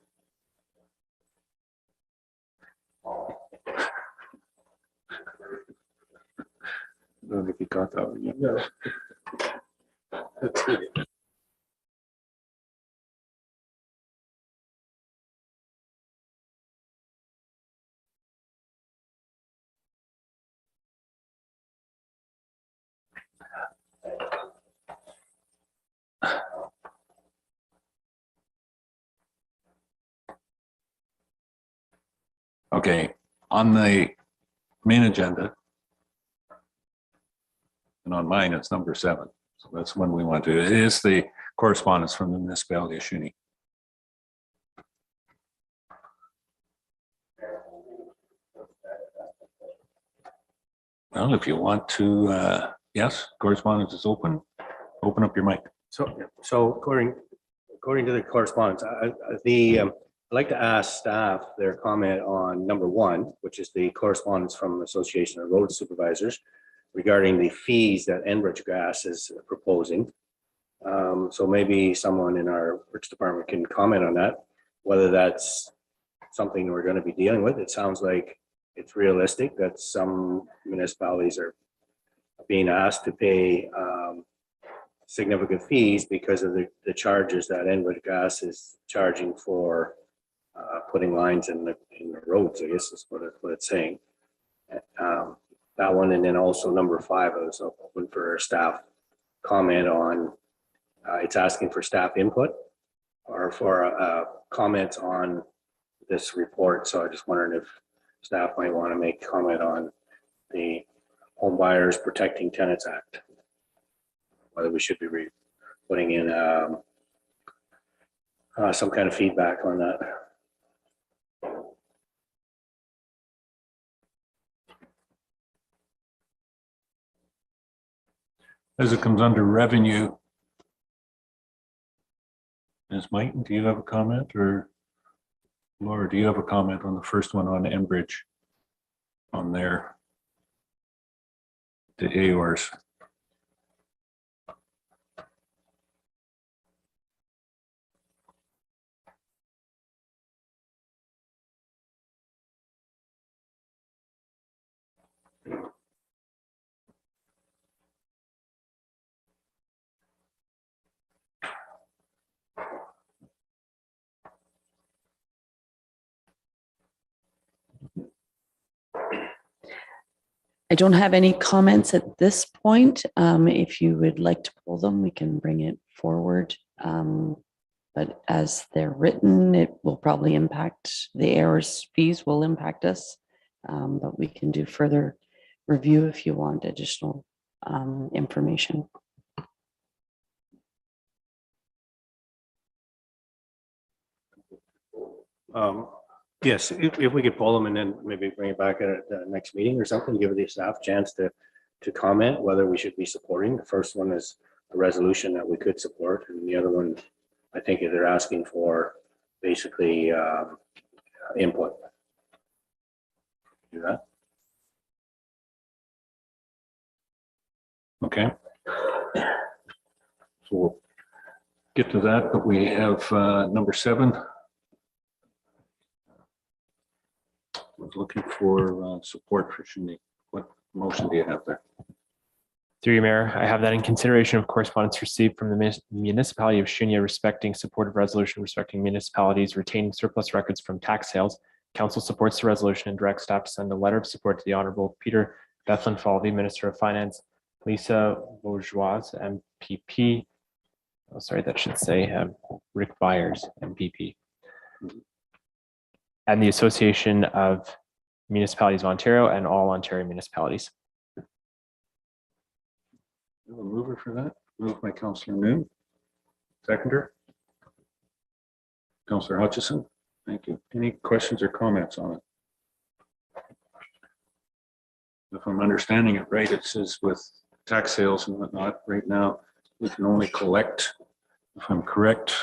I don't know if you caught that one yet. No. Okay, on the main agenda, and on mine, it's number 7. So that's one we want to do. It is the correspondence from the municipality of Shuni. Well, if you want to, yes, correspondence is open. Open up your mic. So according according to the correspondence, I'd like to ask staff their comment on number 1, which is the correspondence from the Association of Road Supervisors regarding the fees that Enbridge Gas is proposing. So maybe someone in our works department can comment on that, whether that's something we're going to be dealing with. It sounds like it's realistic that some municipalities are being asked to pay significant fees because of the charges that Enbridge Gas is charging for putting lines in the roads, I guess is what it's saying. That one, and then also number 5, I was open for staff comment on, it's asking for staff input or for comments on this report. So I just wondered if staff might want to make comment on the Home Buyers Protecting Tenants Act, whether we should be putting in some kind of feedback on that. As it comes under revenue, Ms. Mike, do you have a comment, or Laura, do you have a comment on the first one on Enbridge on the AORs? I don't have any comments at this point. If you would like to pull them, we can bring it forward. But as they're written, it will probably impact the errors fees will impact us. But we can do further review if you want additional information. Yes, if we could pull them and then maybe bring it back at the next meeting or something, give the staff a chance to comment whether we should be supporting. The first one is a resolution that we could support, and the other one, I think they're asking for basically input. Do that. Okay. So we'll get to that, but we have number 7. I was looking for support for Shuni. What motion do you have there? Through you, Mayor, I have that in consideration of correspondence received from the municipality of Shunia respecting supportive resolution respecting municipalities retaining surplus records from tax sales. Council supports the resolution and directs staff to send a letter of support to the Honorable Peter Bethlen-Falvey, Minister of Finance, Lisa Bourgeois, MPP. Oh, sorry, that should say Rick Byers, MPP. And the Association of Municipalities of Ontario and all Ontario municipalities. A mover for that? Moved by Councillor Noon. Seconder? Councillor Hutchison. Thank you. Any questions or comments on it? If I'm understanding it right, it says with tax sales and whatnot, right now, we can only collect, if I'm correct,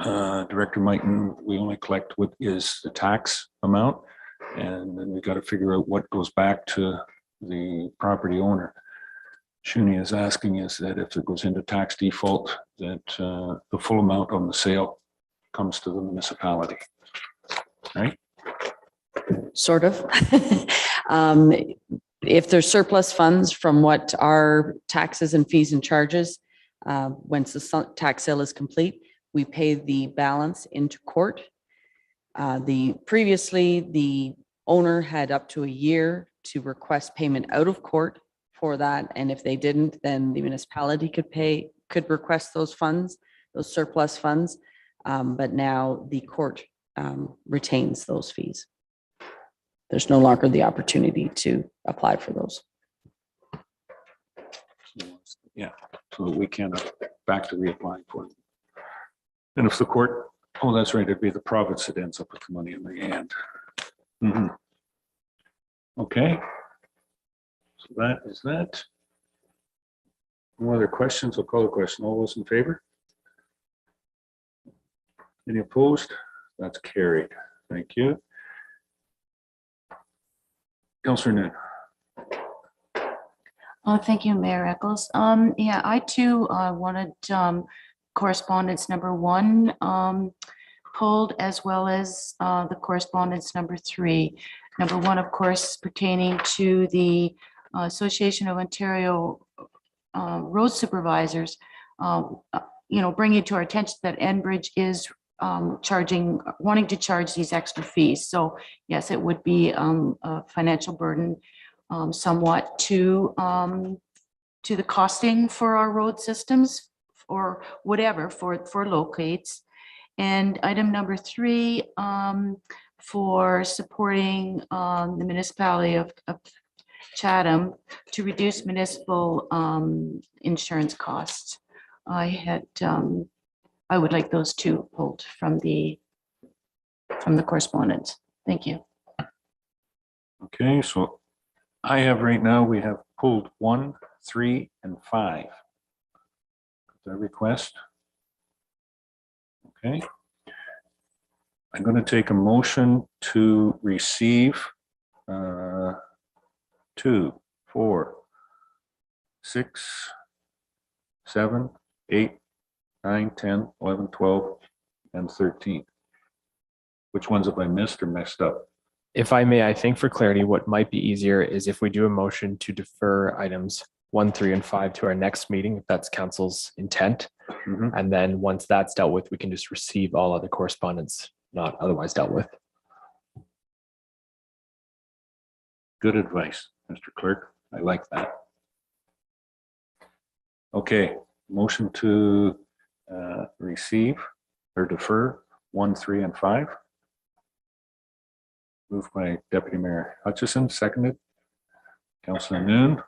Director Mighton, we only collect what is the tax amount, and then we got to figure out what goes back to the property owner. Shuni is asking is that if it goes into tax default, that the full amount on the sale comes to the municipality, right? Sort of. If there's surplus funds from what our taxes and fees and charges, once the tax sale is complete, we pay the balance into court. Previously, the owner had up to a year to request payment out of court for that. And if they didn't, then the municipality could request those funds, those surplus funds. But now the court retains those fees. There's no longer the opportunity to apply for those. Yeah, so we can back to reapplying for them. And if the court, oh, that's right, it'd be the province that ends up with the money in the end. Mm-hmm. Okay. So that is that. No other questions? I'll call the question. All those in favor? Any opposed? That's carried. Thank you. Councillor Noon. Thank you, Mayor Eccles. Yeah, I too wanted correspondence number 1 pulled, as well as the correspondence number 3. Number 1, of course, pertaining to the Association of Ontario Road Supervisors, bringing to our attention that Enbridge is wanting to charge these extra fees. So yes, it would be a financial burden somewhat to the costing for our road systems or whatever for locates. And item number 3, for supporting the municipality of Chatham to reduce municipal insurance costs. I would like those 2 pulled from the correspondence. Thank you. Okay, so I have right now, we have pulled 1, 3, and 5. The request. Okay. I'm going to take a motion to receive 2, 4, 6, 7, 8, 9, 10, 11, 12, and 13. Which ones have I missed or messed up? If I may, I think for clarity, what might be easier is if we do a motion to defer items 1, 3, and 5 to our next meeting, if that's council's intent. And then once that's dealt with, we can just receive all other correspondence not otherwise dealt with. Good advice, Mr. Clerk. I like that. Okay, motion to receive or defer 1, 3, and 5. Moved by Deputy Mayor Hutchison, seconded. Councillor Noon.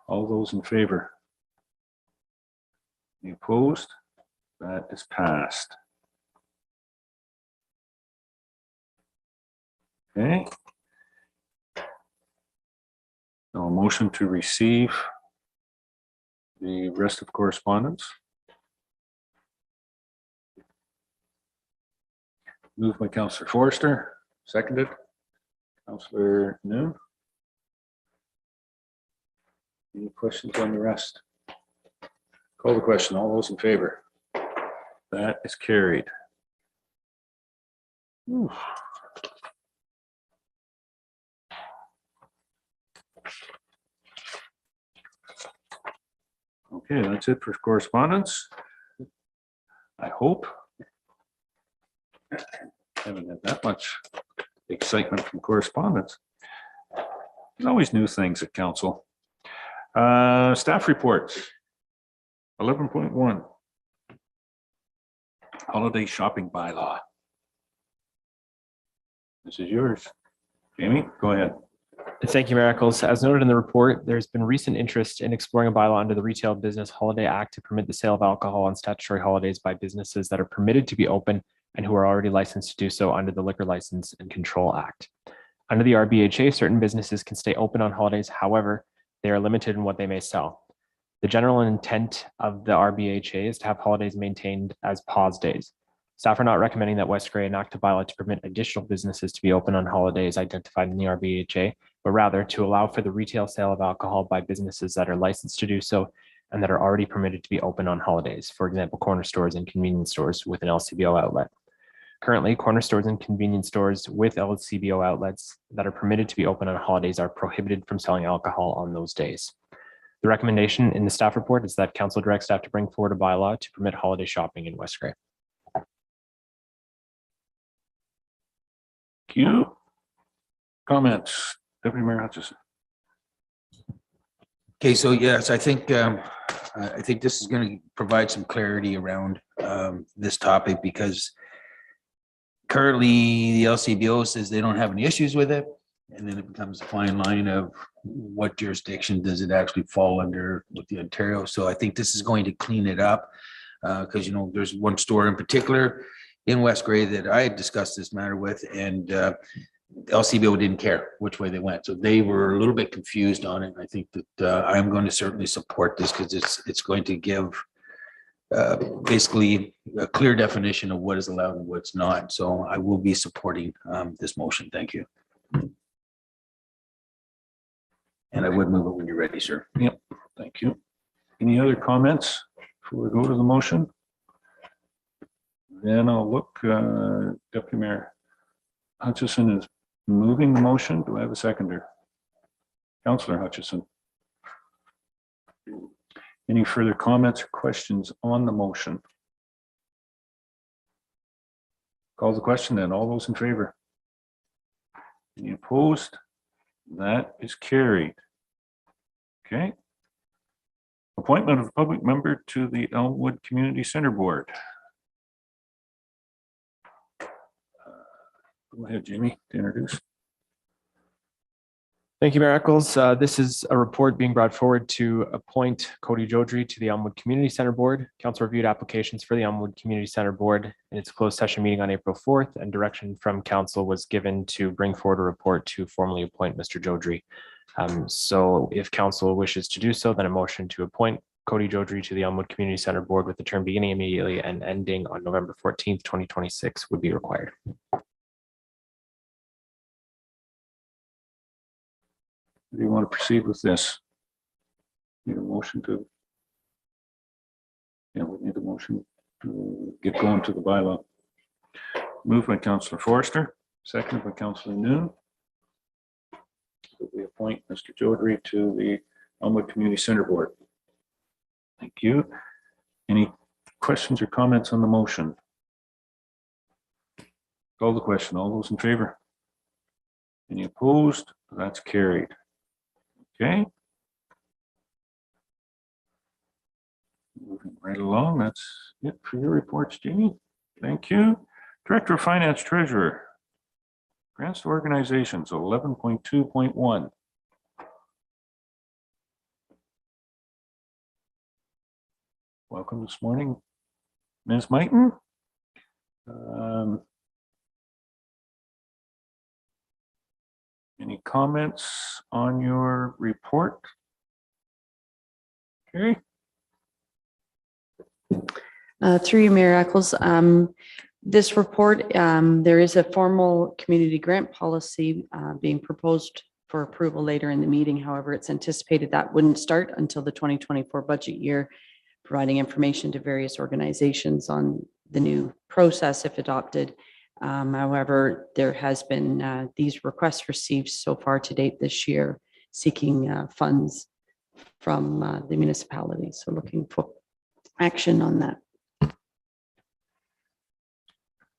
All those in favor? Any opposed? That is passed. Okay. Now a motion to receive the rest of correspondence. Moved by Councillor Forster, seconded. Councillor Noon. Any questions on the rest? Call the question. All those in favor? That is carried. Whew. Okay, that's it for correspondence. I hope. Haven't had that much excitement from correspondence. There's always new things at council. Staff reports. 11.1. Holiday shopping bylaw. This is yours. Jamie, go ahead. Thank you, Mayor Eccles. As noted in the report, there's been recent interest in exploring a bylaw under the Retail Business Holiday Act to permit the sale of alcohol on statutory holidays by businesses that are permitted to be open and who are already licensed to do so under the Liquor License and Control Act. Under the RBHA, certain businesses can stay open on holidays. However, they are limited in what they may sell. The general intent of the RBHA is to have holidays maintained as pause days. Staff are not recommending that West Grey enact a bylaw to permit additional businesses to be open on holidays identified in the RBHA, but rather to allow for the retail sale of alcohol by businesses that are licensed to do so and that are already permitted to be open on holidays. For example, corner stores and convenience stores with an LCBO outlet. Currently, corner stores and convenience stores with LCBO outlets that are permitted to be open on holidays are prohibited from selling alcohol on those days. The recommendation in the staff report is that council direct staff to bring forward a bylaw to permit holiday shopping in West Grey. Thank you. Comments, Deputy Mayor Hutchison. Okay, so yes, I think this is going to provide some clarity around this topic, because currently the LCBO says they don't have any issues with it. And then it becomes a fine line of what jurisdiction does it actually fall under with the Ontario. So I think this is going to clean it up, because, you know, there's one store in particular in West Grey that I had discussed this matter with, and LCBO didn't care which way they went. So they were a little bit confused on it. I think that I'm going to certainly support this because it's going to give basically a clear definition of what is allowed and what's not. So I will be supporting this motion. Thank you. And I would move it when you're ready, sir. Yep, thank you. Any other comments before we go to the motion? Then I'll look, Deputy Mayor Hutchison is moving the motion. Do I have a seconder? Councillor Hutchison. Any further comments or questions on the motion? Call the question then. All those in favor? Any opposed? That is carried. Okay. Appointment of a public member to the Elmwood Community Center Board. Go ahead, Jamie, to introduce. Thank you, Mayor Eccles. This is a report being brought forward to appoint Cody Jodry to the Elmwood Community Center Board. Council reviewed applications for the Elmwood Community Center Board in its closed session meeting on April 4th, and direction from council was given to bring forward a report to formally appoint Mr. Jodry. So if council wishes to do so, then a motion to appoint Cody Jodry to the Elmwood Community Center Board with the term beginning immediately and ending on November 14th, 2026 would be required. Do you want to proceed with this? Need a motion to? Yeah, we need a motion to get going to the bylaw. Moved by Councillor Forrester, seconded by Councillor Noon. We appoint Mr. Jodry to the Elmwood Community Center Board. Thank you. Any questions or comments on the motion? Call the question. All those in favor? Any opposed? That's carried. Okay. Moving right along. That's it for your reports, Jamie. Thank you. Director of Finance Treasurer. Grants to organizations, 11.2.1. Welcome this morning, Ms. Mighton. Any comments on your report? Okay. Through you, Mayor Eccles, this report, there is a formal community grant policy being proposed for approval later in the meeting. However, it's anticipated that wouldn't start until the 2024 budget year, providing information to various organizations on the new process if adopted. However, there has been these requests received so far to date this year, seeking funds from the municipality. So looking for action on that.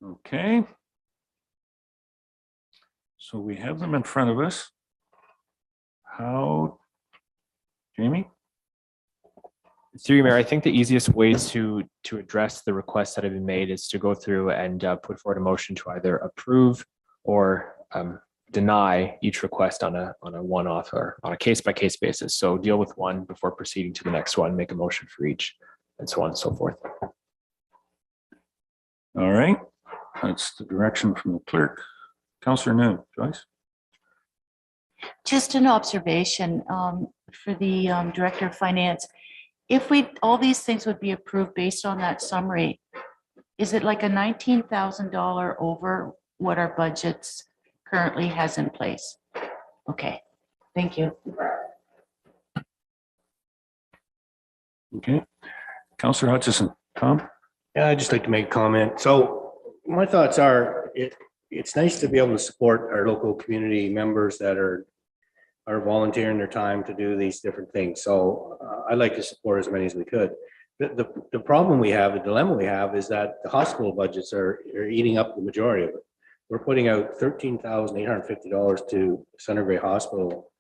Okay. So we have them in front of us. How, Jamie? Through you, Mayor, I think the easiest way to address the requests that have been made is to go through and put forward a motion to either approve or deny each request on a one-off or on a case-by-case basis. So deal with one before proceeding to the next one, make a motion for each, and so on and so forth. All right. That's the direction from the clerk. Councillor Noon, Joyce? Just an observation for the Director of Finance. If all these things would be approved based on that summary, is it like a $19,000 over what our budgets currently has in place? Okay, thank you. Okay. Councillor Hutchison, Tom? Yeah, I'd just like to make a comment. So my thoughts are, it's nice to be able to support our local community members that are volunteering their time to do these different things. So I'd like to support as many as we could. The problem we have, the dilemma we have is that the hospital budgets are eating up the majority of it. We're putting out $13,850 to Center Grey Hospital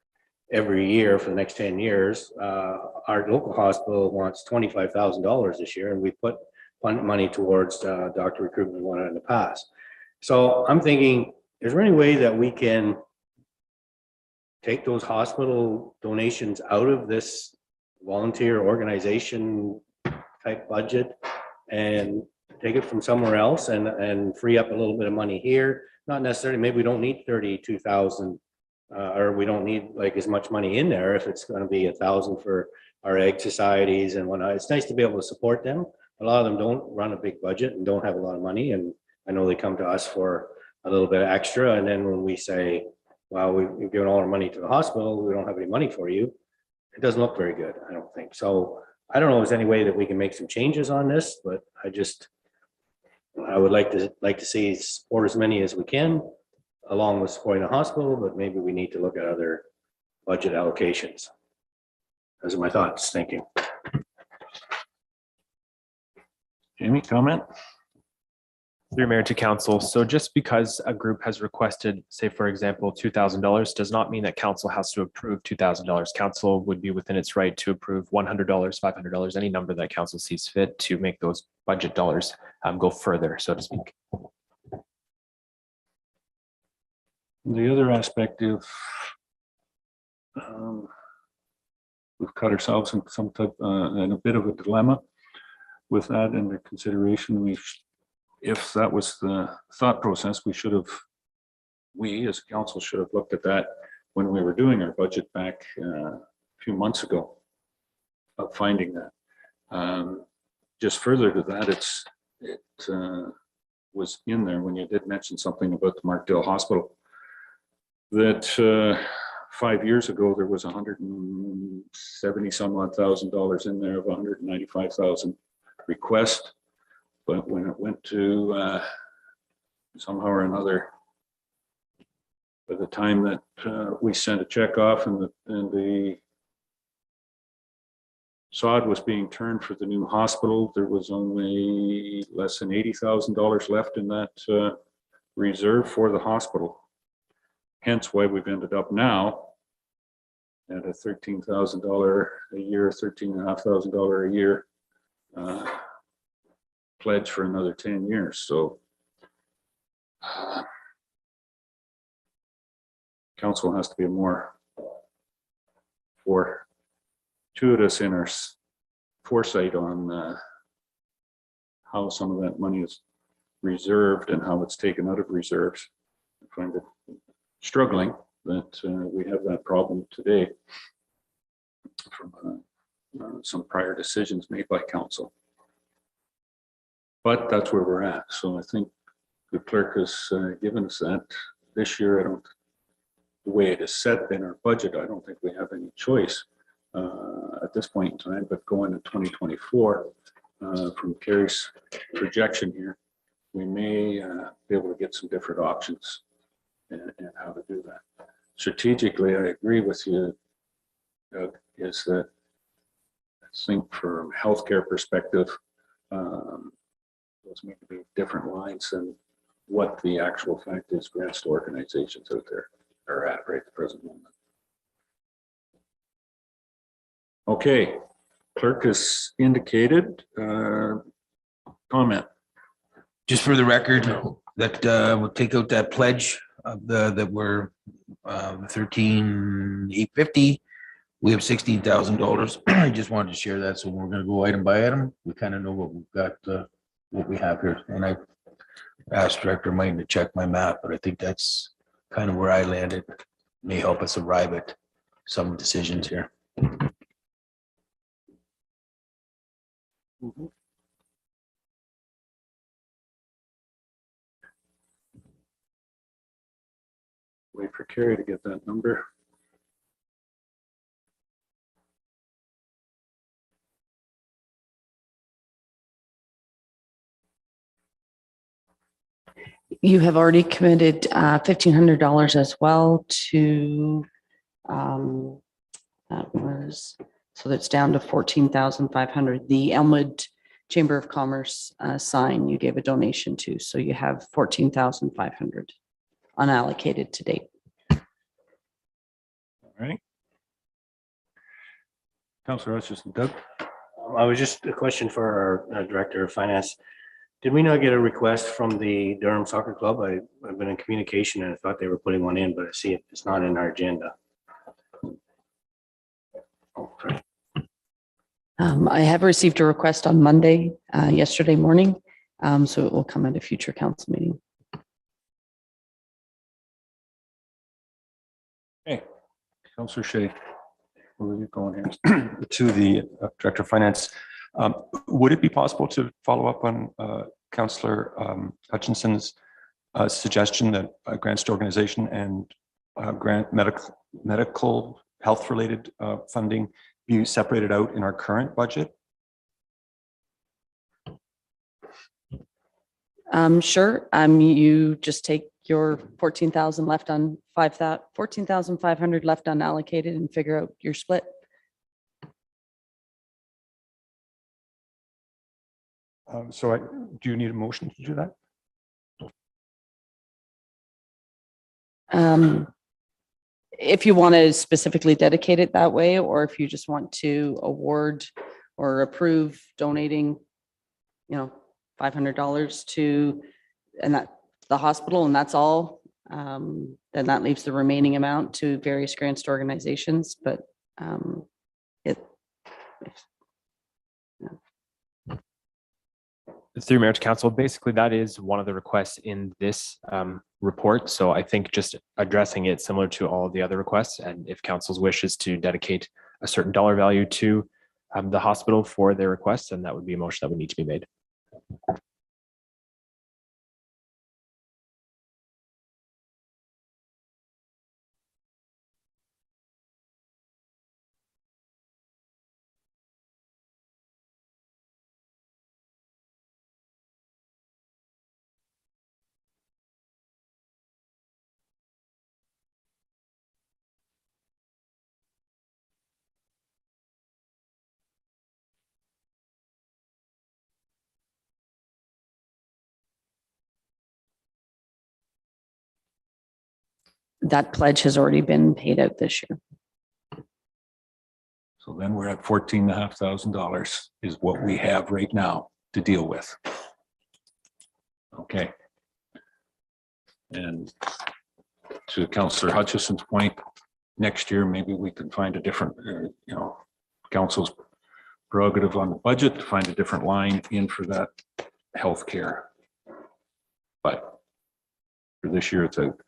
every year for the next 10 years. Our local hospital wants $25,000 this year, and we put money towards doctor recruitment one in the past. So I'm thinking, is there any way that we can take those hospital donations out of this volunteer organization type budget and take it from somewhere else and free up a little bit of money here. Not necessarily, maybe we don't need 32,000 or we don't need like as much money in there if it's going to be 1,000 for our egg societies and whatnot. It's nice to be able to support them. A lot of them don't run a big budget and don't have a lot of money. And I know they come to us for a little bit extra. And then when we say, well, we've given all our money to the hospital, we don't have any money for you, it doesn't look very good, I don't think. So I don't know if there's any way that we can make some changes on this, but I would like to see support as many as we can along with supporting the hospital, but maybe we need to look at other budget allocations. Those are my thoughts. Thank you. Jamie, comment? Through Mayor to Council. So just because a group has requested, say, for example, $2,000 does not mean that council has to approve $2,000. Council would be within its right to approve $100, $500, any number that council sees fit to make those budget dollars go further, so to speak. The other aspect of we've cut ourselves in some type in a bit of a dilemma with that under consideration. If that was the thought process, we as a council should have looked at that when we were doing our budget back a few months ago of finding that. Just further to that, it was in there when you did mention something about the Markdale Hospital that 5 years ago there was $170 some odd thousand in there of 195,000 request. But when it went to somehow or another, by the time that we sent a check off and the sod was being turned for the new hospital, there was only less than $80,000 left in that reserve for the hospital. Hence why we've ended up now at a $13,000 a year, $13,500 a year pledge for another 10 years. So council has to be more fortuitous in our foresight on how some of that money is reserved and how it's taken out of reserves. I find it struggling that we have that problem today from some prior decisions made by council. But that's where we're at. So I think the clerk has given us that this year. The way it is set in our budget, I don't think we have any choice at this point in time, but going to 2024, from Kerry's projection here, we may be able to get some different options and how to do that. Strategically, I agree with you, Doug, is that I think from a healthcare perspective, those need to be different lines than what the actual fact is grants to organizations out there are at right at the present moment. Okay, clerk has indicated comment. Just for the record, that we'll take out that pledge of that we're 13,850. We have $16,000. I just wanted to share that, so we're going to go item by item. We kind of know what we've got, what we have here. And I asked Director Mine to check my map, but I think that's kind of where I landed. May help us arrive at some decisions here. Mm-hmm. Wait for Kerry to get that number. You have already committed $1,500 as well to, that was, so that's down to 14,500. The Elmwood Chamber of Commerce sign you gave a donation to, so you have 14,500 unallocated to date. All right. Councillor Hutchison, Doug. I was just a question for our Director of Finance. Did we not get a request from the Durham Soccer Club? I've been in communication and I thought they were putting one in, but I see it's not in our agenda. Oh, sorry. I have received a request on Monday, yesterday morning. So it will come at a future council meeting. Okay, Councillor Shea, where are you going here? To the Director of Finance, would it be possible to follow up on Councillor Hutchinson's suggestion that grants to organization and grant medical health related funding be separated out in our current budget? Sure. You just take your 14,000 left on 14,500 left unallocated and figure out your split. So do you need a motion to do that? If you want to specifically dedicate it that way, or if you just want to award or approve donating, $500 to the hospital, and that's all, then that leaves the remaining amount to various grants to organizations. But through Mayor to Council, basically that is one of the requests in this report. So I think just addressing it similar to all of the other requests, and if council's wish is to dedicate a certain dollar value to the hospital for their requests, then that would be a motion that would need to be made. that pledge has already been paid out this year. So then we're at $14,500 is what we have right now to deal with. Okay. And to Councillor Hutchison's point, next year, maybe we can find a different, council's prerogative on the budget to find a different line in for that healthcare. But for this year, it's out.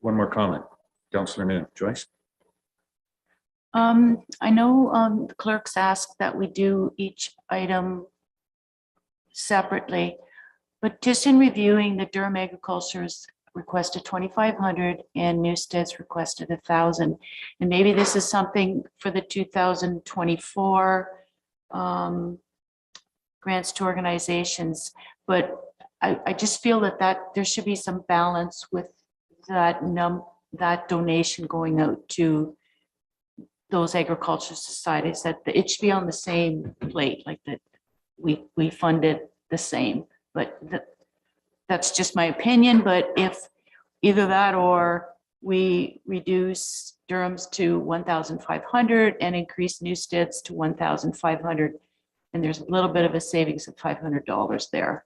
One more comment, Councillor New, Joyce. I know the clerks asked that we do each item separately, but just in reviewing, the Durham Agriculture's requested 2,500 and Newstead's requested 1,000. And maybe this is something for the 2024 grants to organizations, but I just feel that there should be some balance with that donation going out to those agricultural societies, that it should be on the same plate, like that we funded the same. But that's just my opinion. But if either that or we reduce Durham's to 1,500 and increase Newstead's to 1,500, and there's a little bit of a savings of $500 there.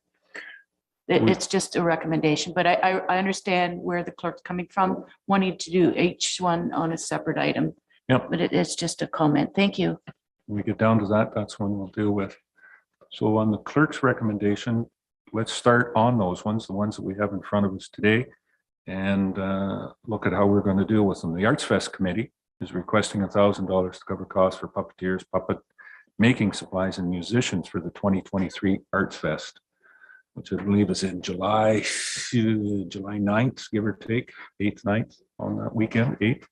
It's just a recommendation, but I understand where the clerk's coming from, wanting to do each one on a separate item. Yep. But it's just a comment. Thank you. When we get down to that, that's when we'll deal with. So on the clerk's recommendation, let's start on those ones, the ones that we have in front of us today, and look at how we're going to deal with them. The Arts Fest Committee is requesting $1,000 to cover costs for puppeteers, puppet making supplies, and musicians for the 2023 Arts Fest, which I believe is in July 9th, give or take, 8th, 9th, on that weekend, 8th.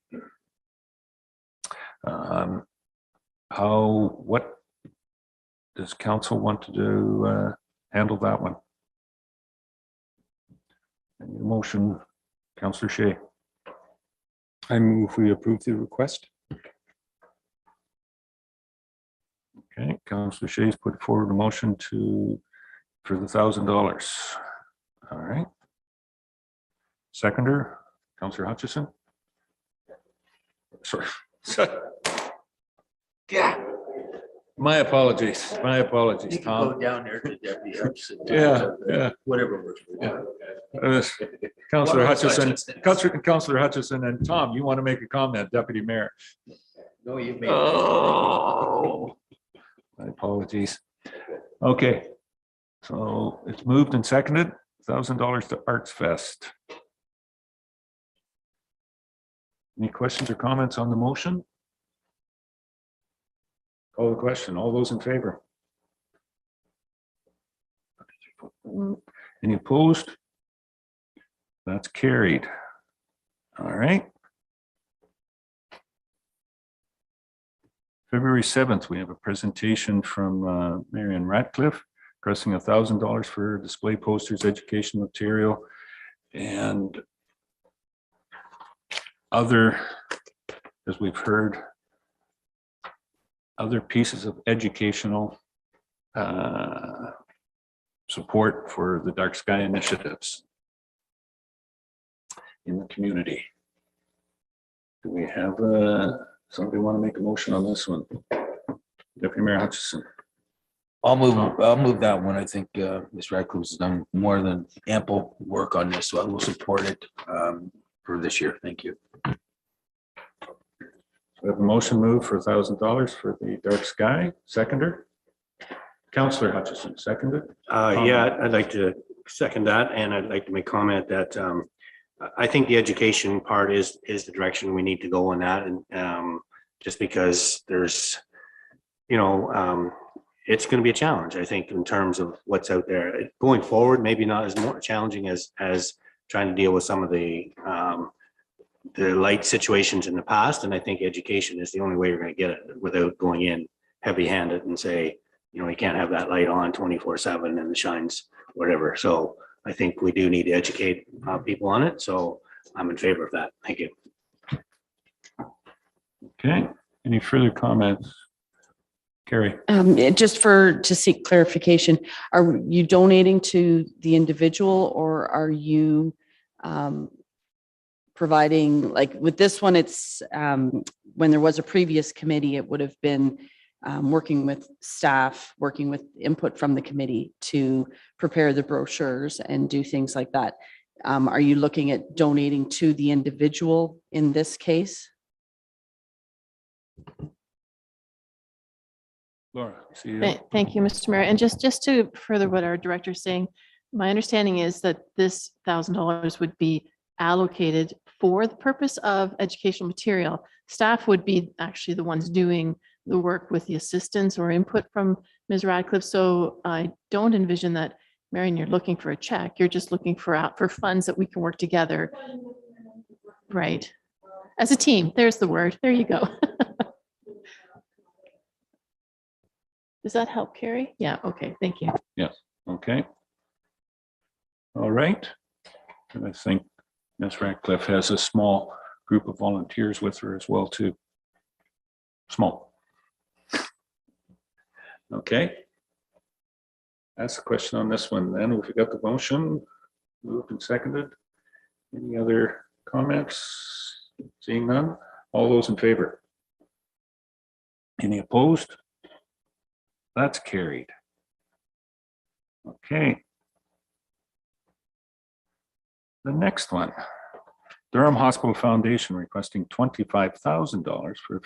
What does council want to do, handle that one? Any motion, Councillor Shea? I move we approve the request. Okay, Councillor Shea's put forward a motion for the $1,000. All right. Seconder, Councillor Hutchison. Sorry. Yeah. My apologies. My apologies, Tom. Go down there to Deputy Hutchison. Yeah. Whatever works for you. Councillor Hutchison, Councillor Hutchison, and Tom, you want to make a comment, Deputy Mayor? No, you made. Oh, my apologies. Okay, So it's moved and seconded, $1,000 to Arts Fest. Any questions or comments on the motion? Call the question. All those in favor? Any opposed? That's carried. All right. February 7th, we have a presentation from Marion Ratcliffe, requesting $1,000 for display posters, education material, and other, as we've heard, other pieces of educational support for the Dark Sky initiatives in the community. Do we have somebody want to make a motion on this one? Deputy Mayor Hutchison. I'll move that one. I think Ms. Radcliffe has done more than ample work on this, so I will support it for this year. Thank you. We have a motion moved for $1,000 for the Dark Sky. Seconder? Councillor Hutchison, seconded. Yeah, I'd like to second that, and I'd like to make comment that I think the education part is the direction we need to go in that, and just because there's, it's going to be a challenge, I think, in terms of what's out there going forward. Maybe not as more challenging as trying to deal with some of the light situations in the past, and I think education is the only way you're going to get it without going in heavy-handed and say, you can't have that light on 24/7 and it shines whatever. So I think we do need to educate people on it. So I'm in favor of that. Thank you. Okay, any further comments? Carrie? To seek clarification, are you donating to the individual or are you providing, like with this one, it's when there was a previous committee, it would have been working with staff, working with input from the committee to prepare the brochures and do things like that. Are you looking at donating to the individual in this case? Laura, Thank you, Mr. Mayor. And just to further what our director is saying, my understanding is that this $1,000 would be allocated for the purpose of educational material. Staff would be actually the ones doing the work with the assistance or input from Ms. Radcliffe. So I don't envision that, Marion, you're looking for a check. You're just looking for funds that we can work together. Right. As a team, there's the word. There you go. Does that help, Carrie? Yeah, okay, thank you. Yes, okay. All right. And I think Ms. Ratcliffe has a small group of volunteers with her as well, too. Small. Okay. Ask the question on this one then. We've got the motion moved and seconded. Any other comments? Seeing none. All those in favor? Any opposed? That's carried. Okay. The next one, Durham Hospital Foundation requesting $25,000 for a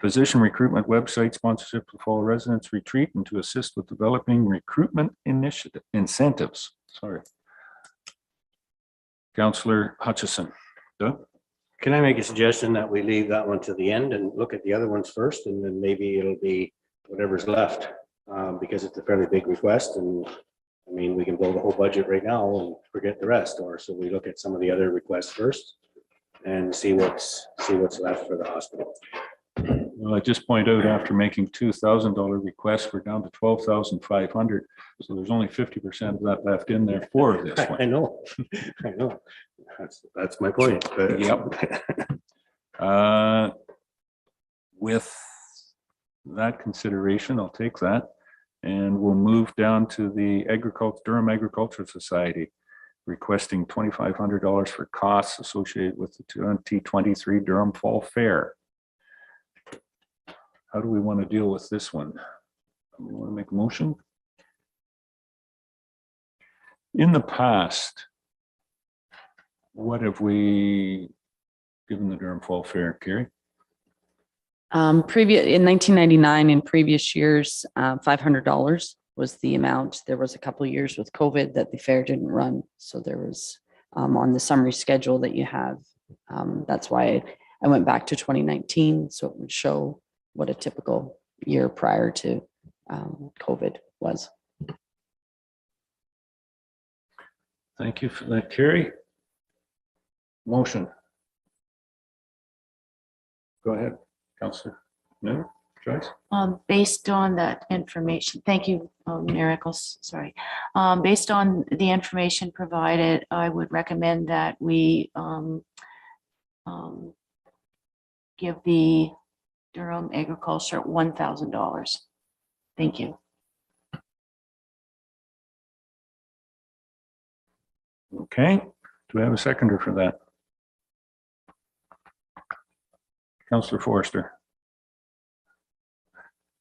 physician recruitment website sponsorship for fall residents retreat and to assist with developing recruitment initiative incentives. Sorry. Councillor Hutchison. Doug? Can I make a suggestion that we leave that one to the end and look at the other ones first, and then maybe it'll be whatever's left, because it's a fairly big request, and I mean, we can blow the whole budget right now and forget the rest, or so we look at some of the other requests first and see what's left for the hospital. Well, I just point out after making $2,000 requests, we're down to $12,500. So there's only 50% of that left in there for this one. I know. That's my point. But yep. With that consideration, I'll take that. And we'll move down to the Durham Agricultural Society requesting $2,500 for costs associated with the 2023 Durham Fall Fair. How do we want to deal with this one? We want to make a motion? In the past, what have we given the Durham Fall Fair, Carrie? In 1999, in previous years, $500 was the amount. There was a couple of years with COVID that the fair didn't run. So there was on the summary schedule that you have. That's why I went back to 2019. So it would show what a typical year prior to COVID was. Thank you for that, Carrie. Motion. Go ahead, Councillor. No, Joyce? Based on that information, thank you, Mayor Eccles, sorry. Based on the information provided, I would recommend that we give the Durham Agriculture $1,000. Thank you. Okay, do we have a seconder for that? Councillor Forster.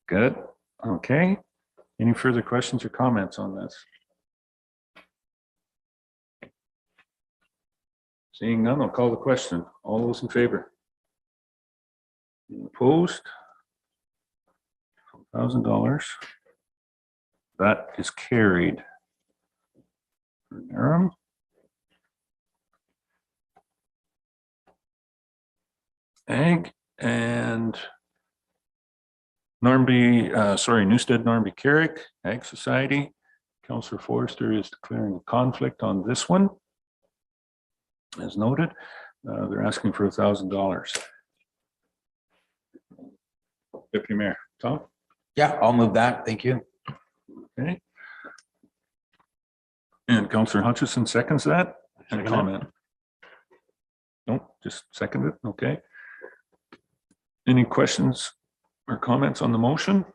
Good, okay. Any further questions or comments on this? Seeing none, I'll call the question. All those in favor? Any opposed? $1,000. That is carried. For Durham. Ag and Newstead Normanby Carrick Ag Society. Councillor Forster is declaring a conflict on this one. As noted, they're asking for $1,000. Deputy Mayor Tom. Yeah, I'll move that. Thank you. Okay. And Councillor Hutchison seconds that. Any Second it. comment? Nope, just second it. Okay. Any questions or comments on the motion?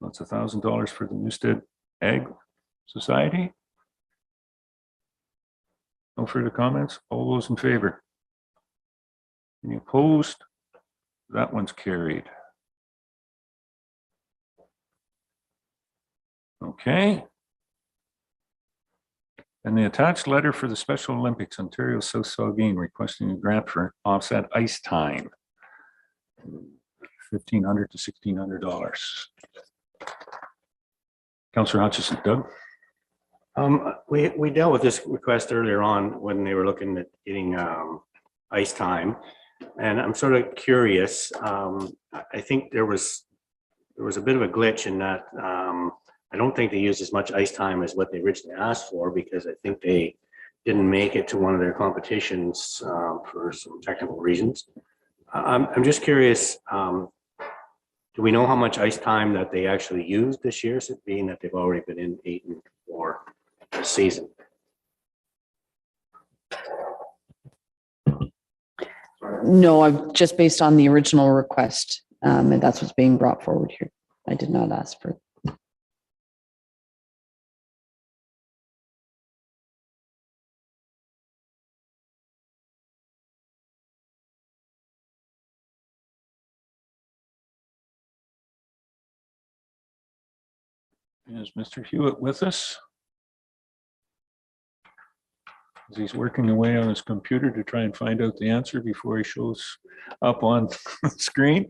That's $1,000 for the Newstead Ag Society. No further comments. All those in favor? Any opposed? That one's carried. Okay. And the attached letter for the Special Olympics, Ontario South Saugeen, requesting a grant for offset ice time. $1,500 to $1,600. Councillor Hutchison, Doug. We dealt with this request earlier on when they were looking at getting ice time. And I'm sort of curious. I think there was a bit of a glitch in that I don't think they used as much ice time as what they originally asked for, because I think they didn't make it to one of their competitions for some technical reasons. I'm just curious, do we know how much ice time that they actually used this year, being that they've already been in 8 and 4 this season? No, I'm just based on the original request, and that's what's being brought forward here. I did not ask for. Is Mr. Hewitt with us? He's working away on his computer to try and find out the answer before he shows up on the screen.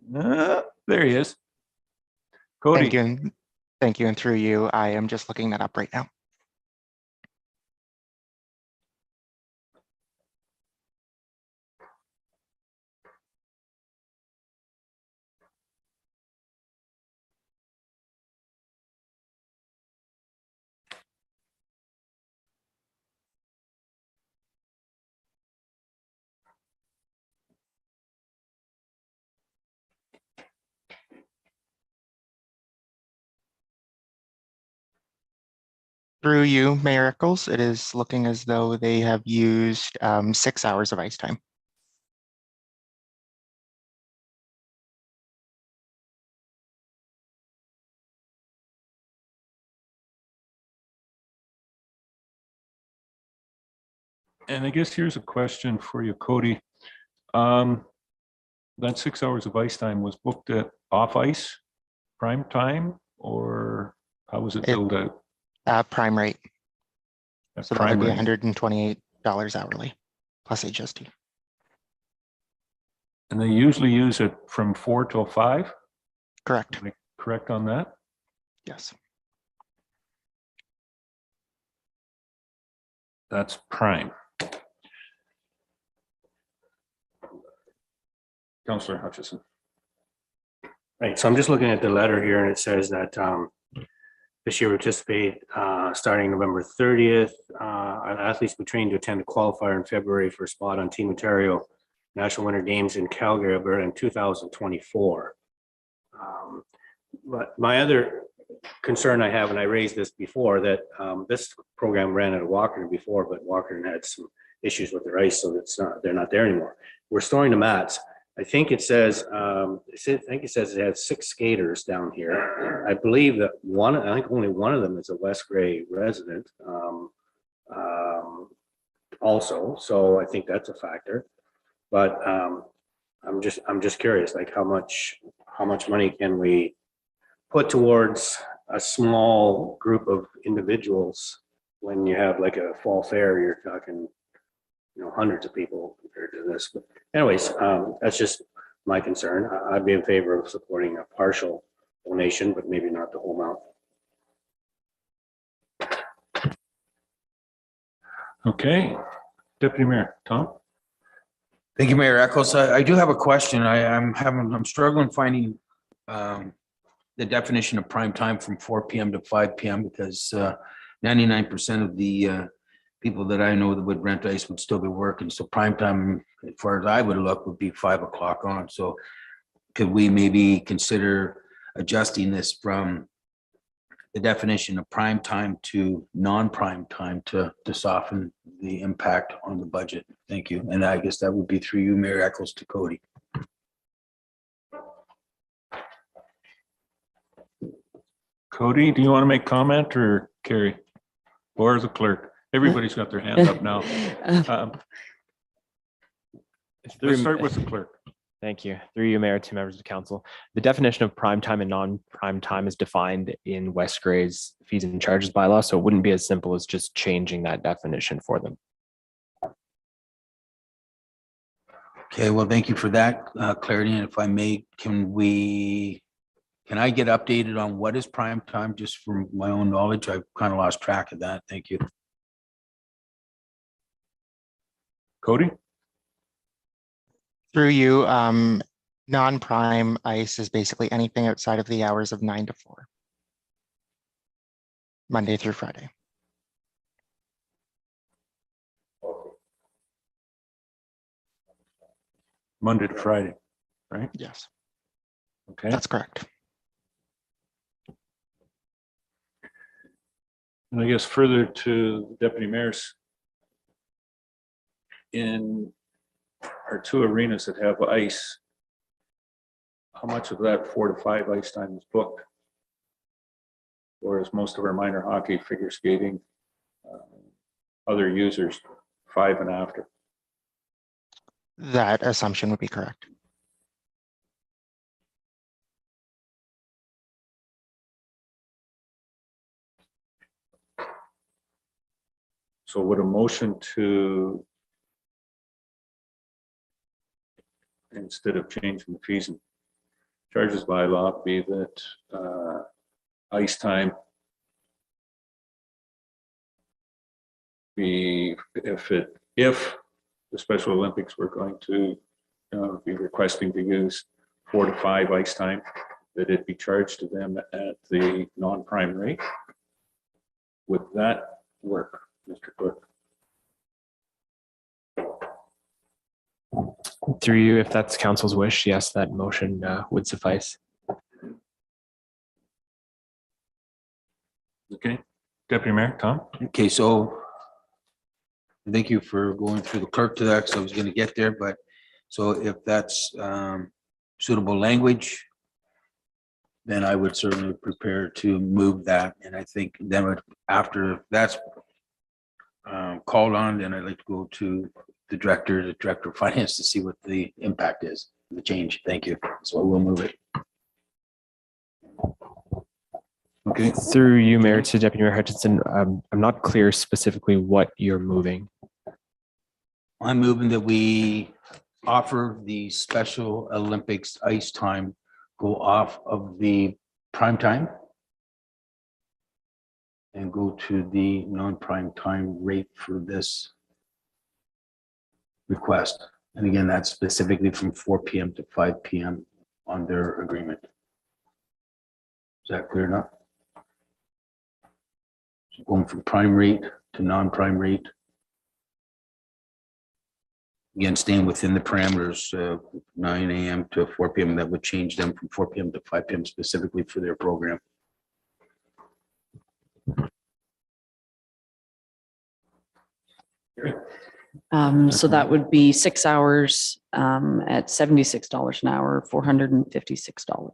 There he is. Cody. Thank you, and through you, I am just looking that up right now. Through you, Mayor Eccles, it is looking as though they have used 6 hours of ice time. And I guess here's a question for you, Cody. That 6 hours of ice time was booked at off ice, prime time, or how was it billed out? Prime rate. So that would be rate. $128 hourly plus HST. And they usually use it from 4 till 5? Correct. Am I correct on that? Yes. That's prime. Councillor Hutchison. Right, so I'm just looking at the letter here and it says that this year we anticipate starting November 30th. Our athletes will be trained to attend a qualifier in February for a spot on Team Ontario National Winter Games in Calgary, Alberta in 2024. But my other concern I have, and I raised this before, that this program ran at Walkerton before, but Walkerton had some issues with their ice, so they're not there anymore. We're storing the mats. I think it says it has 6 skaters down here. I believe that I think only one of them is a West Gray resident. Also, so I think that's a factor. But I'm just curious, like how much money can we put towards a small group of individuals when you have like a fall fair? You're talking, hundreds of people compared to this. But anyways, that's just my concern. I'd be in favor of supporting a partial donation, but maybe not the whole amount. Okay, Deputy Mayor Tom. Thank you, Mayor Eccles. I do have a question. I'm struggling finding the definition of prime time from 4 p.m. to 5 p.m. because 99% of the people that I know that would rent ice would still be working. So prime time, as far as I would look, would be 5 o'clock on. So could we maybe consider adjusting this from the definition of prime time to non-prime time to soften the impact on the budget? Thank you. And I guess that would be through you, Mayor Eccles, to Cody. Cody, do you want to make comment, or Carrie, or the clerk? Everybody's got their hand up now. Let's start with the clerk. Thank you. Through you, Mayor, to members of council. The definition of prime time and non-prime time is defined in West Gray's fees and charges bylaw, so it wouldn't be as simple as just changing that definition for them. Okay, well, thank you for that clarity. And if I may, can I get updated on what is prime time, just from my own knowledge? I've kind of lost track of that. Thank you. Cody? Through you, non-prime ice is basically anything outside of the hours of 9 to 4. Monday through Friday. Monday to Friday, right? Yes. Okay. That's correct. And I guess further to Deputy Mayor's, in our 2 arenas that have ice, how much of that 4 to 5 ice time is booked? Whereas most of our minor hockey, figure skating, other users, 5 and after. That assumption would be correct. So would a motion to, instead of changing the fees and charges by law, be that ice time be, if the Special Olympics were going to be requesting to use 4 to 5 ice time, that it be charged to them at the non-prime rate? Would that work, Mr. Clerk? Through you, if that's council's wish, yes, that motion would suffice. Okay, Deputy Mayor Tom. Okay, so thank you for going through the clerk to that, because I was going to get there, but so if that's suitable language, then I would certainly prepare to move that. And I think then after that's called on, then I'd like to go to the director of finance to see what the impact is, the change. Thank you. So we'll move it. Okay. Through you, Mayor, to Deputy Mayor Hutchinson, I'm not clear specifically what you're moving. I'm moving that we offer the Special Olympics ice time go off of the prime time and go to the non-prime time rate for this request. And again, that's specifically from 4 PM to 5 PM on their agreement. Is that clear enough? So going from prime rate to non-prime rate. Again, staying within the parameters, 9 AM to 4 PM, that would change them from 4 PM to 5 PM specifically for their program. So that would be 6 hours at $76 an hour, $456.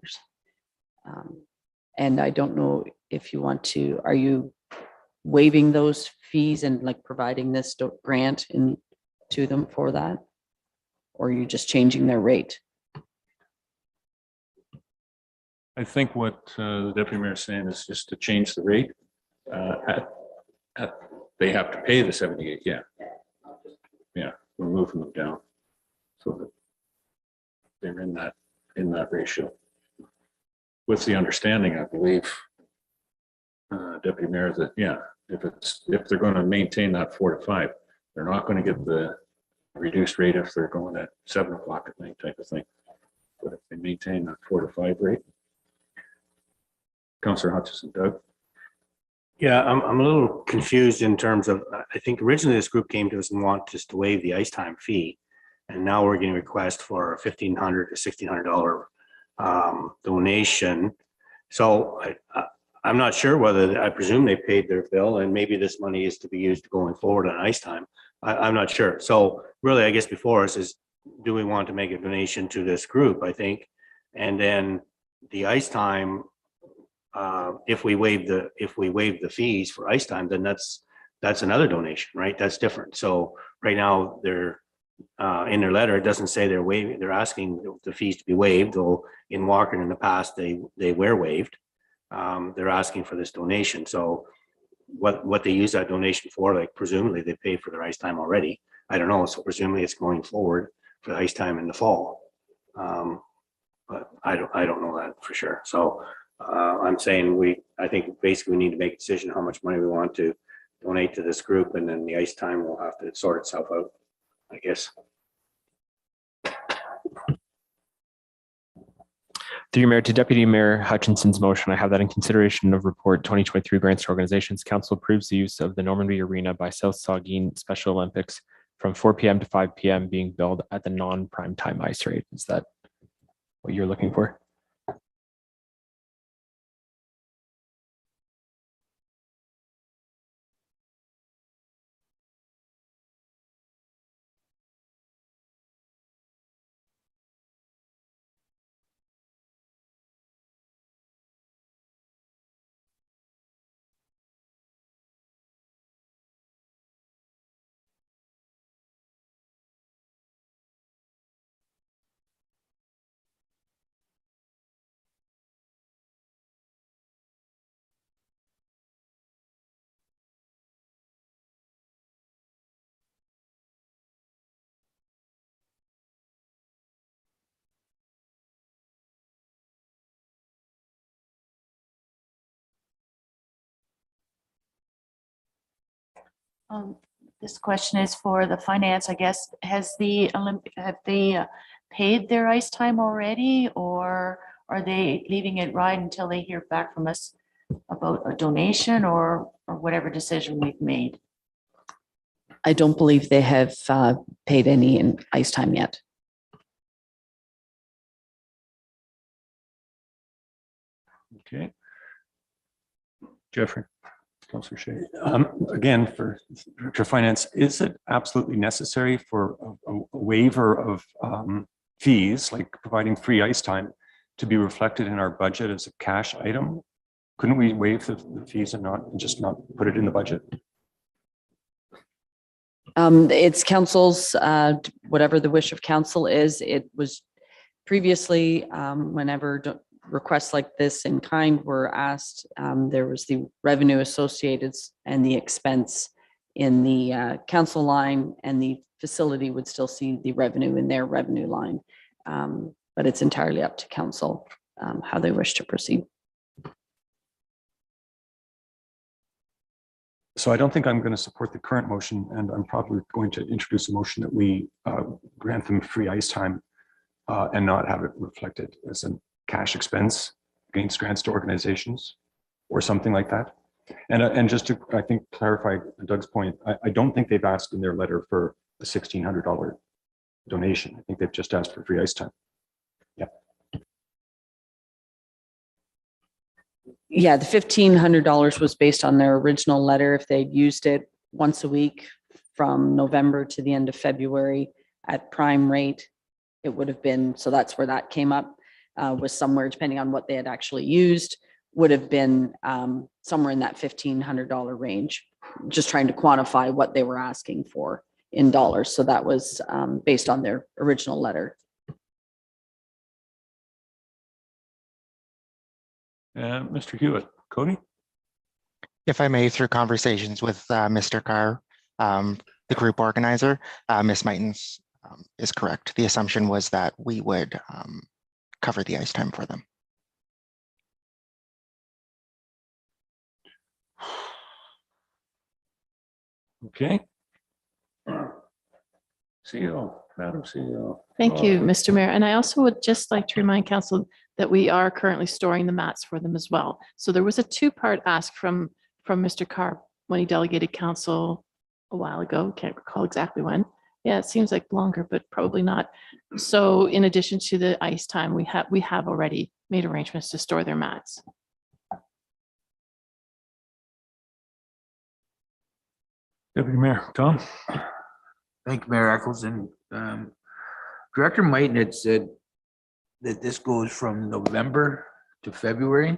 And I don't know if you want to, are you waiving those fees and like providing this grant in to them for that? Or are you just changing their rate? I think what the deputy mayor is saying is just to change the rate. They have to pay the 78, yeah. Yeah, we're moving them down. So that they're in that ratio. With the understanding, I believe, Deputy Mayor, that, yeah, if they're going to maintain that 4 to 5, they're not going to get the reduced rate if they're going at 7 o'clock at night type of thing. But if they maintain that 4 to 5 rate. Councillor Hutchison, Doug? Yeah, I'm a little confused in terms of, I think originally this group came to us and wanted us to waive the ice time fee. And now we're getting a request for a $1,500 to $1,600 donation. So I'm not sure whether, I presume they paid their bill and maybe this money is to be used going forward on ice time. I'm not sure. So really, I guess before us is, do we want to make a donation to this group, I think? And then the ice time, if we waive the fees for ice time, then that's another donation, right? That's different. So right now they're in their letter, it doesn't say they're asking the fees to be waived, though in Walker in the past, they were waived. They're asking for this donation. So what they use that donation for, like presumably they pay for their ice time already. I don't know. So presumably it's going forward for the ice time in the fall. But I don't know that for sure. So I'm saying I think basically we need to make a decision how much money we want to donate to this group, and then the ice time will have to sort itself out, I guess. Through your mayor, to Deputy Mayor Hutchinson's motion, I have that in consideration of report 2023 grants to organizations, council approves the use of the Normandy Arena by South Saugeen Special Olympics from 4 PM to 5 PM being billed at the non-prime time ice rate. Is that what you're looking for? This question is for the finance, I guess. Have they paid their ice time already, or are they leaving it right until they hear back from us about a donation or whatever decision we've made? I don't believe they have paid any in ice time yet. Okay. Jeffrey. Councillor Shea. Again, for finance, is it absolutely necessary for a waiver of fees, like providing free ice time, to be reflected in our budget as a cash item? Couldn't we waive the fees and just not put it in the budget? It's council's, whatever the wish of council is. It was previously, whenever requests like this in kind were asked, there was the revenue associated and the expense in the council line, and the facility would still see the revenue in their revenue line. But it's entirely up to council how they wish to proceed. So I don't think I'm going to support the current motion, and I'm probably going to introduce a motion that we grant them free ice time and not have it reflected as a cash expense against grants to organizations or something like that. And just to, I think, clarify Doug's point, I don't think they've asked in their letter for a $1,600 donation. I think they've just asked for free ice time. Yeah. Yeah, the $1,500 was based on their original letter. If they'd used it once a week from November to the end of February at prime rate, it would have been, so that's where that came up, was somewhere, depending on what they had actually used, would have been somewhere in that $1,500 range, just trying to quantify what they were asking for in dollars. So that was based on their original letter. Mr. Hewitt, Cody? If I may, through conversations with Mr. Carr, the group organizer, Ms. Meitens is correct. The assumption was that we would cover the ice time for them. Okay. CEO, Madam CEO. Thank you, Mr. Mayor. And I also would just like to remind council that we are currently storing the mats for them as well. So there was a two-part ask from Mr. Carr when he delegated council a while ago. Can't recall exactly when. Yeah, it seems like longer, but probably not. So in addition to the ice time, we have already made arrangements to store their mats. Deputy Mayor Tom. Thank you, Mayor Eccles. And Director Mighton had said that this goes from November to February.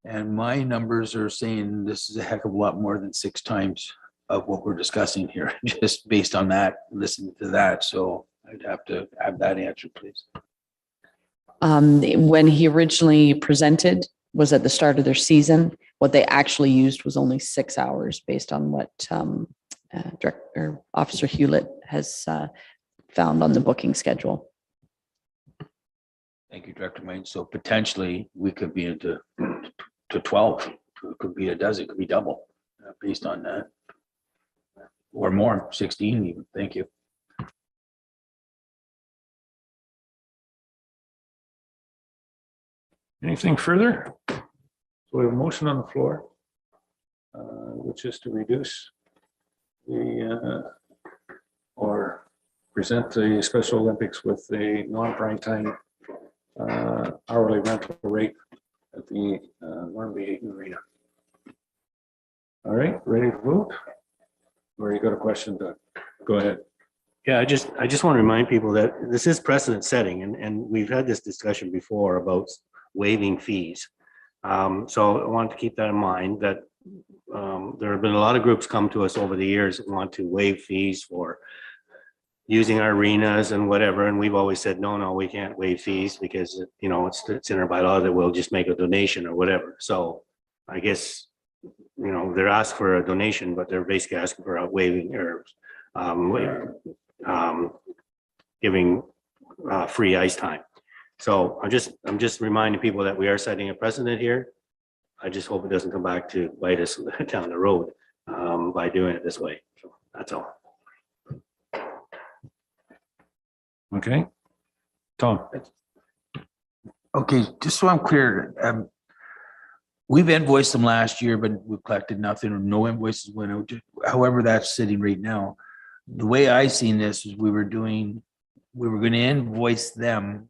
And my numbers are saying this is a heck of a lot more than 6 times of what we're discussing here, just based on that, listening to that. So I'd have to have that answer, please. When he originally presented was at the start of their season. What they actually used was only 6 hours based on what Director Officer Hewlett has found on the booking schedule. Thank you, Director Mighton. So potentially we could be into to 12. It could be a dozen, it could be double based on that. Or more, 16 even. Thank you. Anything further? So we have a motion on the floor, which is to reduce the or present the Special Olympics with a non-prime time hourly rental rate at the Normandy Hayden Arena. All right, ready to vote? Or you got a question, Doug? Go ahead. Yeah, I just want to remind people that this is precedent setting, and we've had this discussion before about waiving fees. So I want to keep that in mind, that there have been a lot of groups come to us over the years that want to waive fees for using our arenas and whatever, and we've always said, no, we can't waive fees because, you know, it's in our bylaw that we'll just make a donation or whatever. So I guess, you know, they're asked for a donation, but they're basically asking for a waiving or giving free ice time. So I'm just reminding people that we are setting a precedent here. I just hope it doesn't come back to bite us down the road by doing it this way. So that's all. Okay. Tom. Okay, just so I'm clear, we've invoiced them last year, but we've collected nothing or no invoices went out. However, that's sitting right now. The way I seen this is we were going to invoice them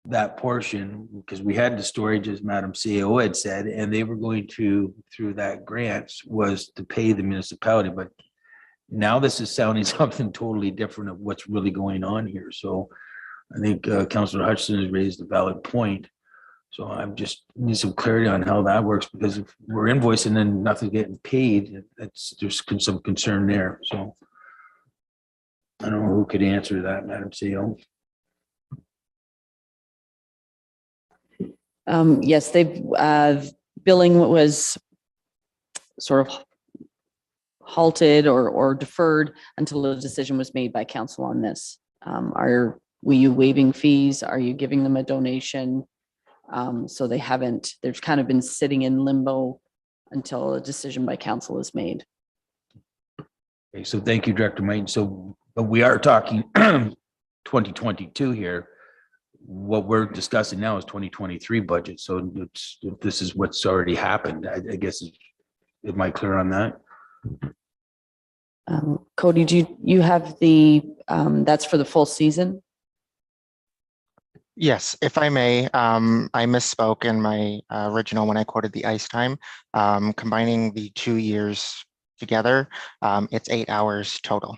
that portion because we had the storage, as Madam CEO had said, and they were going to, through that grant, was to pay the municipality. But now this is sounding something totally different of what's really going on here. So I think Councillor Hutchison has raised a valid point. So I'm just need some clarity on how that works, because if we're invoicing and nothing's getting paid, there's some concern there. So I don't know who could answer that, Madam CEO. Yes, they've billing was sort of halted or deferred until a decision was made by council on this. Were you waiving fees? Are you giving them a donation? So they've kind of been sitting in limbo until a decision by council is made. Okay, so thank you, Director Mayton. So, but we are talking 2022 here. What we're discussing now is 2023 budget. So this is what's already happened. I guess, am I clear on that? Cody, do you have that's for the full season? Yes, if I may, I misspoke in my original when I quoted the ice time. Combining the 2 years together, it's 8 hours total.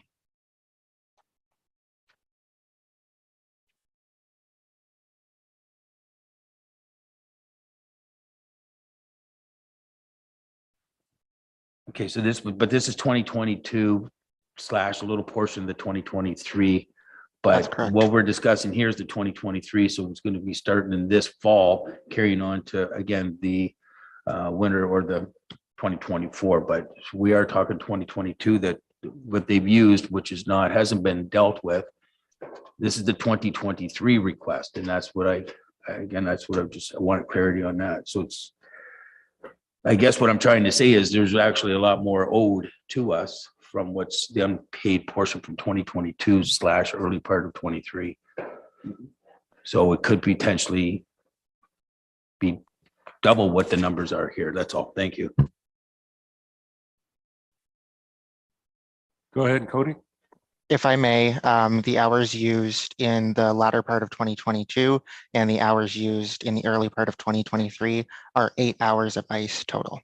Okay, so this is 2022 / a little portion of the 2023. But what we're discussing here is the 2023. So it's going to be starting in this fall, carrying on to, again, the winter or the 2024. But we are talking 2022, that what they've used, which hasn't been dealt with. This is the 2023 request. And that's what I wanted clarity on that. So I guess what I'm trying to say is there's actually a lot more owed to us from what's the unpaid portion from 2022 / early part of 23. So it could potentially be double what the numbers are here. That's all. Thank you. Go ahead, Cody. If I may, the hours used in the latter part of 2022 and the hours used in the early part of 2023 are 8 hours of ice total.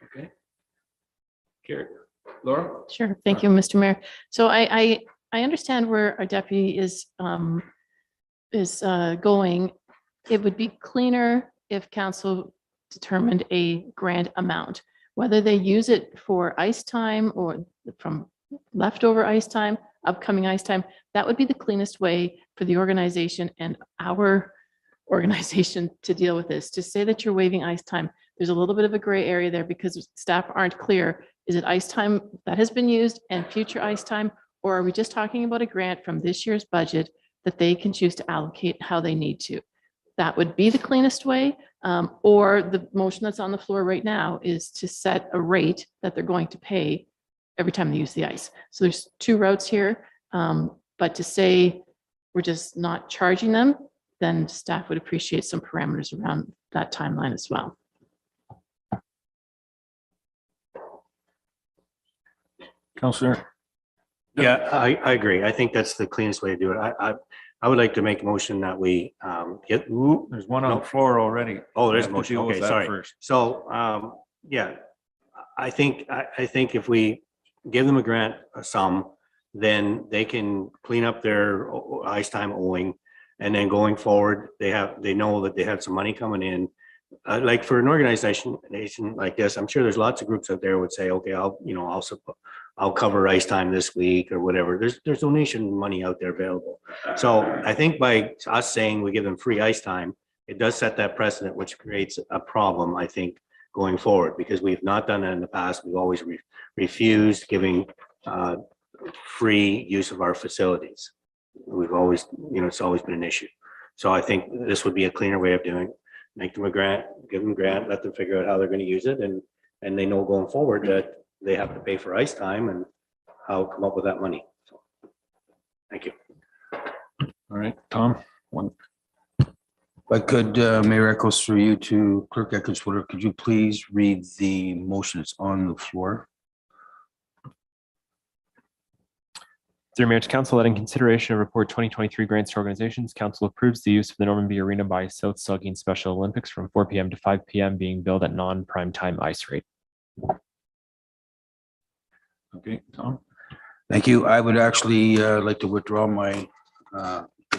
Okay. Carrie, Laura? Sure. Thank you, Mr. Mayor. So I understand where our deputy is going. It would be cleaner if council determined a grant amount, whether they use it for ice time or from leftover ice time, upcoming ice time. That would be the cleanest way for the organization and our organization to deal with this. To say that you're waiving ice time, there's a little bit of a gray area there because staff aren't clear. Is it ice time that has been used and future ice time? Or are we just talking about a grant from this year's budget that they can choose to allocate how they need to? That would be the cleanest way. Or the motion that's on the floor right now is to set a rate that they're going to pay every time they use the ice. So there's 2 routes here. But to say we're just not charging them, then staff would appreciate some parameters around that timeline as well. Councillor? Yeah, I agree. I think that's the cleanest way to do it. I would like to make a motion that we get. There's one on the floor already. Oh, there's a We have to motion. deal with Okay, that sorry. first. So, yeah, I think if we give them a grant sum, then they can clean up their ice time owing. And then going forward, they know that they have some money coming in. Like for an organization like this, I'm sure there's lots of groups out there would say, okay, I'll cover ice time this week or whatever. There's donation money out there available. So I think by us saying we give them free ice time, it does set that precedent, which creates a problem, I think, going forward, because we've not done that in the past. We've always refused giving free use of our facilities. We've always, it's always been an issue. So I think this would be a cleaner way of doing it. Make them a grant, give them a grant, let them figure out how they're going to use it. And they know going forward that they have to pay for ice time and how to come up with that money. So, thank you. All right, Tom, one. If I could, Mayor Echoes, through you to Clerk Echoes, could you please read the motion that's on the floor? Through Mayor to Council, that in consideration of Report 2023 grants to organizations, Council approves the use of the Normanby Arena by South Saugeen Special Olympics from 4 p.m. to 5 p.m. being billed at non-prime time ice rate. Okay, Tom. Thank you. I would actually like to withdraw my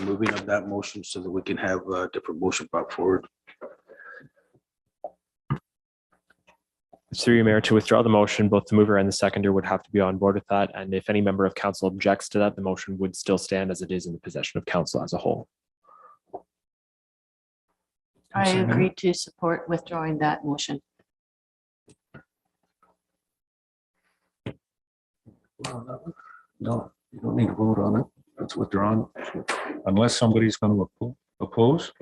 moving of that motion so that we can have a different motion brought forward. Through you, Mayor, to withdraw the motion, both the mover and the seconder would have to be on board with that. And if any member of council objects to that, the motion would still stand as it is in the possession of council as a whole. I agree to support withdrawing that motion. No, you don't need to vote on it. It's withdrawn unless somebody's going to oppose.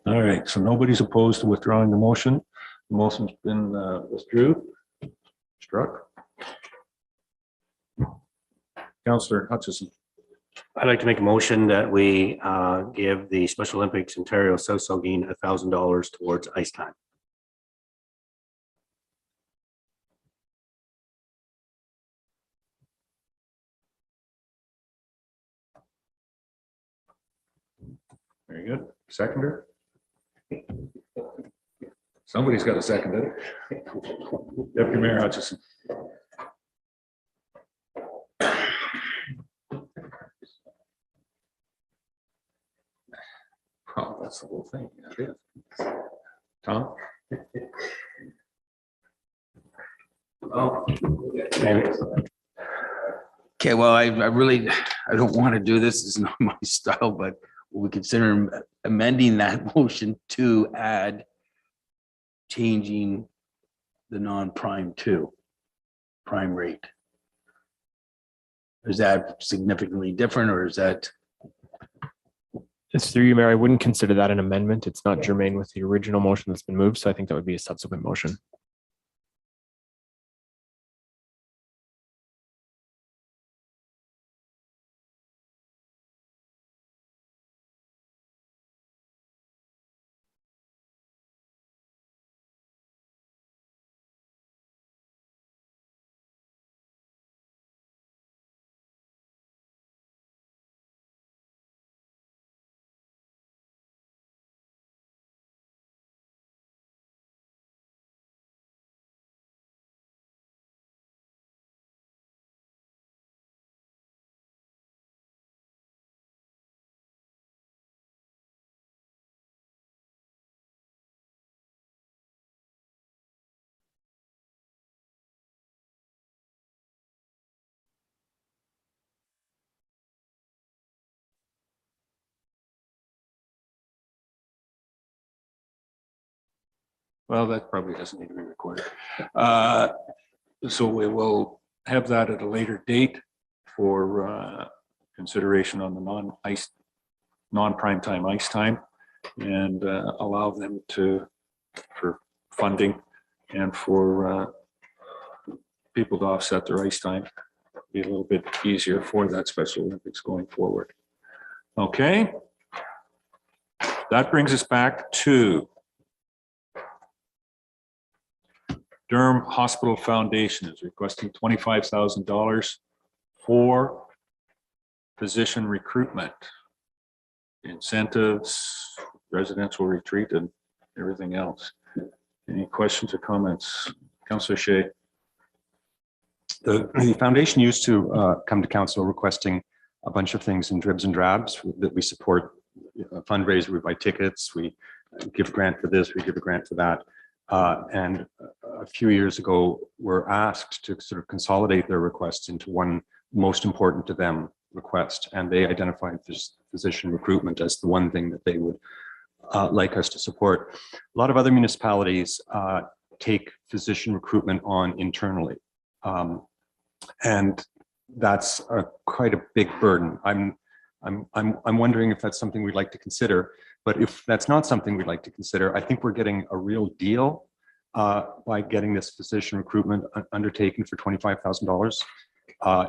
All right, so nobody's opposed to withdrawing the motion. The motion's been struck. Councillor Hutchison. I'd like to make a motion that we give the Special Olympics Ontario South Saugeen $1,000 towards ice time. Very good. Seconder? Somebody's got to second it. Deputy Mayor Hutchison. Oh, that's the whole thing. Tom? Okay, well, I don't want to do this. It's not my style, but we consider amending that motion to add changing the non-prime to prime rate. Is that significantly different, or is that? It's through you, Mayor. I wouldn't consider that an amendment. It's not germane with the original motion that's been moved, so I think that would be a subsequent motion. Well, that probably doesn't need to be recorded. So we will have that at a later date for consideration on the non-prime time ice time, and allow them for funding and for people to offset their ice time. Be a little bit easier for that Special Olympics going forward. Okay. That brings us back to Durham Hospital Foundation is requesting $25,000 for physician recruitment, incentives, residential retreat, and everything else. Any questions or comments? Councillor Shea. The foundation used to come to council requesting a bunch of things in dribs and drabs that we support. A fundraiser, we buy tickets, we give a grant for this, we give a grant for that. And a few years ago, were asked to sort of consolidate their requests into one most important to them request. And they identified this physician recruitment as the one thing that they would like us to support. A lot of other municipalities take physician recruitment on internally. And that's quite a big burden. I'm wondering if that's something we'd like to consider. But if that's not something we'd like to consider, I think we're getting a real deal by getting this physician recruitment undertaken for $25,000.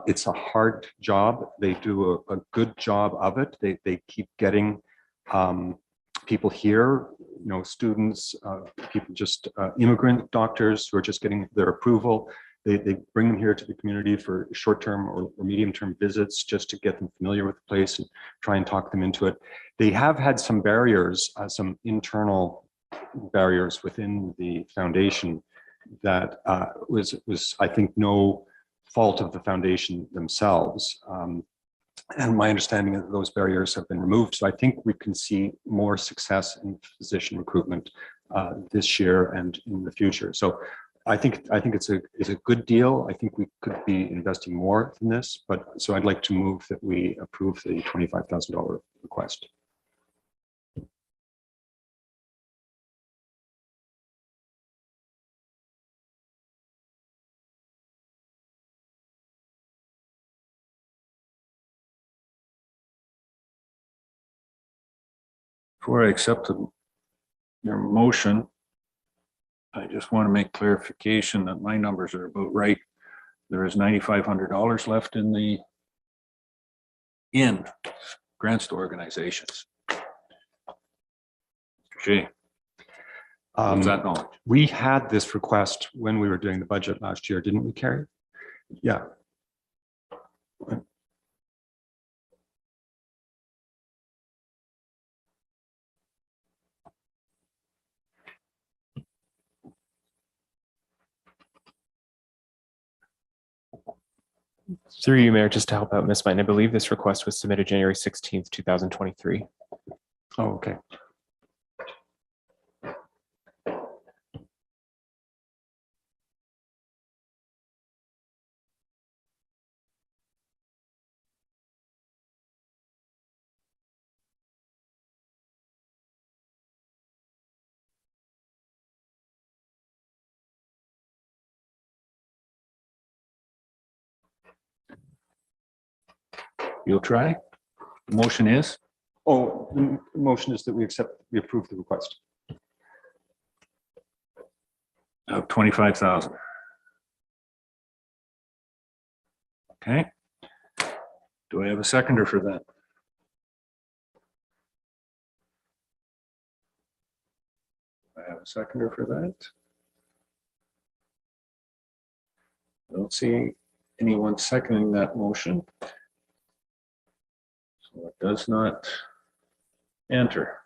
It's a hard job. They do a good job of it. They keep getting people here, students, people just immigrant doctors who are just getting their approval. They bring them here to the community for short-term or medium-term visits just to get them familiar with the place and try and talk them into it. They have had some barriers, some internal barriers within the foundation that was I think no fault of the foundation themselves. And my understanding is that those barriers have been removed. So I think we can see more success in physician recruitment this year and in the future. So I think it's a good deal. I think we could be investing more in this, but so I'd like to move that we approve the $25,000 request. Before I accept your motion, I just want to make clarification that my numbers are about right. There is $9,500 left in grants to organizations. Gee. What's that knowledge? We had this request when we were doing the budget last year, didn't we, Carrie? Yeah. Through you, Mayor, just to help out Ms. Martin, I believe this request was submitted January 16th, 2023. Oh, okay. You'll try? The motion is? Oh, the motion is that we approve the request. Of 25,000. Okay. Do I have a seconder for that? I have a seconder for that. I don't see anyone seconding that motion. So it does not enter.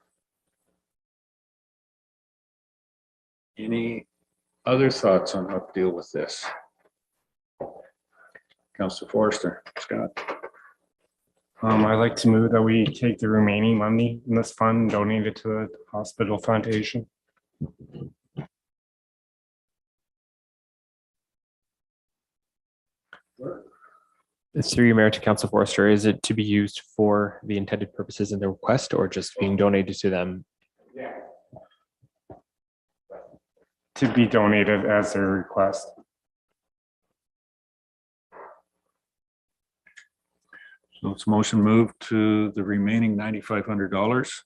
Any other thoughts on how to deal with this? Councillor Forrester, Scott. I'd like to move that we take the remaining money in this fund and donate it to the hospital foundation. Through you, Mayor, to Council Forrester, is it to be used for the intended purposes in the request or just being donated to them? To be donated as their request. So it's motion moved to the remaining $9,500.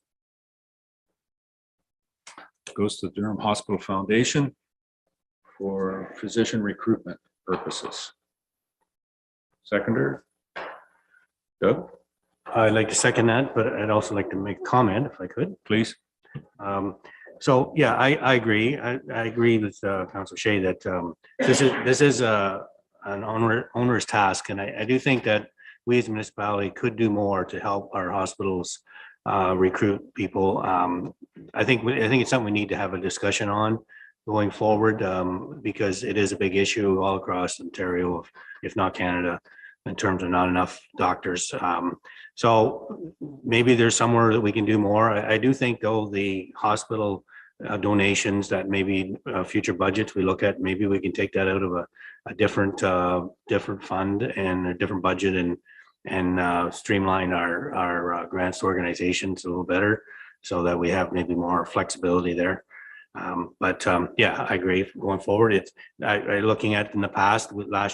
Goes to the Durham Hospital Foundation for physician recruitment purposes. Seconder? Doug? I'd like to second that, but I'd also like to make a comment if I could. Please. So, yeah, I agree. I agree with Councillor Shea that this is an onerous task. And I do think that we as a municipality could do more to help our hospitals recruit people. I think it's something we need to have a discussion on going forward because it is a big issue all across Ontario, if not Canada, in terms of not enough doctors. So maybe there's somewhere that we can do more. I do think though the hospital donations that maybe future budgets we look at, maybe we can take that out of a different fund and a different budget and streamline our grants to organizations a little better so that we have maybe more flexibility there. Yeah, I agree. Going forward, it's looking at in the past with last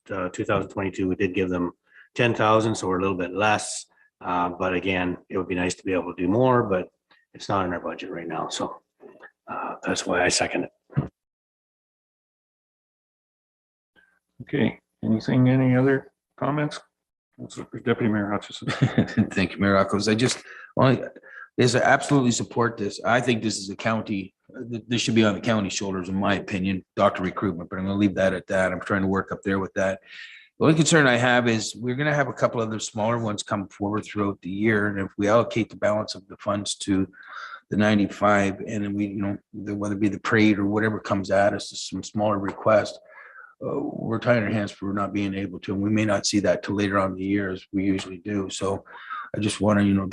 2022, we did give them 10,000, so we're a little bit less. But again, it would be nice to be able to do more, but it's not in our budget right now. So that's why I second it. Okay, any other comments? Deputy Mayor Hutchison. Thank you, Mayor Echoes. I absolutely support this. I think this is a county, this should be on the county shoulders, in my opinion, doctor recruitment, but I'm going to leave that at that. I'm trying to work up there with that. The only concern I have is we're going to have a couple other smaller ones come forward throughout the year. And if we allocate the balance of the funds to the 95 and then we, whether it be the parade or whatever comes at us, some smaller requests, we're tying our hands for not being able to, and we may not see that till later on in the year as we usually do. So I just want to,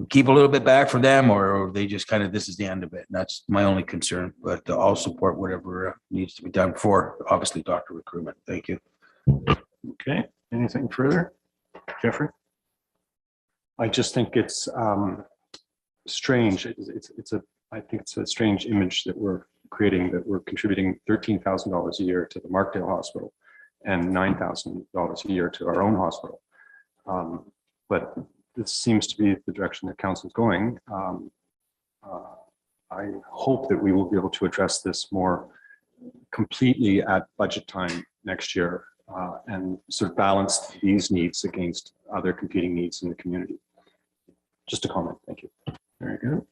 keep a little bit back for them, or they just kind of, this is the end of it. And that's my only concern, but I'll support whatever needs to be done for, obviously, doctor recruitment. Thank you. Okay, anything further? Jeffrey? I just think it's strange. I think it's a strange image that we're creating, that we're contributing $13,000 a year to the Markdale Hospital and $9,000 a year to our own hospital. But this seems to be the direction that council is going. I hope that we will be able to address this more completely at budget time next year and sort of balance these needs against other competing needs in the community. Just a comment. Thank you. Very good.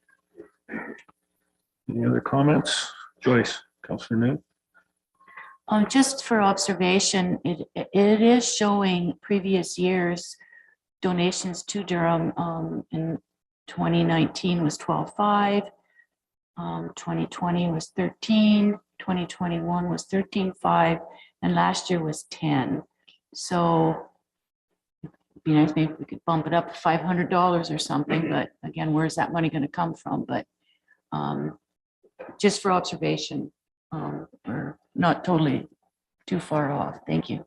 Any other comments? Joyce, Councillor New? Just for observation, it is showing previous years donations to Durham. In 2019 was 12.5, 2020 was 13, 2021 was 13.5, and last year was 10. So it'd be nice maybe we could bump it up to $500 or something, but again, where's that money going to come from? But just for observation, we're not totally too far off. Thank you.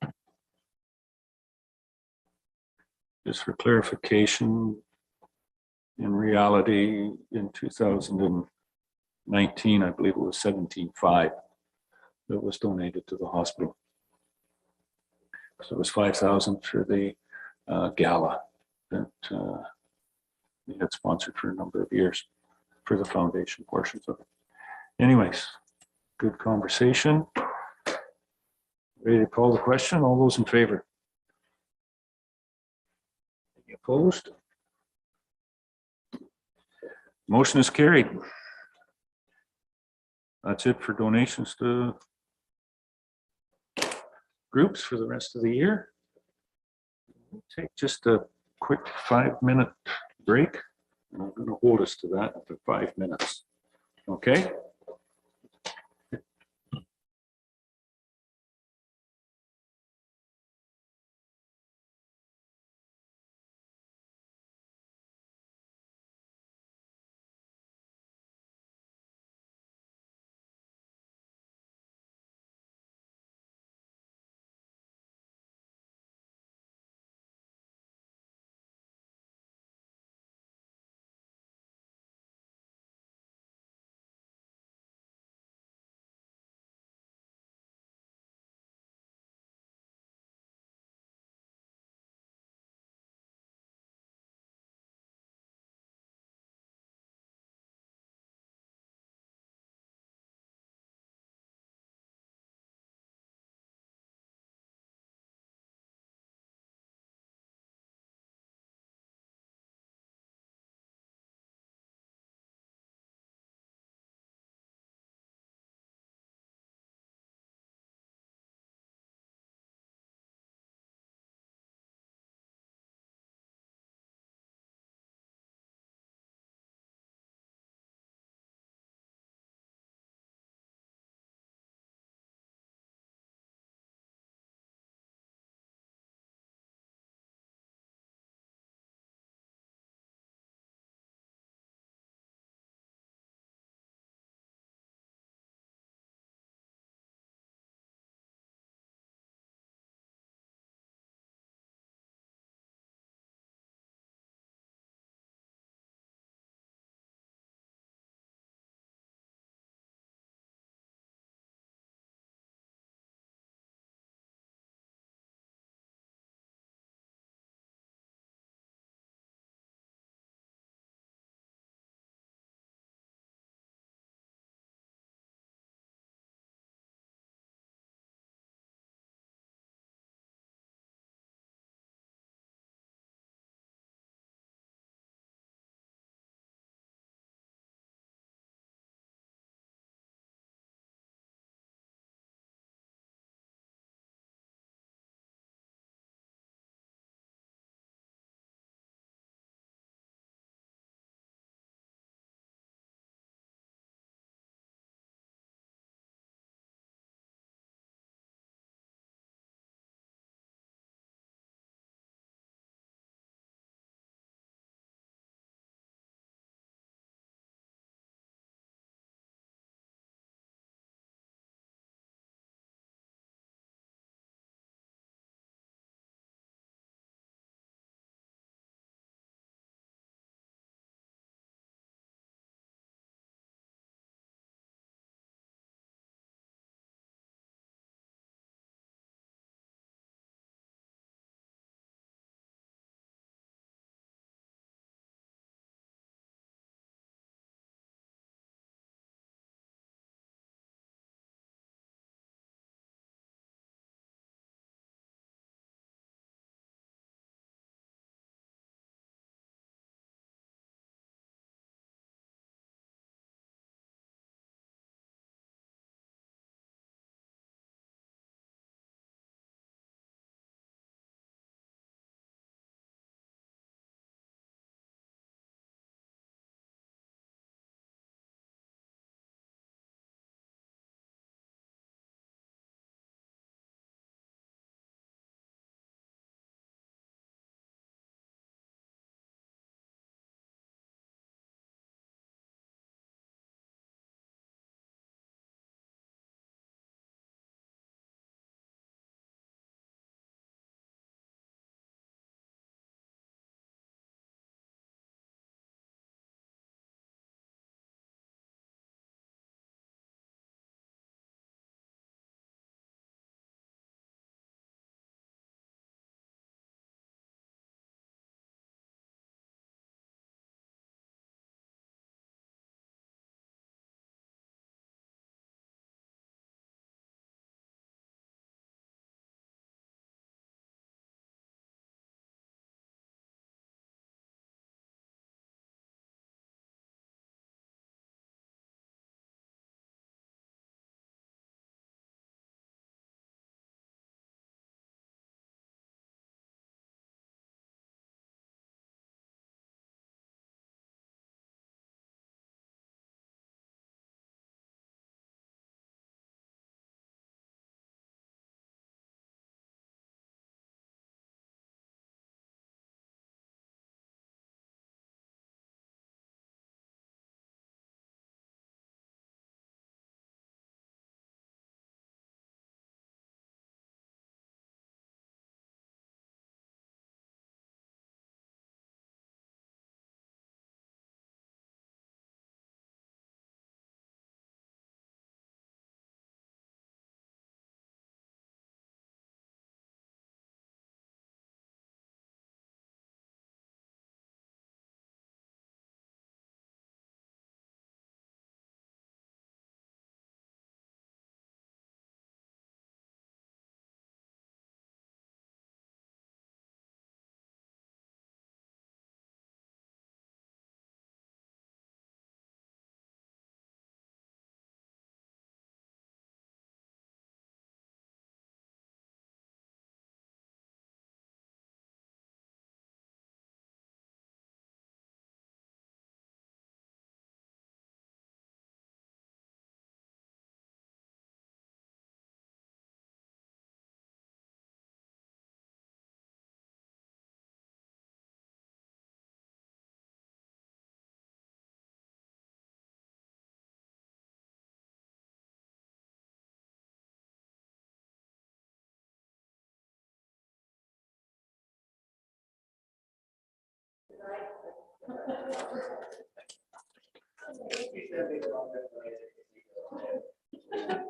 Just for clarification, in reality, in 2019, I believe it was 17.5 that was donated to the hospital. So it was 5,000 for the gala that we had sponsored for a number of years for the foundation portions of it. Anyways, good conversation. Ready to call the question? All those in favor? Any opposed? Motion is carried. That's it for donations to groups for the rest of the year. We'll take just a quick 5-minute break. I'm going to hold us to that for 5 minutes. Okay?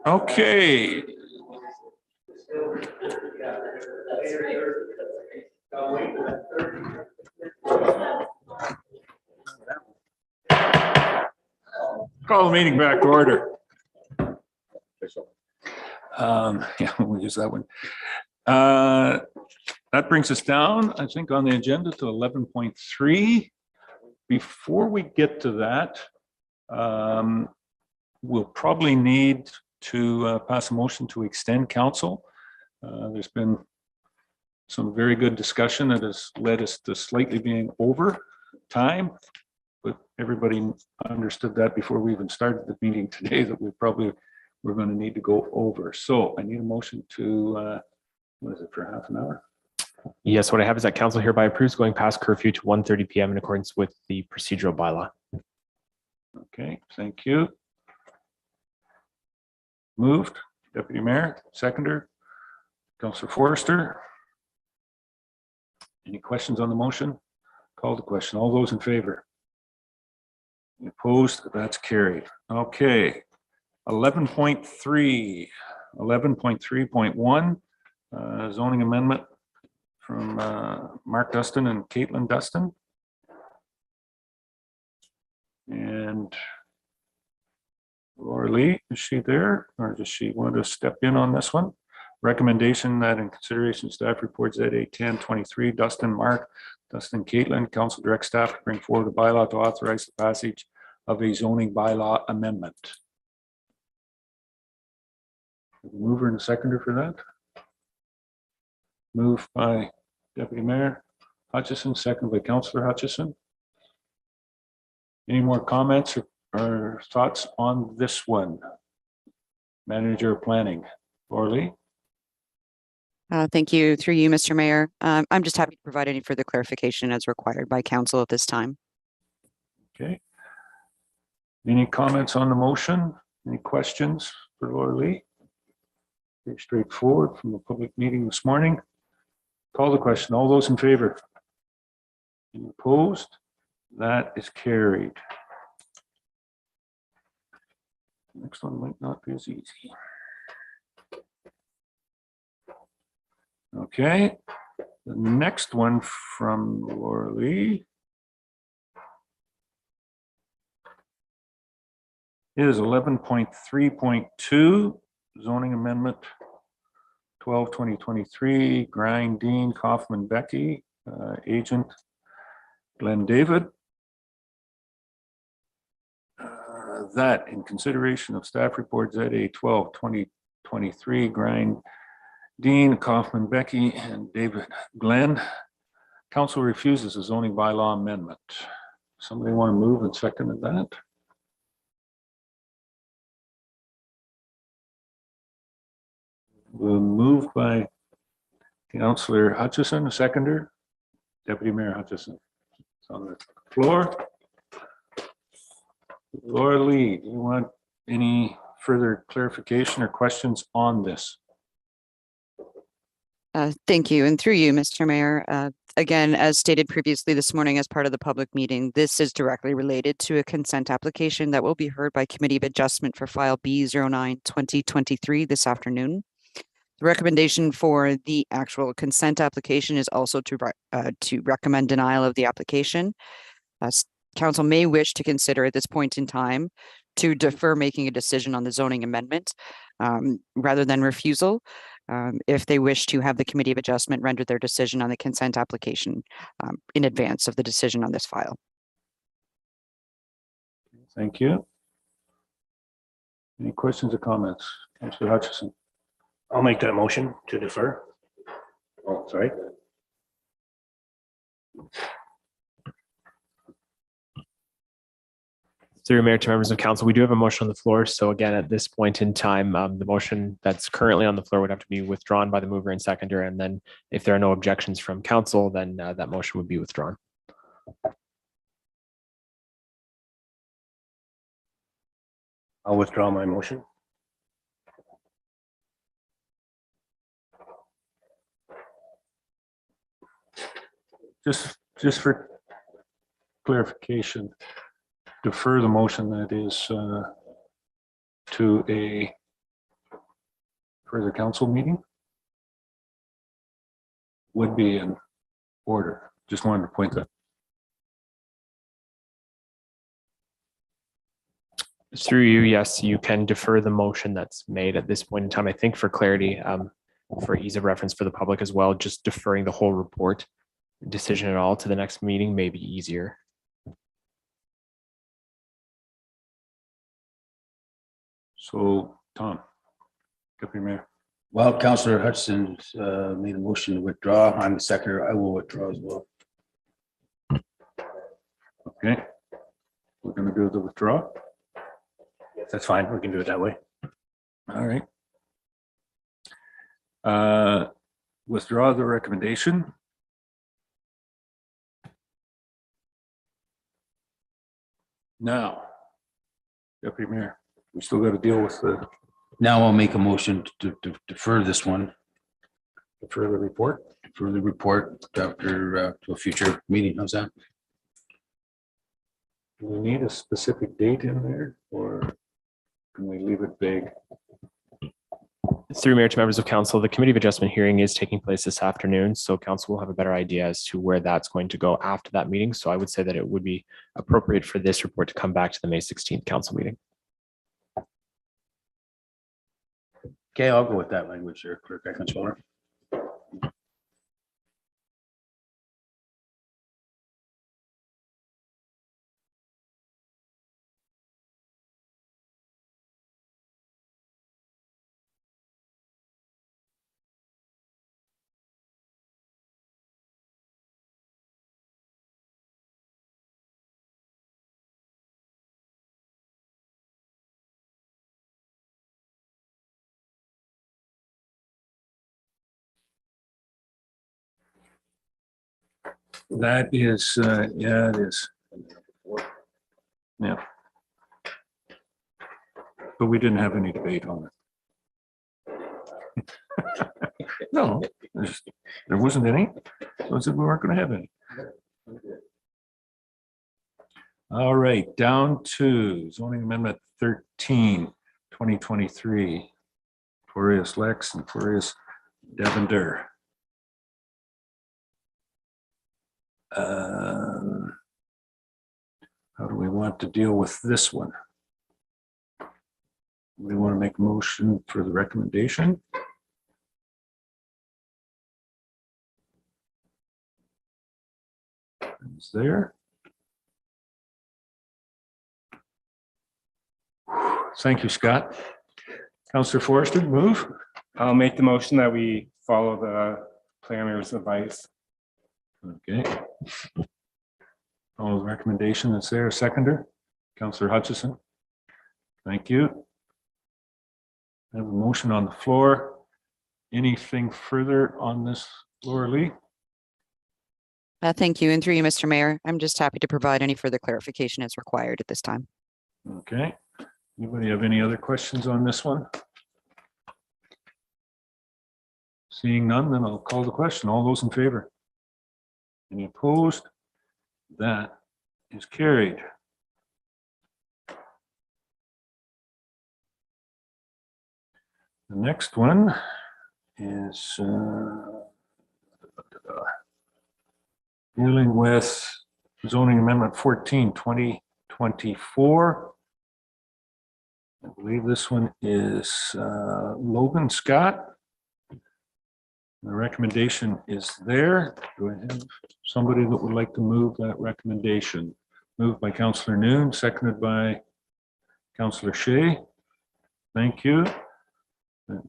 Okay. Call the meeting back to order. Yeah, we'll use that one. That brings us down, I think, on the agenda to 11.3. Before we get to that, we'll probably need to pass a motion to extend council. There's been some very good discussion that has led us to slightly being over time, but everybody understood that before we even started the meeting today, that we're going to need to go over. So I need a motion to, what is it, for half an hour? Yes, what I have is that council hereby approves going past curfew to 1:30 p.m. in accordance with the procedural bylaw. Okay, thank you. Moved, Deputy Mayor, seconder, Councillor Forrester. Any questions on the motion? Call the question. All those in favor? Any opposed? That's carried. Okay. 11.3, 11.3.1, zoning amendment from Mark Dustin and Caitlin Dustin. And Laura Lee, is she there, or does she want to step in on this one? Recommendation that in consideration staff report ZA 1023, Dustin, Mark, Dustin, Caitlin, council direct staff to bring forward a bylaw to authorize the passage of a zoning bylaw amendment. Mover and seconder for that. Moved by Deputy Mayor Hutchison, second by Councillor Hutchison. Any more comments or thoughts on this one? Manager of Planning, Laura Lee. Thank you. Through you, Mr. Mayor. I'm just happy to provide any further clarification as required by council at this time. Okay. Any comments on the motion? Any questions for Laura Lee? Very straightforward from the public meeting this morning. Call the question. All those in favor? Any opposed? That is carried. Next one might not be as easy. Okay, the next one from Laura Lee is 11.3.2 zoning amendment 12/2023, Grind, Dean, Kaufman, Becky, agent Glenn David. That in consideration of staff report ZA 12/2023, Grind, Dean, Kaufman, Becky, and David Glenn, council refuses a zoning bylaw amendment. Somebody want to move and second that? We'll move by Councillor Hutchison, a seconder. Deputy Mayor Hutchison. It's on the floor. Laura Lee, do you want any further clarification or questions on this? Thank you. And through you, Mr. Mayor, again, as stated previously this morning as part of the public meeting, this is directly related to a consent application that will be heard by Committee of Adjustment for File B09-2023 this afternoon. The recommendation for the actual consent application is also to recommend denial of the application. Council may wish to consider at this point in time to defer making a decision on the zoning amendment rather than refusal. If they wish to have the Committee of Adjustment render their decision on the consent application in advance of the decision on this file. Thank you. Any questions or comments? Councillor Hutchison. I'll make that motion to defer. Oh, sorry. Through Mayor to members of council, we do have a motion on the floor. So again, at this point in time, the motion that's currently on the floor would have to be withdrawn by the mover and seconder. And then if there are no objections from council, then that motion would be withdrawn. I'll withdraw my motion. Just for clarification, defer the motion that is to a further council meeting would be in order. Just wanted to point that. Through you, yes, you can defer the motion that's made at this point in time. I think for clarity, for ease of reference for the public as well, just deferring the whole report decision at all to the next meeting may be easier. So, Tom, Deputy Mayor. Well, Councillor Hutchison made a motion to withdraw. I'm the seconder. I will withdraw as well. Okay. We're going to do the withdraw. That's fine. We can do it that way. All right. Withdraw the recommendation. Now, Deputy Mayor, we still got to deal with the. Now I'll make a motion to defer this one. Defer the report? Defer the report after to a future meeting. How's that? Do we need a specific date in there or can we leave it vague? Through Mayor to members of council, the Committee of Adjustment hearing is taking place this afternoon, so council will have a better idea as to where that's going to go after that meeting. So I would say that it would be appropriate for this report to come back to the May 16th council meeting. Okay, I'll go with that language there, Clerk Eckenswaller. That is, yeah, it is. Yeah. But we didn't have any debate on it. No, there wasn't any. So I said we weren't going to have any. All right, down to zoning amendment 13, 2023. Florius Lex and Florius Devender. How do we want to deal with this one? We want to make a motion for the recommendation. It's there. Thank you, Scott. Councillor Forrester, move. I'll make the motion that we follow the planner's advice. Okay. All the recommendation that's there, seconder, Councillor Hutchison. Thank you. I have a motion on the floor. Anything further on this, Laura Lee? Thank you. And through you, Mr. Mayor, I'm just happy to provide any further clarification as required at this time. Okay. Anybody have any other questions on this one? Seeing none, then I'll call the question. All those in favor? Any opposed? That is carried. The next one is dealing with zoning amendment 14, 2024. I believe this one is Logan Scott. The recommendation is there. Do I have somebody that would like to move that recommendation? Moved by Councillor Noon, seconded by Councillor Shea. Thank you.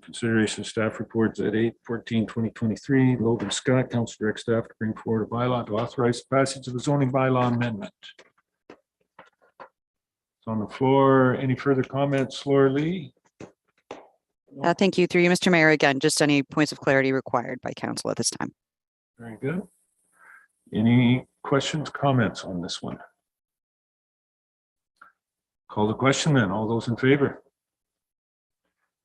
Consideration of staff reports at 8/14/2023. Logan Scott, Council Direct Staff to bring forward a bylaw to authorize the passage of a zoning bylaw amendment. It's on the floor. Any further comments, Laura Lee? Thank you. Through you, Mr. Mayor, again, just any points of clarity required by council at this time. Very good. Any questions, comments on this one? Call the question then. All those in favor?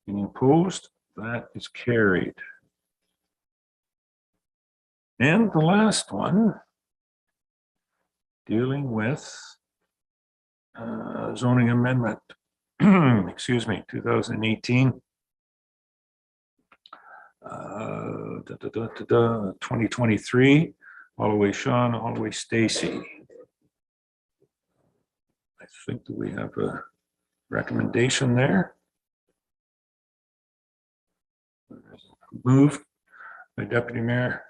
Any opposed? That is carried. And the last one, dealing with zoning amendment, excuse me, 2018. 2023, Holloway Sean, Holloway Stacy. I think that we have a recommendation there. Moved by Deputy Mayor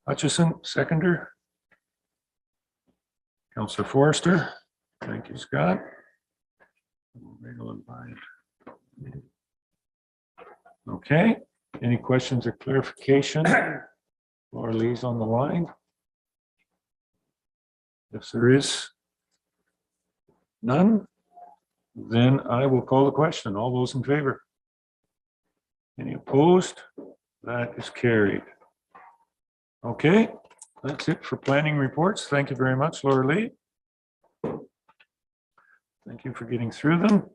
Hutchison, seconder. Councillor Forrester. Thank you, Scott. Okay, any questions or clarification? Laura Lee's on the line. If there is none, then I will call the question. All those in favor? Any opposed? That is carried. Okay, that's it for planning reports. Thank you very much, Laura Lee. Thank you for getting through them.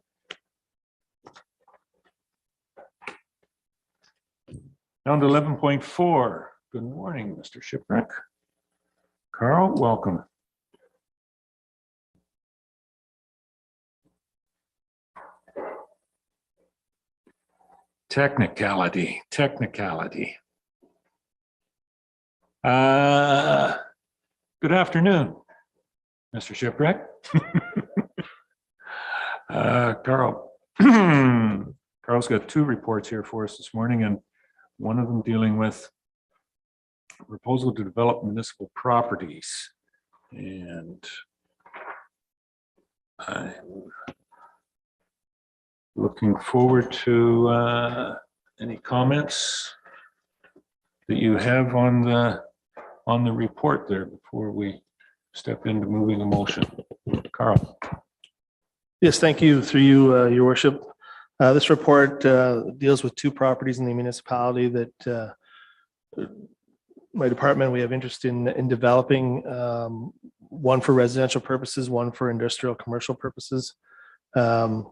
Down to 11.4. Good morning, Mr. Shipwreck. Carl, welcome. Technicality. Good afternoon, Mr. Shipwreck. Carl. Carl's got two reports here for us this morning, and one of them dealing with proposal to develop municipal properties. And I'm looking forward to any comments that you have on the report there before we step into moving a motion. Carl. Yes, thank you. Through you, Your Worship. This report deals with two properties in the municipality that my department, we have interest in developing, one for residential purposes, one for industrial commercial purposes. I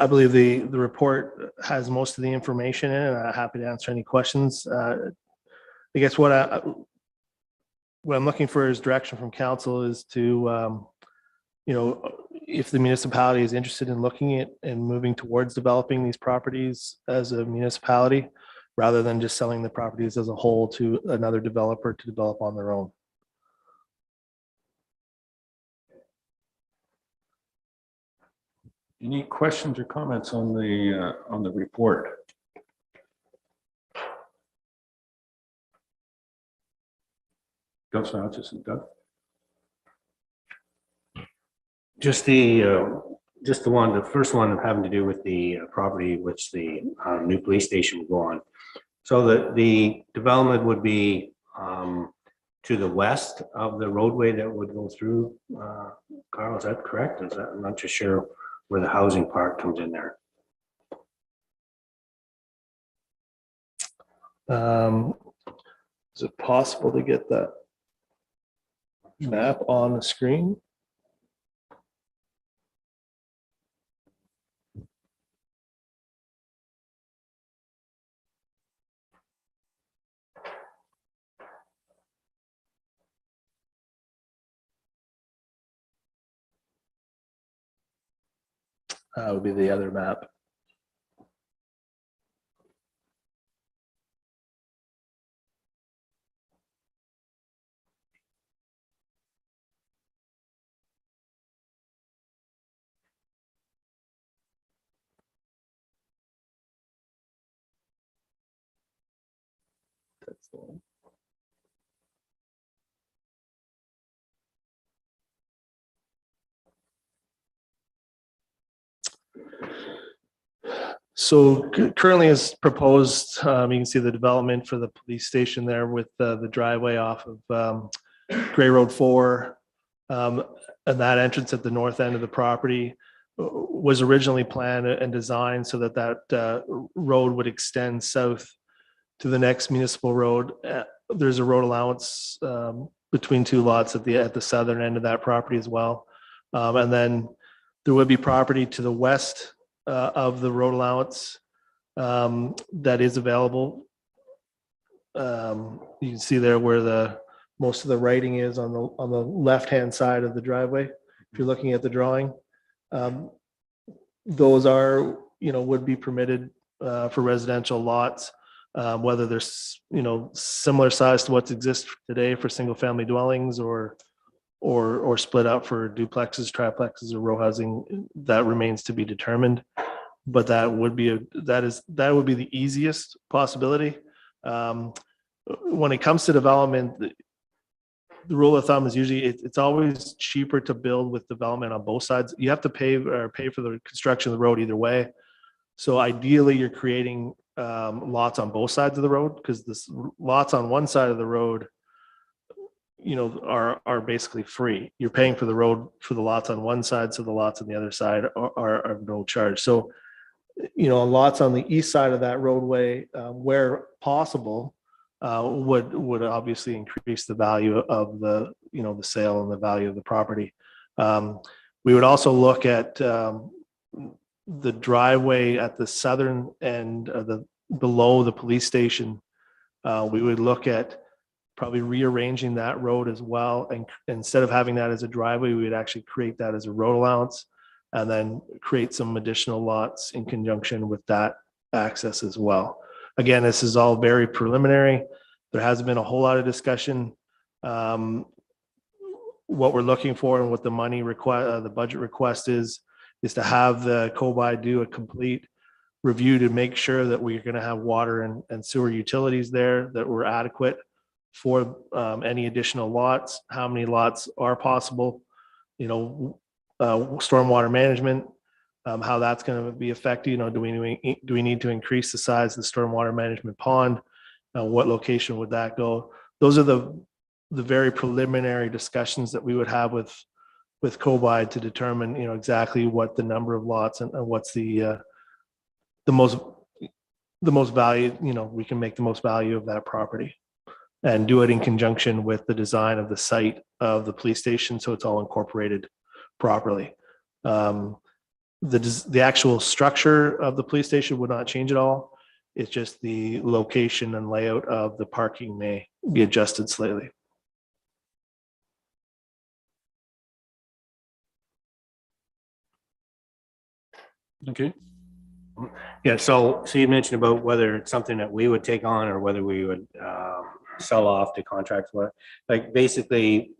believe the report has most of the information in it, and I'm happy to answer any questions. I guess what I'm looking for is direction from council is to, if the municipality is interested in looking at and moving towards developing these properties as a municipality, rather than just selling the properties as a whole to another developer to develop on their own. Any questions or comments on the report? Councilor Hutchison, Doug? Just the first one having to do with the property which the new police station will go on. So the development would be to the west of the roadway that would go through. Carl, is that correct? I'm not just sure where the housing part comes in there. Is it possible to get that map on the screen? Would be the other map. That's the one. So currently as proposed, you can see the development for the police station there with the driveway off of Gray Road 4. And that entrance at the north end of the property was originally planned and designed so that road would extend south to the next municipal road. There's a road allowance between two lots at the southern end of that property as well. And then there would be property to the west of the road allowance that is available. You can see there where the most of the writing is on the left-hand side of the driveway. If you're looking at the drawing, those are, would be permitted for residential lots, whether there's, similar size to what exists today for single-family dwellings or split up for duplexes, triplexes, or row housing. That remains to be determined. But that would be the easiest possibility. When it comes to development, the rule of thumb is usually it's always cheaper to build with development on both sides. You have to pay for the construction of the road either way. So ideally, you're creating lots on both sides of the road, because the lots on one side of the road, are basically free. You're paying for the road for the lots on one side, so the lots on the other side are no charge. So, lots on the east side of that roadway, where possible, would obviously increase the value of the sale and the value of the property. We would also look at the driveway at the southern end of below the police station. We would look at probably rearranging that road as well, and instead of having that as a driveway, we would actually create that as a road allowance, and then create some additional lots in conjunction with that access as well. Again, this is all very preliminary. There hasn't been a whole lot of discussion. What we're looking for and what the money request, the budget request is to have the COBI do a complete review to make sure that we're going to have water and sewer utilities there that were adequate for any additional lots, how many lots are possible, stormwater management, how that's going to be affected. Do we need to increase the size of the stormwater management pond? What location would that go? Those are the very preliminary discussions that we would have with COBI to determine, exactly what the number of lots and what's the most value, we can make the most value of that property, and do it in conjunction with the design of the site of the police station, so it's all incorporated properly. The actual structure of the police station would not change at all. It's just the location and layout of the parking may be adjusted slightly. Okay. Yeah, so you mentioned about whether it's something that we would take on or whether we would sell off to contracts. Like basically,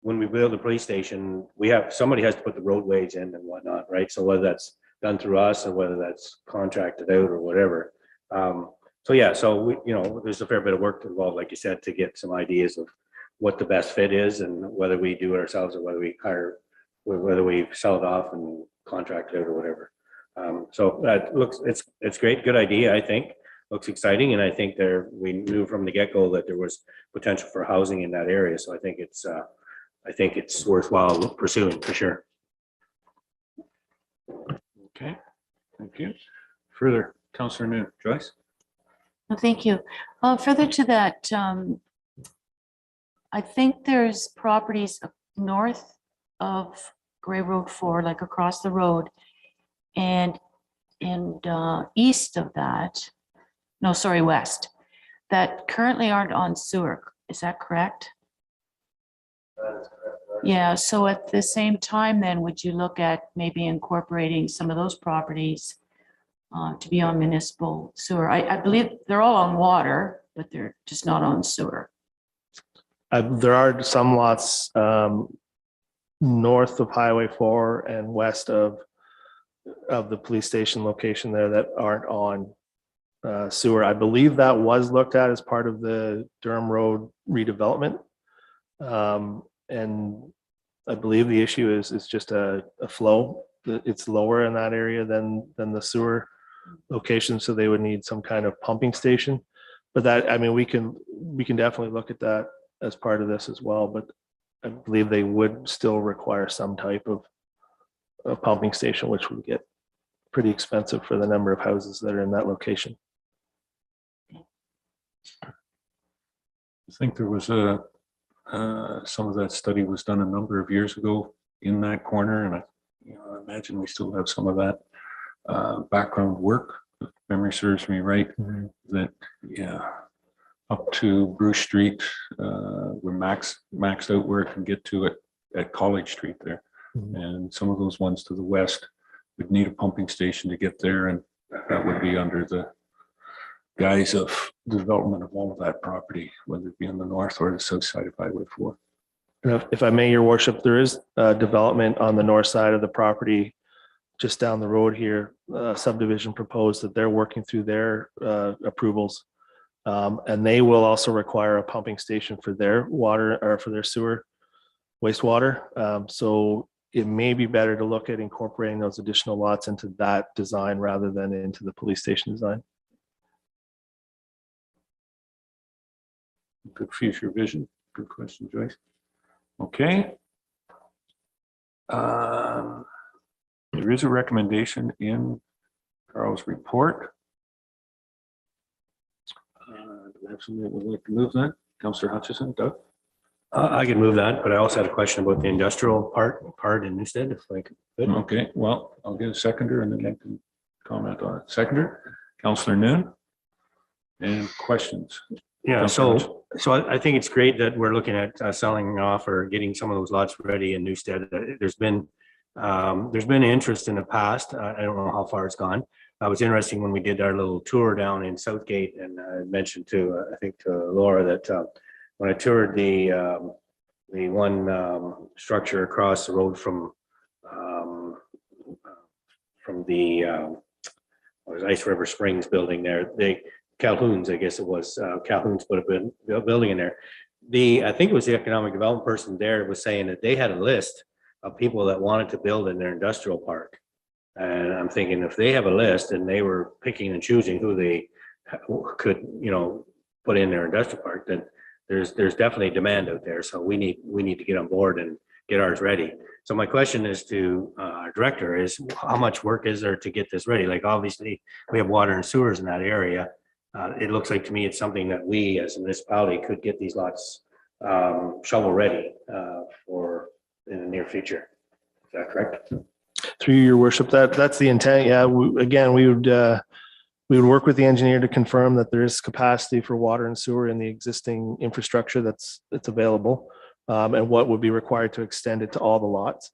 when we build a police station, somebody has to put the roadways in and whatnot, right? So whether that's done through us or whether that's contracted out or whatever. There's a fair bit of work involved, like you said, to get some ideas of what the best fit is, and whether we do it ourselves or whether we sell it off and contract it out or whatever. So that it's great, good idea, I think. Looks exciting, and I think we knew from the get-go that there was potential for housing in that area. So I think it's worthwhile pursuing for sure. Okay, thank you. Further, Councillor New, Joyce? Well, thank you. Further to that, I think there's properties north of Gray Road 4, like across the road, and east of that, west, that currently aren't on sewer. Is that correct? Yeah, so at the same time then, would you look at maybe incorporating some of those properties to be on municipal sewer? I believe they're all on water, but they're just not on sewer. There are some lots north of Highway 4 and west of the police station location there that aren't on sewer. I believe that was looked at as part of the Durham Road redevelopment. And I believe the issue is just a flow. It's lower in that area than the sewer location, so they would need some kind of pumping station. But we can definitely look at that as part of this as well. But I believe they would still require some type of a pumping station, which would get pretty expensive for the number of houses that are in that location. I think there was some of that study was done a number of years ago in that corner, and I imagine we still have some of that background work, if memory serves me right, that up to Bruce Street, we're maxed out where it can get to it at College Street there. And some of those ones to the west would need a pumping station to get there, and that would be under the guise of the development of all of that property, whether it be on the north or the south side of Highway 4. And if I may, your worship, there is development on the north side of the property just down the road here, subdivision proposed that they're working through their approvals. And they will also require a pumping station for their water or for their sewer wastewater. So it may be better to look at incorporating those additional lots into that design rather than into the police station design. Good future vision. Good question, Joyce. Okay. There is a recommendation in Carl's report. Do we have somebody that would like to move that? Councillor Hutchison, Doug? I can move that, but I also had a question about the industrial part in Newstead, if I could. Okay, well, I'll get a seconder and then you can comment on it. Seconder, Councillor Noon. And questions? Yeah, Councillor so I think it's great that we're looking at selling off or getting some of those lots ready in Newstead. There's been interest in the past. I don't know how far it's gone. It was interesting when we did our little tour down in Southgate, and I mentioned to I think to Laura that when I toured the one structure across the road from the Ice River Springs building there, Calhoun's, I guess it was, Calhoun's put a building in there. I think it was the economic development person there was saying that they had a list of people that wanted to build in their industrial park. And I'm thinking if they have a list and they were picking and choosing who they could, put in their industrial park, then there's definitely demand out there. So we need to get on board and get ours ready. So my question is to our director is how much work is there to get this ready? Like obviously we have water and sewers in that area. It looks like to me it's something that we as a municipality could get these lots shovel ready for in the near future. Is that correct? Through your worship, that's the intent. Yeah, we would work with the engineer to confirm that there is capacity for water and sewer in the existing infrastructure that's available, and what would be required to extend it to all the lots.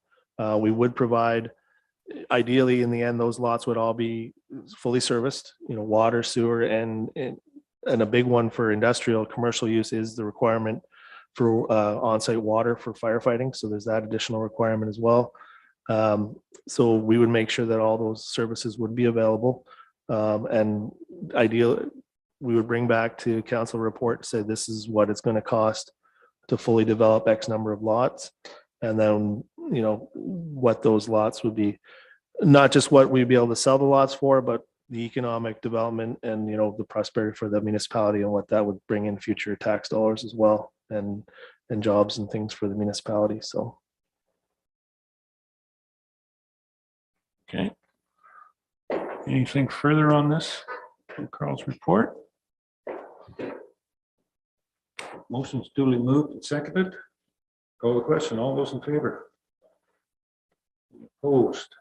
We would provide, ideally in the end, those lots would all be fully serviced, water, sewer, and a big one for industrial commercial use is the requirement for on-site water for firefighting. So there's that additional requirement as well. So we would make sure that all those services would be available. And ideally, we would bring back to council report, say this is what it's going to cost to fully develop X number of lots. And then, what those lots would be, not just what we'd be able to sell the lots for, but the economic development and, the prosperity for the municipality and what that would bring in future tax dollars as well, and jobs and things for the municipality. So. Okay. Anything further on this from Carl's report? Motion's duly moved and seconded. Call the question. All those in favor? Opposed?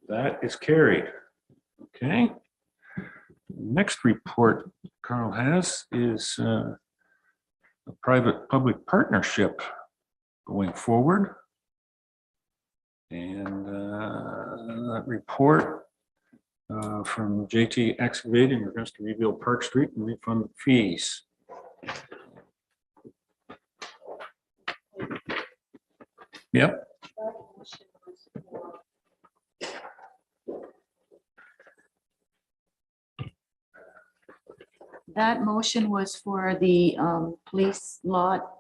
That is carried. Okay. Next report Carl has is a private-public partnership going forward. And that report from JT Excavating regards to rebuild Park Street and refund fees. Yep. That motion was for the police lot,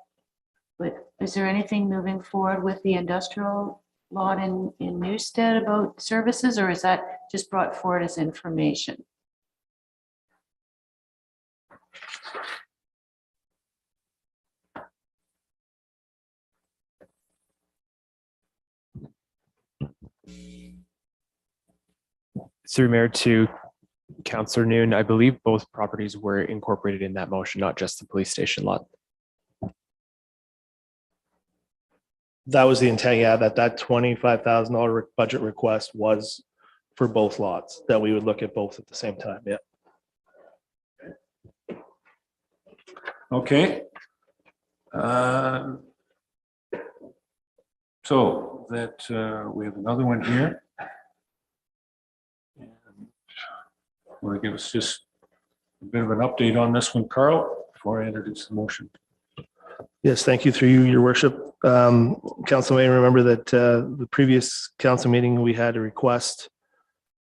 but is there anything moving forward with the industrial lot in Newstead about services, or is that just brought forward as information? Through Mayor to Councillor Noon, I believe both properties were incorporated in that motion, not just the police station lot. That was the intent, yeah, that $25,000 budget request was for both lots, that we would look at both at the same time, yeah. Okay. So that we have another one here. Want to give us just a bit of an update on this one, Carl, before I introduce the motion? Yes, thank you through you, your worship. Council may remember that the previous council meeting, we had a request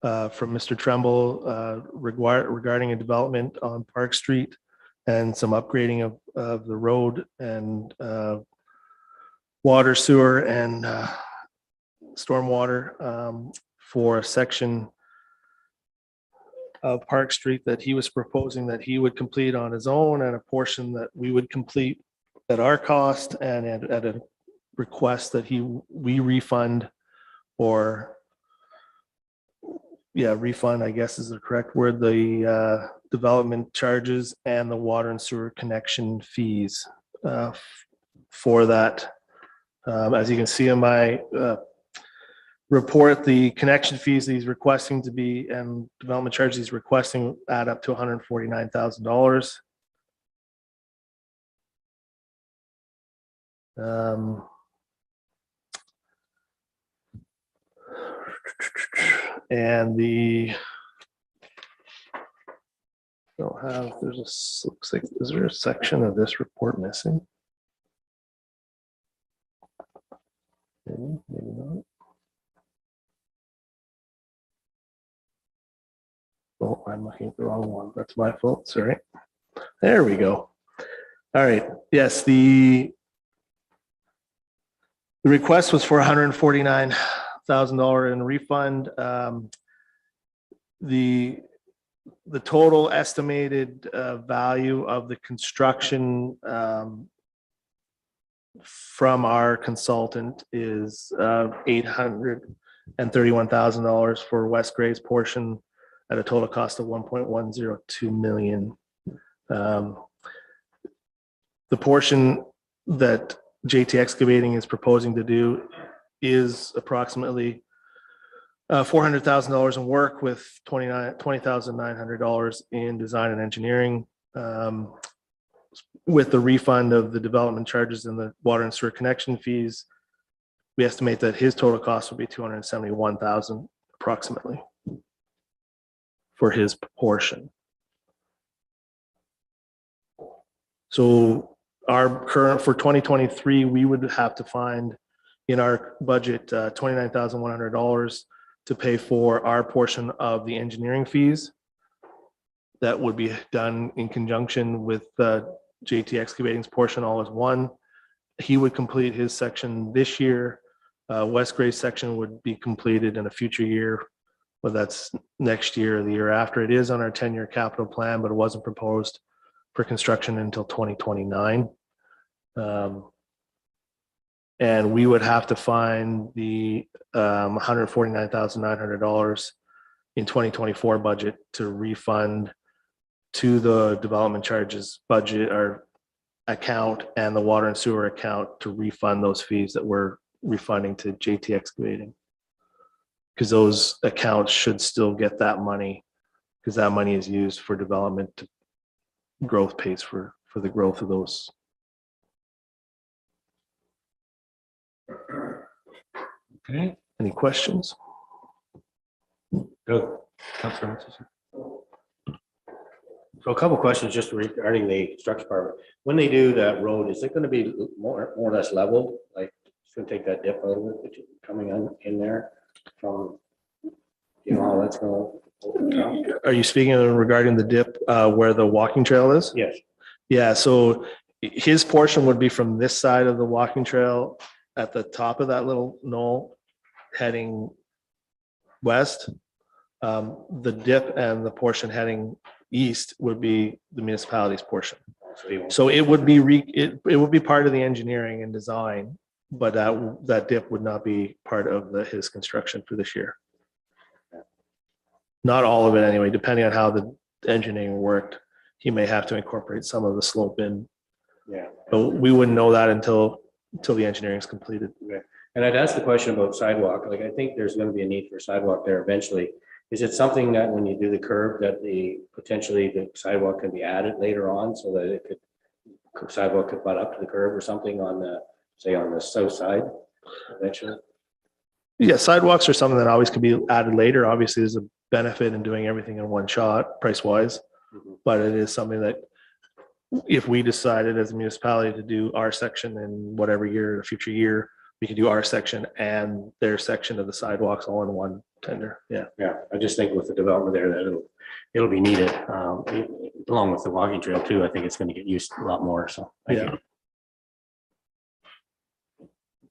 from Mr. Tremble regarding a development on Park Street and some upgrading of the road and water, sewer, and stormwater for a section of Park Street that he was proposing that he would complete on his own, and a portion that we would complete at our cost and at a request that we refund, or refund, I guess is the correct word, the development charges and the water and sewer connection fees for that. As you can see in my report, the connection fees he's requesting to be and development charges he's requesting add up to $149,000. And don't have, looks like, is there a section of this report missing? Maybe not. Oh, I'm looking at the wrong one. That's my fault. Sorry. There we go. All right. Yes, the request was for $149,000 in refund. The total estimated value of the construction from our consultant is $831,000 for West Gray's portion at a total cost of $1.102 million. The portion that JT Excavating is proposing to do is approximately $400,000 in work with $20,900 in design and engineering. With the refund of the development charges and the water and sewer connection fees, we estimate that his total cost would be $271,000 approximately for his portion. So our current, for 2023, we would have to find in our budget $29,100 to pay for our portion of the engineering fees. That would be done in conjunction with JT Excavating's portion all as one. He would complete his section this year. West Gray's section would be completed in a future year, whether that's next year or the year after. It is on our 10-year capital plan, but it wasn't proposed for construction until 2029. And we would have to find the $149,900 in 2024 budget to refund to the development charges budget or account and the water and sewer account to refund those fees that we're refunding to JT Excavating. Because those accounts should still get that money, because that money is used for development to growth pace for the growth of those. Okay. Any questions? Doug, Councilor Hutchison. So a couple of questions just regarding the construction part. When they do that road, is it going to be more or less leveled? Like it's going to take that dip out of it coming in there from, how that's going to. Are you speaking regarding the dip where the walking trail is? Yes. Yeah, so his portion would be from this side of the walking trail at the top of that little knoll heading west. The dip and the portion heading east would be the municipality's portion. So it would be it would be part of the engineering and design, but that dip would not be part of his construction for this year. Not all of it anyway, depending on how the engineering worked. He may have to incorporate some of the slope in. Yeah. But we wouldn't know that until the engineering is completed. Okay. And I'd ask the question about sidewalk. Like I think there's going to be a need for sidewalk there eventually. Is it something that when you do the curb that potentially the sidewalk can be added later on so that it could sidewalk could butt up to the curb or something on the, say, on the south side eventually? Yeah, sidewalks are something that always can be added later. Obviously, there's a benefit in doing everything in one shot, price wise. But it is something that if we decided as a municipality to do our section in whatever year, the future year, we could do our section and their section of the sidewalks all in one tender. Yeah. Yeah, I just think with the development there that it'll be needed, along with the walking trail too. I think it's going to get used a lot more. So thank you.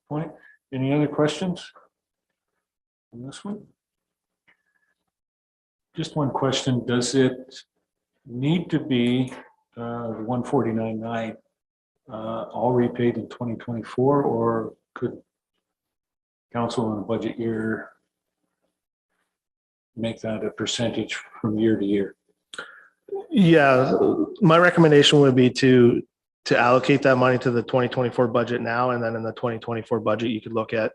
Point. Any other questions on this one? Just one question. Does it need to be the 149.9 all repaid in 2024, or could council in a budget year make that a percentage from year to year? Yeah, my recommendation would be to allocate that money to the 2024 budget now, and then in the 2024 budget, you could look at,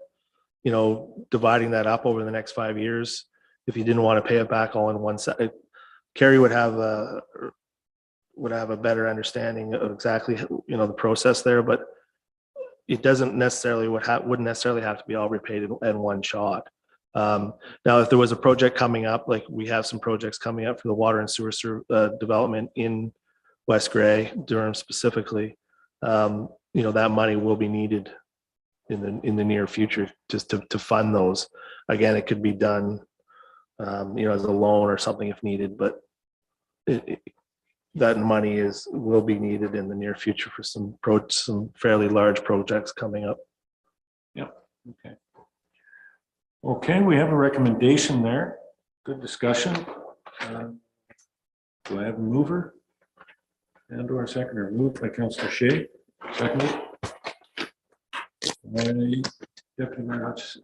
you know, dividing that up over the next 5 years. If you didn't want to pay it back all in one set, Carrie would have a better understanding of exactly, you know, the process there, but it doesn't necessarily wouldn't necessarily have to be all repaid in one shot. Now, if there was a project coming up, like we have some projects coming up for the water and sewer development in West Grey, Durham specifically, you know, that money will be needed in the near future just to fund those. Again, it could be done, you know, as a loan or something if needed, but that money will be needed in the near future for some fairly large projects coming up. Yeah. Okay. Okay, we have a recommendation there. Good discussion. Do I have a mover? And or a seconder? Moved by Councillor Shea. Seconded by Deputy Mayor Hutchison.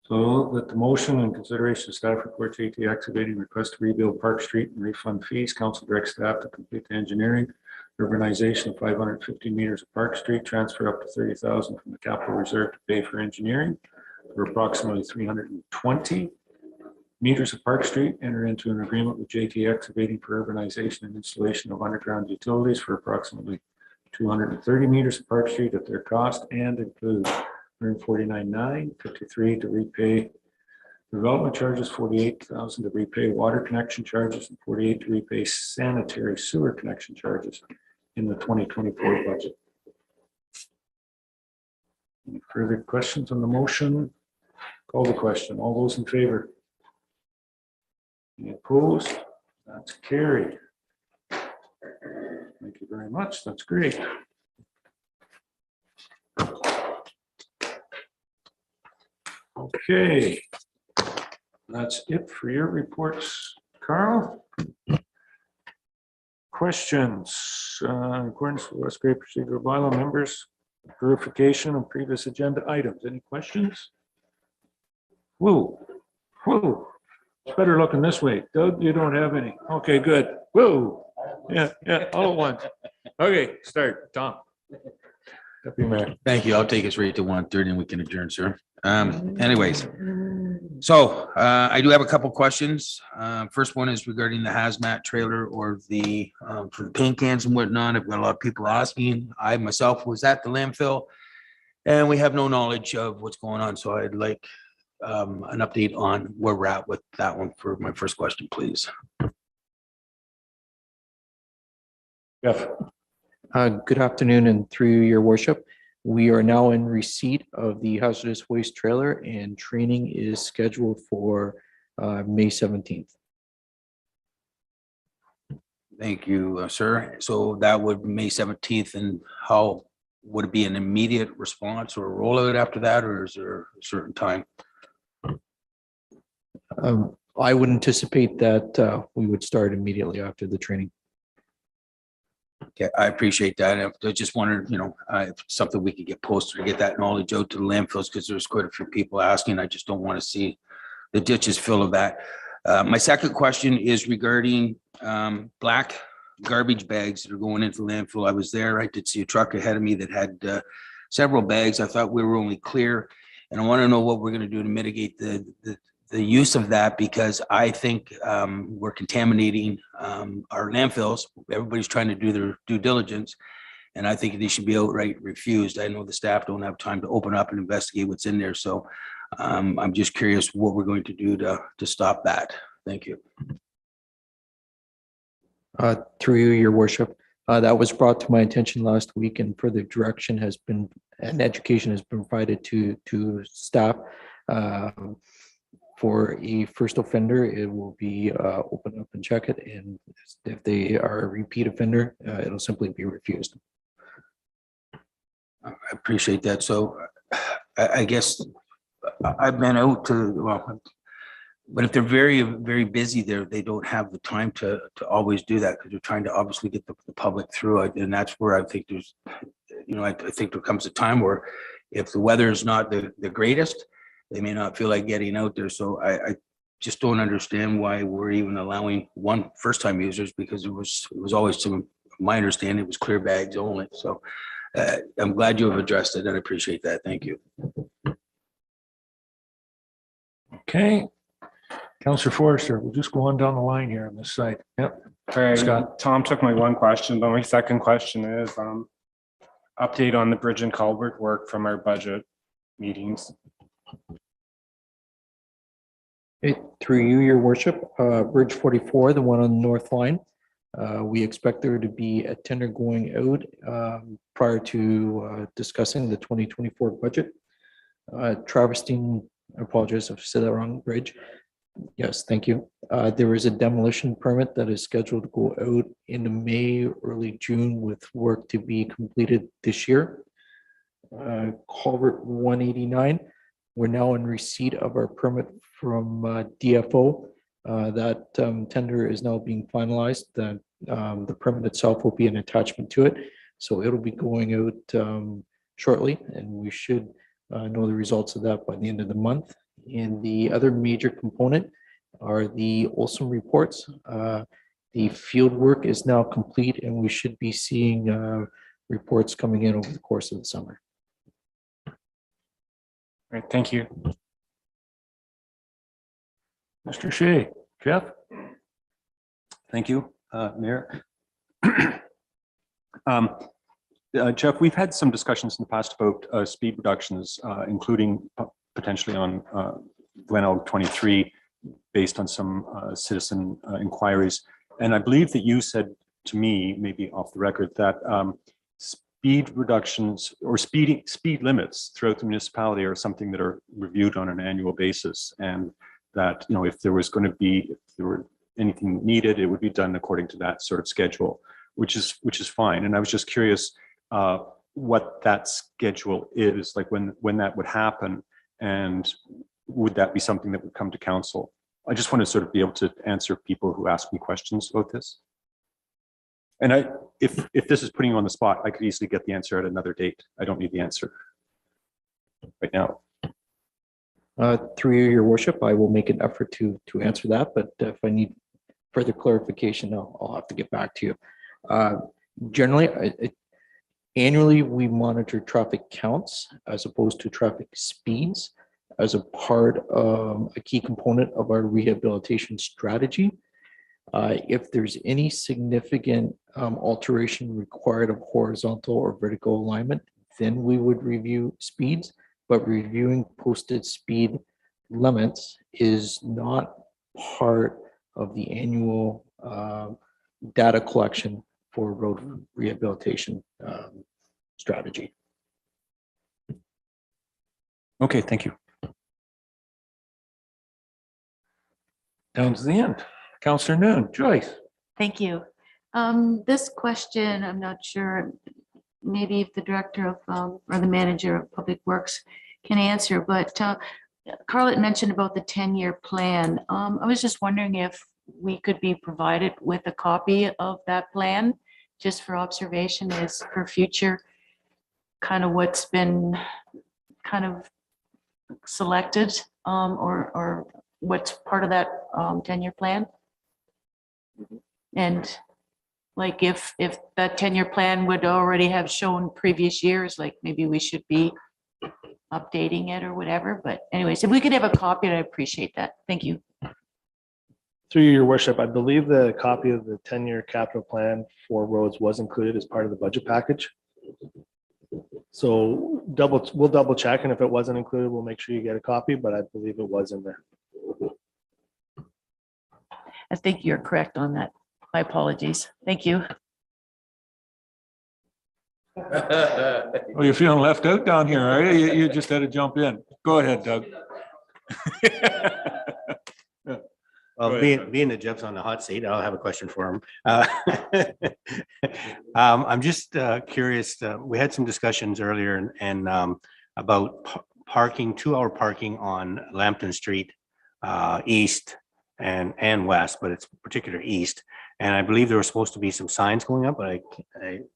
So that the motion and consideration of staff report JT excavating request to rebuild Park Street and refund fees. Council directs staff to complete the engineering, urbanization of 550 meters of Park Street, transfer up to 30,000 from the capital reserve to pay for engineering for approximately 320 meters of Park Street, enter into an agreement with JT excavating for urbanization and installation of underground utilities for approximately 230 meters of Park Street at their cost, and include 149,953 to repay development charges, 48,000 to repay water connection charges, and 48 to repay sanitary sewer connection charges in the 2024 budget. Any further questions on the motion? Call the question. All those in favor? Any opposed? That's carried. Thank you very much. That's great. Okay. That's it for your reports, Carl. Questions? In accordance with West Grey procedural bylaw, members, verification of previous agenda items. Any questions? Whoa, whoa. It's better looking this way. Doug, you don't have any. Okay, good. Whoa. Yeah, all at once. Okay, start. Tom. Deputy Mayor. Thank you. I'll take us right to 1:30 and we can adjourn, sir. Anyways, so I do have a couple questions. First one is regarding the hazmat trailer or the for the paint cans and whatnot. I've got a lot of people asking. I myself was at the landfill and we have no knowledge of what's going on. So I'd like an update on where we're at with that one for my first question, please. Jeff. Good afternoon, and through your worship, we are now in receipt of the hazardous waste trailer, and training is scheduled for May 17th. Thank you, sir. So that would May 17th, and how would it be an immediate response or a rollout after that, or is there a certain time? I would anticipate that we would start immediately after the training. Okay, I appreciate that. I just wondered, you know, if something we could get posted to get that knowledge out to the landfills, because there's quite a few people asking. I just don't want to see the ditches full of that. My second question is regarding black garbage bags that are going into the landfill. I was there. I did see a truck ahead of me that had several bags. I thought we were only clear, and I want to know what we're going to do to mitigate the use of that, because I think we're contaminating our landfills. Everybody's trying to do their due diligence. And I think they should be outright refused. I know the staff don't have time to open up and investigate what's in there. So I'm just curious what we're going to do to stop that. Thank you. Through you, your worship, that was brought to my attention last week, and further direction has been, and education has been provided to staff. For a first offender, it will be open up and check it, and if they are a repeat offender, it'll simply be refused. I appreciate that. So I guess I've been out to, well, but if they're very, very busy there, they don't have the time to always do that, because they're trying to obviously get the public through it. And that's where I think there's, you know, I think there comes a time where if the weather is not the greatest, they may not feel like getting out there. So I just don't understand why we're even allowing one first-time users, because it was always, to my understanding, it was clear bags only. So I'm glad you have addressed it, and I appreciate that. Thank you. Okay. Counselor Forrester, we'll just go on down the line here on this side. Yep. All right, Scott. Tom took my one question, but my second question is update on the bridge and culvert work from our budget meetings. Through you, your worship, Bridge 44, the one on the north line, we expect there to be a tender going out prior to discussing the 2024 budget. Travertine, I apologize if I said that wrong, bridge. Yes, thank you. There is a demolition permit that is scheduled to go out in May, early June, with work to be completed this year. Culvert 189, we're now in receipt of our permit from DFO. That tender is now being finalized. The permit itself will be an attachment to it. So it'll be going out shortly, and we should know the results of that by the end of the month. And the other major component are the Olson reports. The field work is now complete, and we should be seeing reports coming in over the course of the summer. All right, thank you. Mr. Shea, Jeff? Thank you, Mayor. Jeff, we've had some discussions in the past about speed reductions, including potentially on Glen 23, based on some citizen inquiries. And I believe that you said to me, maybe off the record, that speed reductions or speed limits throughout the municipality are something that are reviewed on an annual basis, and that, you know, if there were anything needed, it would be done according to that sort of schedule, which is fine. And I was just curious what that schedule is, like when that would happen, and would that be something that would come to council? I just want to sort of be able to answer people who ask me questions about this. And if this is putting you on the spot, I could easily get the answer at another date. I don't need the answer right now. Through you, your worship, I will make an effort to answer that, but if I need further clarification, I'll have to get back to you. Generally, annually, we monitor traffic counts as opposed to traffic speeds as a part of a key component of our rehabilitation strategy. If there's any significant alteration required of horizontal or vertical alignment, then we would review speeds, but reviewing posted speed limits is not part of the annual data collection for road rehabilitation strategy. Okay, thank you. Down to the end. Counselor Noon, Joyce. Thank you. This question, I'm not sure, maybe if the director of, or the manager of Public Works can answer, but Carl had mentioned about the 10-year plan. I was just wondering if we could be provided with a copy of that plan, just for observation, as for future, kind of what's been kind of selected, or what's part of that 10-year plan. And like if that 10-year plan would already have shown previous years, like maybe we should be updating it or whatever. But anyways, if we could have a copy, I'd appreciate that. Thank you. Through your worship, I believe the copy of the 10-year capital plan for roads was included as part of the budget package. So we'll double check, and if it wasn't included, we'll make sure you get a copy, but I believe it was in there. I think you're correct on that. My apologies. Thank you. Oh, you're feeling left out down here, are you? You just had to jump in. Go ahead, Doug. Well, being that Jeff's on the hot seat, I'll have a question for him. I'm just curious. We had some discussions earlier and about parking, 2-hour parking on Lambton Street, east and west, but it's particular east. And I believe there were supposed to be some signs going up, but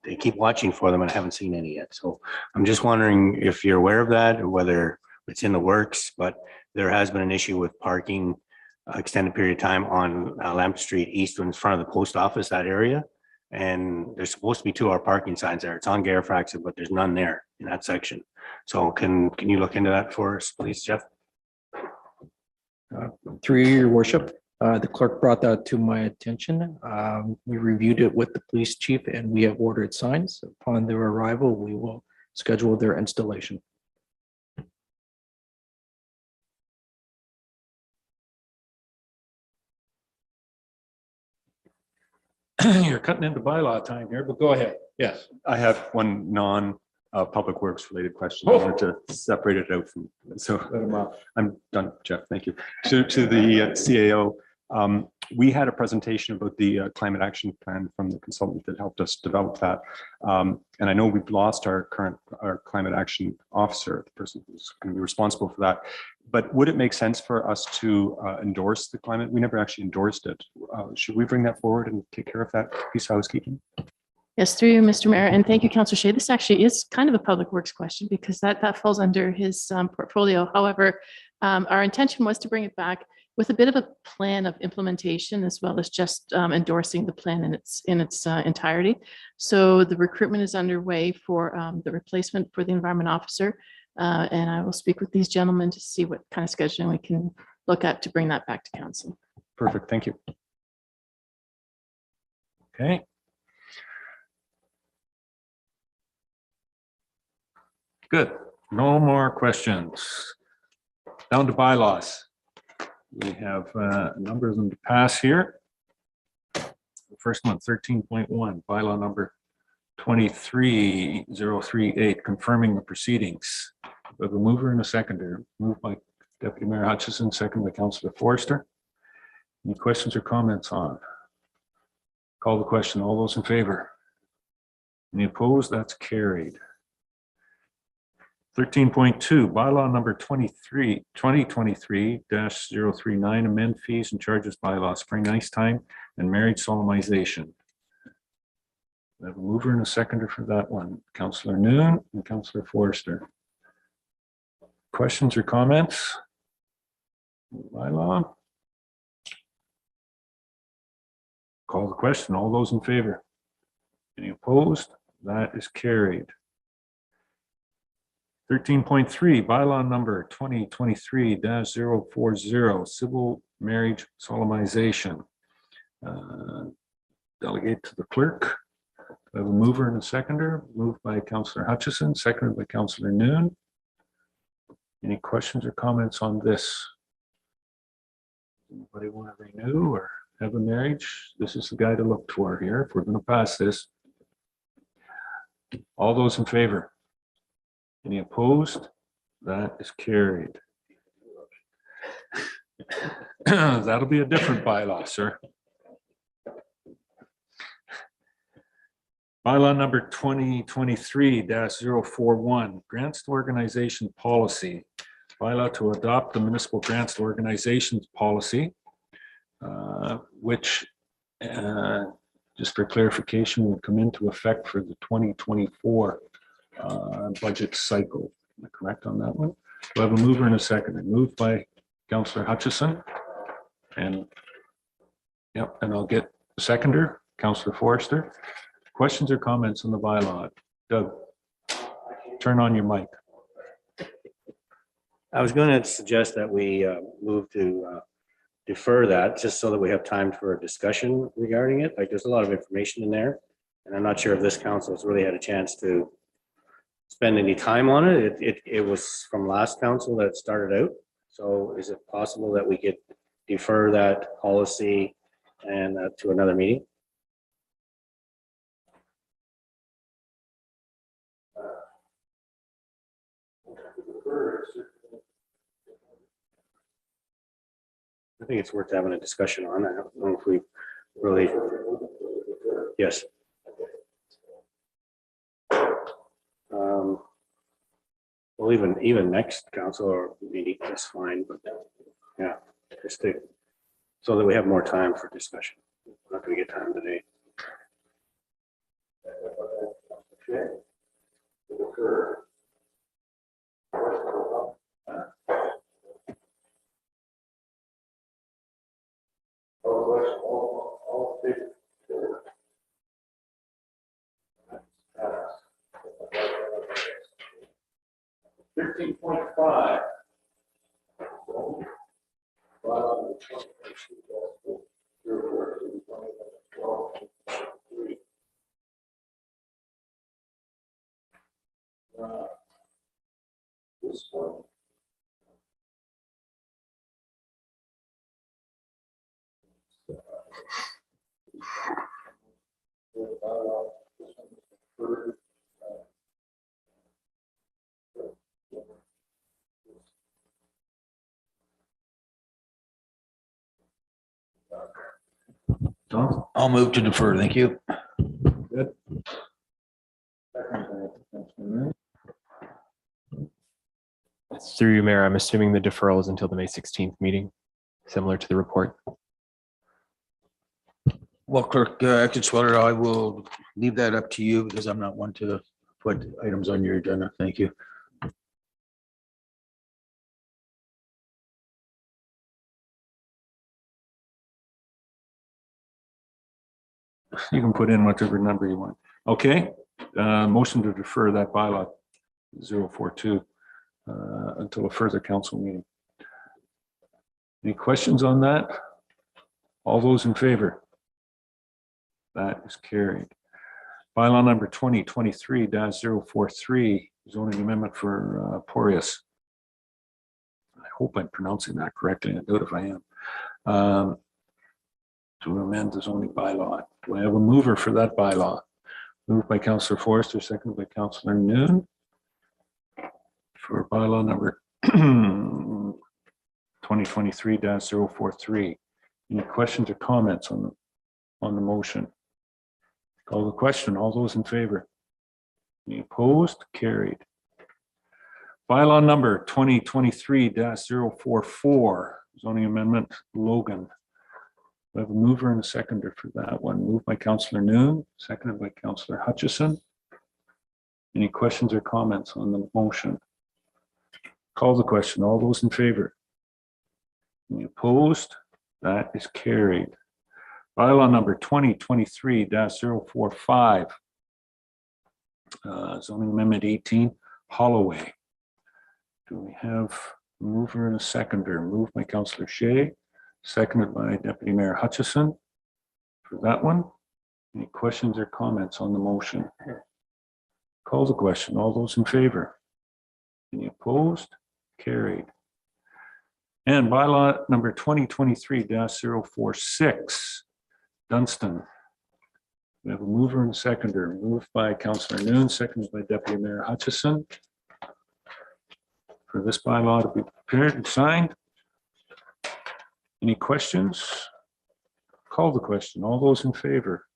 they keep watching for them and I haven't seen any yet. So I'm just wondering if you're aware of that or whether it's in the works, but there has been an issue with parking extended period of time on Lambton Street east in front of the post office, that area. And there's supposed to be 2-hour parking signs there. It's on Garifrax, but there's none there in that section. So can you look into that for us, please, Jeff? Through your worship, the clerk brought that to my attention. We reviewed it with the police chief and we have ordered signs. Upon their arrival, we will schedule their installation. You're cutting into bylaw time here, but go ahead. Yes. I have one non-public works related question. I wanted to separate it out from, so I'm done, Jeff. Thank you. To the CAO, we had a presentation about the climate action plan from the consultant that helped us develop that. And I know we've lost our climate action officer, the person who's going to be responsible for that. But would it make sense for us to endorse the climate? We never actually endorsed it. Should we bring that forward and take care of that piece of housekeeping? Yes, through you, Mr. Mayor, and thank you, Councillor Shea. This actually is kind of a public works question because that falls under his portfolio. However, our intention was to bring it back with a bit of a plan of implementation as well as just endorsing the plan in its entirety. So the recruitment is underway for the replacement for the environment officer. And I will speak with these gentlemen to see what kind of scheduling we can look at to bring that back to council. Perfect. Thank you. Okay. Good. No more questions. Down to bylaws. We have a number of them to pass here. The first one, 13.1, bylaw number 23038, confirming the proceedings. We have a mover and a seconder. Moved by Deputy Mayor Hutchison, second by Councillor Forster. Any questions or comments on? Call the question. All those in favor? Any opposed? That's carried. 13.2, bylaw number 2023-039, amend fees and charges bylaw, spring ice time and marriage solemnization. We have a mover and a seconder for that one. Councillor Noon and Councillor Forster. Questions or comments? Bylaw. Call the question. All those in favor? Any opposed? That is carried. 13.3, bylaw number 2023-040, civil marriage solemnization. Delegate to the clerk. I have a mover and a seconder, moved by Councillor Hutchison, seconded by Councillor Noon. Any questions or comments on this? Anybody want to renew or have a marriage? This is the guy to look for here if we're going to pass this. All those in favor? Any opposed? That is carried. That'll be a different bylaw, sir. Bylaw number 2023-041, grants to organization policy. Bylaw to adopt the municipal grants to organizations policy, which, just for clarification, will come into effect for the 2024 budget cycle. Am I correct on that one? We have a mover and a second. Moved by Councillor Hutchison, and I'll get a seconder, Councillor Forster. Questions or comments on the bylaw? Doug, turn on your mic. I was going to suggest that we move to defer that, just so that we have time for a discussion regarding it. Like, there's a lot of information in there, and I'm not sure if this council has really had a chance to spend any time on it. It was from last council that it started out. So is it possible that we could defer that policy and to another meeting? I think it's worth having a discussion on. I don't know if we really, yes. Well, even next council or meeting, that's fine, but yeah, just to, so that we have more time for discussion. We're not gonna get time today. $13.5. This one. I'll move to defer. Thank you. Good. Through you, Mayor, I'm assuming the deferral is until the May 16th meeting, similar to the report. Well, Clerk Eckenschwiller, I will leave that up to you because I'm not one to put items on your agenda. Thank you. You can put in whatever number you want. Okay, motion to defer that bylaw 042 until a further council meeting. Any questions on that? All those in favor? That is carried. Bylaw number 2023-043, zoning amendment for Porteous. I hope I'm pronouncing that correctly. I doubt if I am. To amend the zoning bylaw. Do I have a mover for that bylaw? Moved by Councillor Forrester, seconded by Councillor Noon. For bylaw number 2023-043. Any questions or comments on the motion? Call the question. All those in favor? Any opposed? Carried. Bylaw number 2023-044, zoning amendment Logan. We have a mover and a seconder for that one. Moved by Councillor Noon, seconded by Councillor Hutchison. Any questions or comments on the motion? Call the question. All those in favor? Any opposed? That is carried. Bylaw number 2023-045, zoning amendment 18, Holloway. Do we have a mover and a seconder? Moved by Councillor Shea, seconded by Deputy Mayor Hutchison for that one. Any questions or comments on the motion? Call the question. All those in favor? Any opposed? Carried. And bylaw number 2023-046, Dunstan. We have a mover and a seconder. Moved by Councillor Noon, seconded by Deputy Mayor Hutchison. For this bylaw to be prepared and signed. Any questions? Call the question. All those in favor?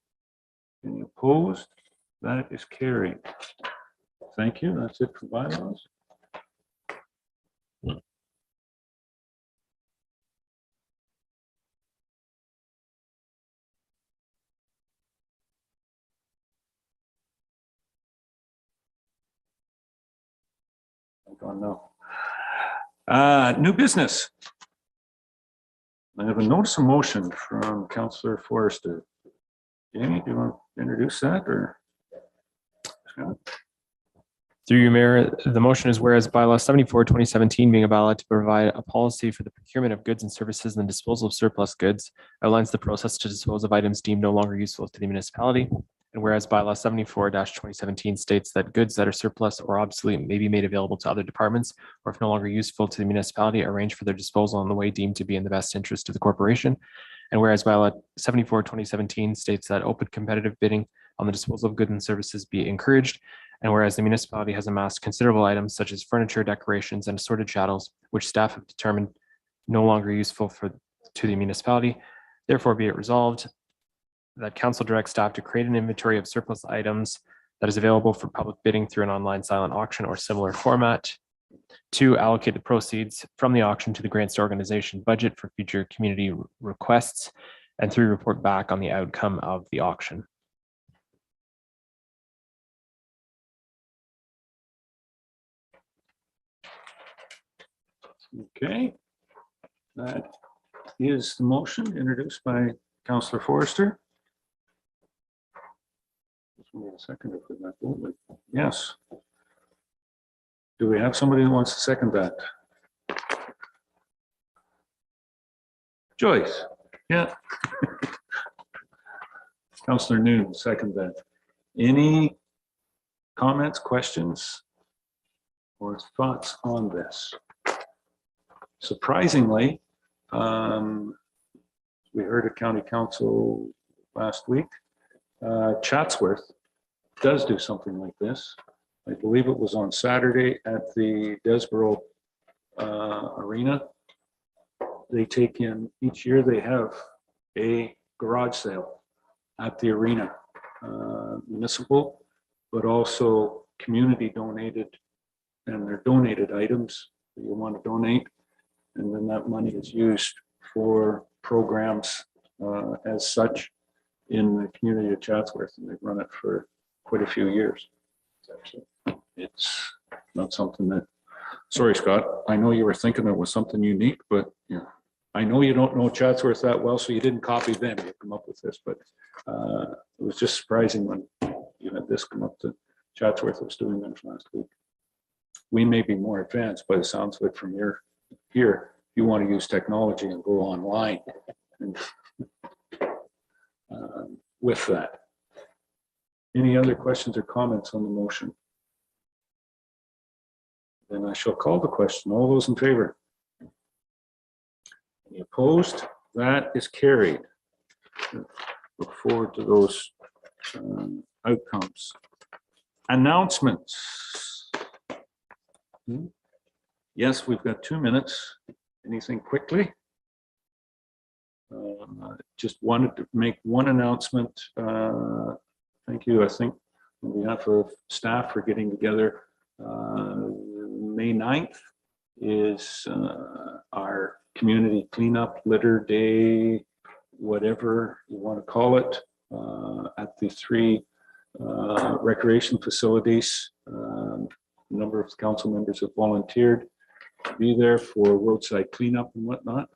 Any opposed? That is carried. Thank you. That's it for bylaws. I don't know. New business. I have a notice of motion from Councillor Forrester. Jamie, do you want to introduce that or? Through you, Mayor, the motion is whereas bylaw 74, 2017 being a bylaw to provide a policy for the procurement of goods and services and the disposal of surplus goods outlines the process to dispose of items deemed no longer useful to the municipality. And whereas bylaw 74-2017 states that goods that are surplus or obsolete may be made available to other departments, or if no longer useful to the municipality, arrange for their disposal in the way deemed to be in the best interest of the corporation. And whereas bylaw 74, 2017 states that open competitive bidding on the disposal of goods and services be encouraged. And whereas the municipality has amassed considerable items such as furniture, decorations, and assorted chattels, which staff have determined no longer useful to the municipality, therefore be it resolved that council directs staff to create an inventory of surplus items that is available for public bidding through an online silent auction or similar format. 2, allocate the proceeds from the auction to the grants to organization budget for future community requests. And 3, report back on the outcome of the auction. Okay. That is the motion introduced by Councillor Forrester. Just wait a second if we got that. Yes. Do we have somebody who wants to second that? Joyce, yeah. Councillor Noon, second that. Any comments, questions, or thoughts on this? Surprisingly, we heard at County Council last week, Chatsworth does do something like this. I believe it was on Saturday at the Desborough Arena. They take in, each year they have a garage sale at the arena, municipal, but also community donated, and they're donated items that you want to donate. And then that money is used for programs as such in the community of Chatsworth, and they've run it for quite a few years. It's not something that, sorry, Scott, I know you were thinking it was something unique, but yeah, I know you don't know Chatsworth that well, so you didn't copy them, you come up with this, but it was just surprising when you had this come up to Chatsworth was doing this last week. We may be more advanced by the sounds of it from your here. You want to use technology and go online and, with that. Any other questions or comments on the motion? Then I shall call the question. All those in favor? Any opposed? That is carried. Look forward to those outcomes. Announcements. Yes, we've got 2 minutes. Anything quickly? Just wanted to make one announcement. Thank you, I think, on behalf of staff for getting together. May 9th is our community cleanup, litter day, whatever you want to call it, at the 3 recreation facilities. A number of council members have volunteered to be there for roadside cleanup and whatnot.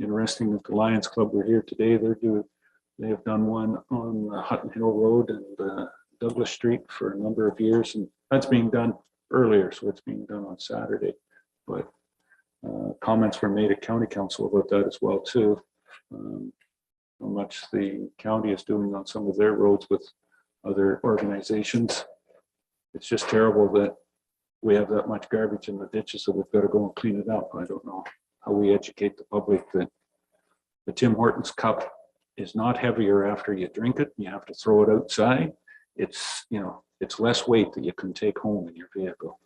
Interesting that the Lions Club were here today. They have done one on Hutton Hill Road and Douglas Street for a number of years, and that's being done earlier, so it's being done on Saturday. But comments were made at County Council about that as well too. How much the county is doing on some of their roads with other organizations. It's just terrible that we have that much garbage in the ditches, so we've got to go and clean it up. I don't know how we educate the public that the Tim Hortons cup is not heavier after you drink it. You have to throw it outside. It's, you know, it's less weight that you can take home in your vehicle.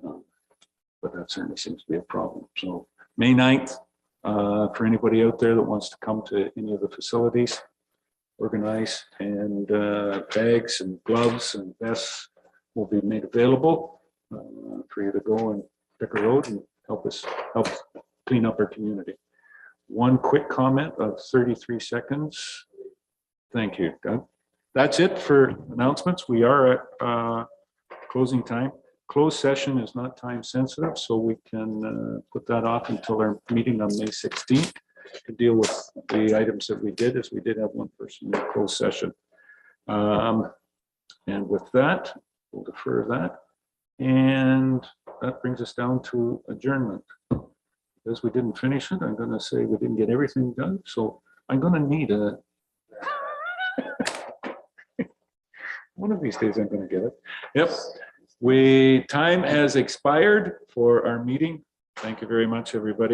But that certainly seems to be a problem. So May 9th, for anybody out there that wants to come to any of the facilities, organize, and bags and gloves and vests will be made available for you to go and pick a road and help clean up our community. One quick comment of 33 seconds. Thank you, Doug. That's it for announcements. We are at closing time. Closed session is not time sensitive, so we can put that off until our meeting on May 16th to deal with the items that we did, as we did have one person in closed session. And with that, we'll defer that. And that brings us down to adjournment. Because we didn't finish it, I'm gonna say we didn't get everything done, so I'm gonna need a one of these days I'm gonna get it. Yep. Time has expired for our meeting. Thank you very much, everybody.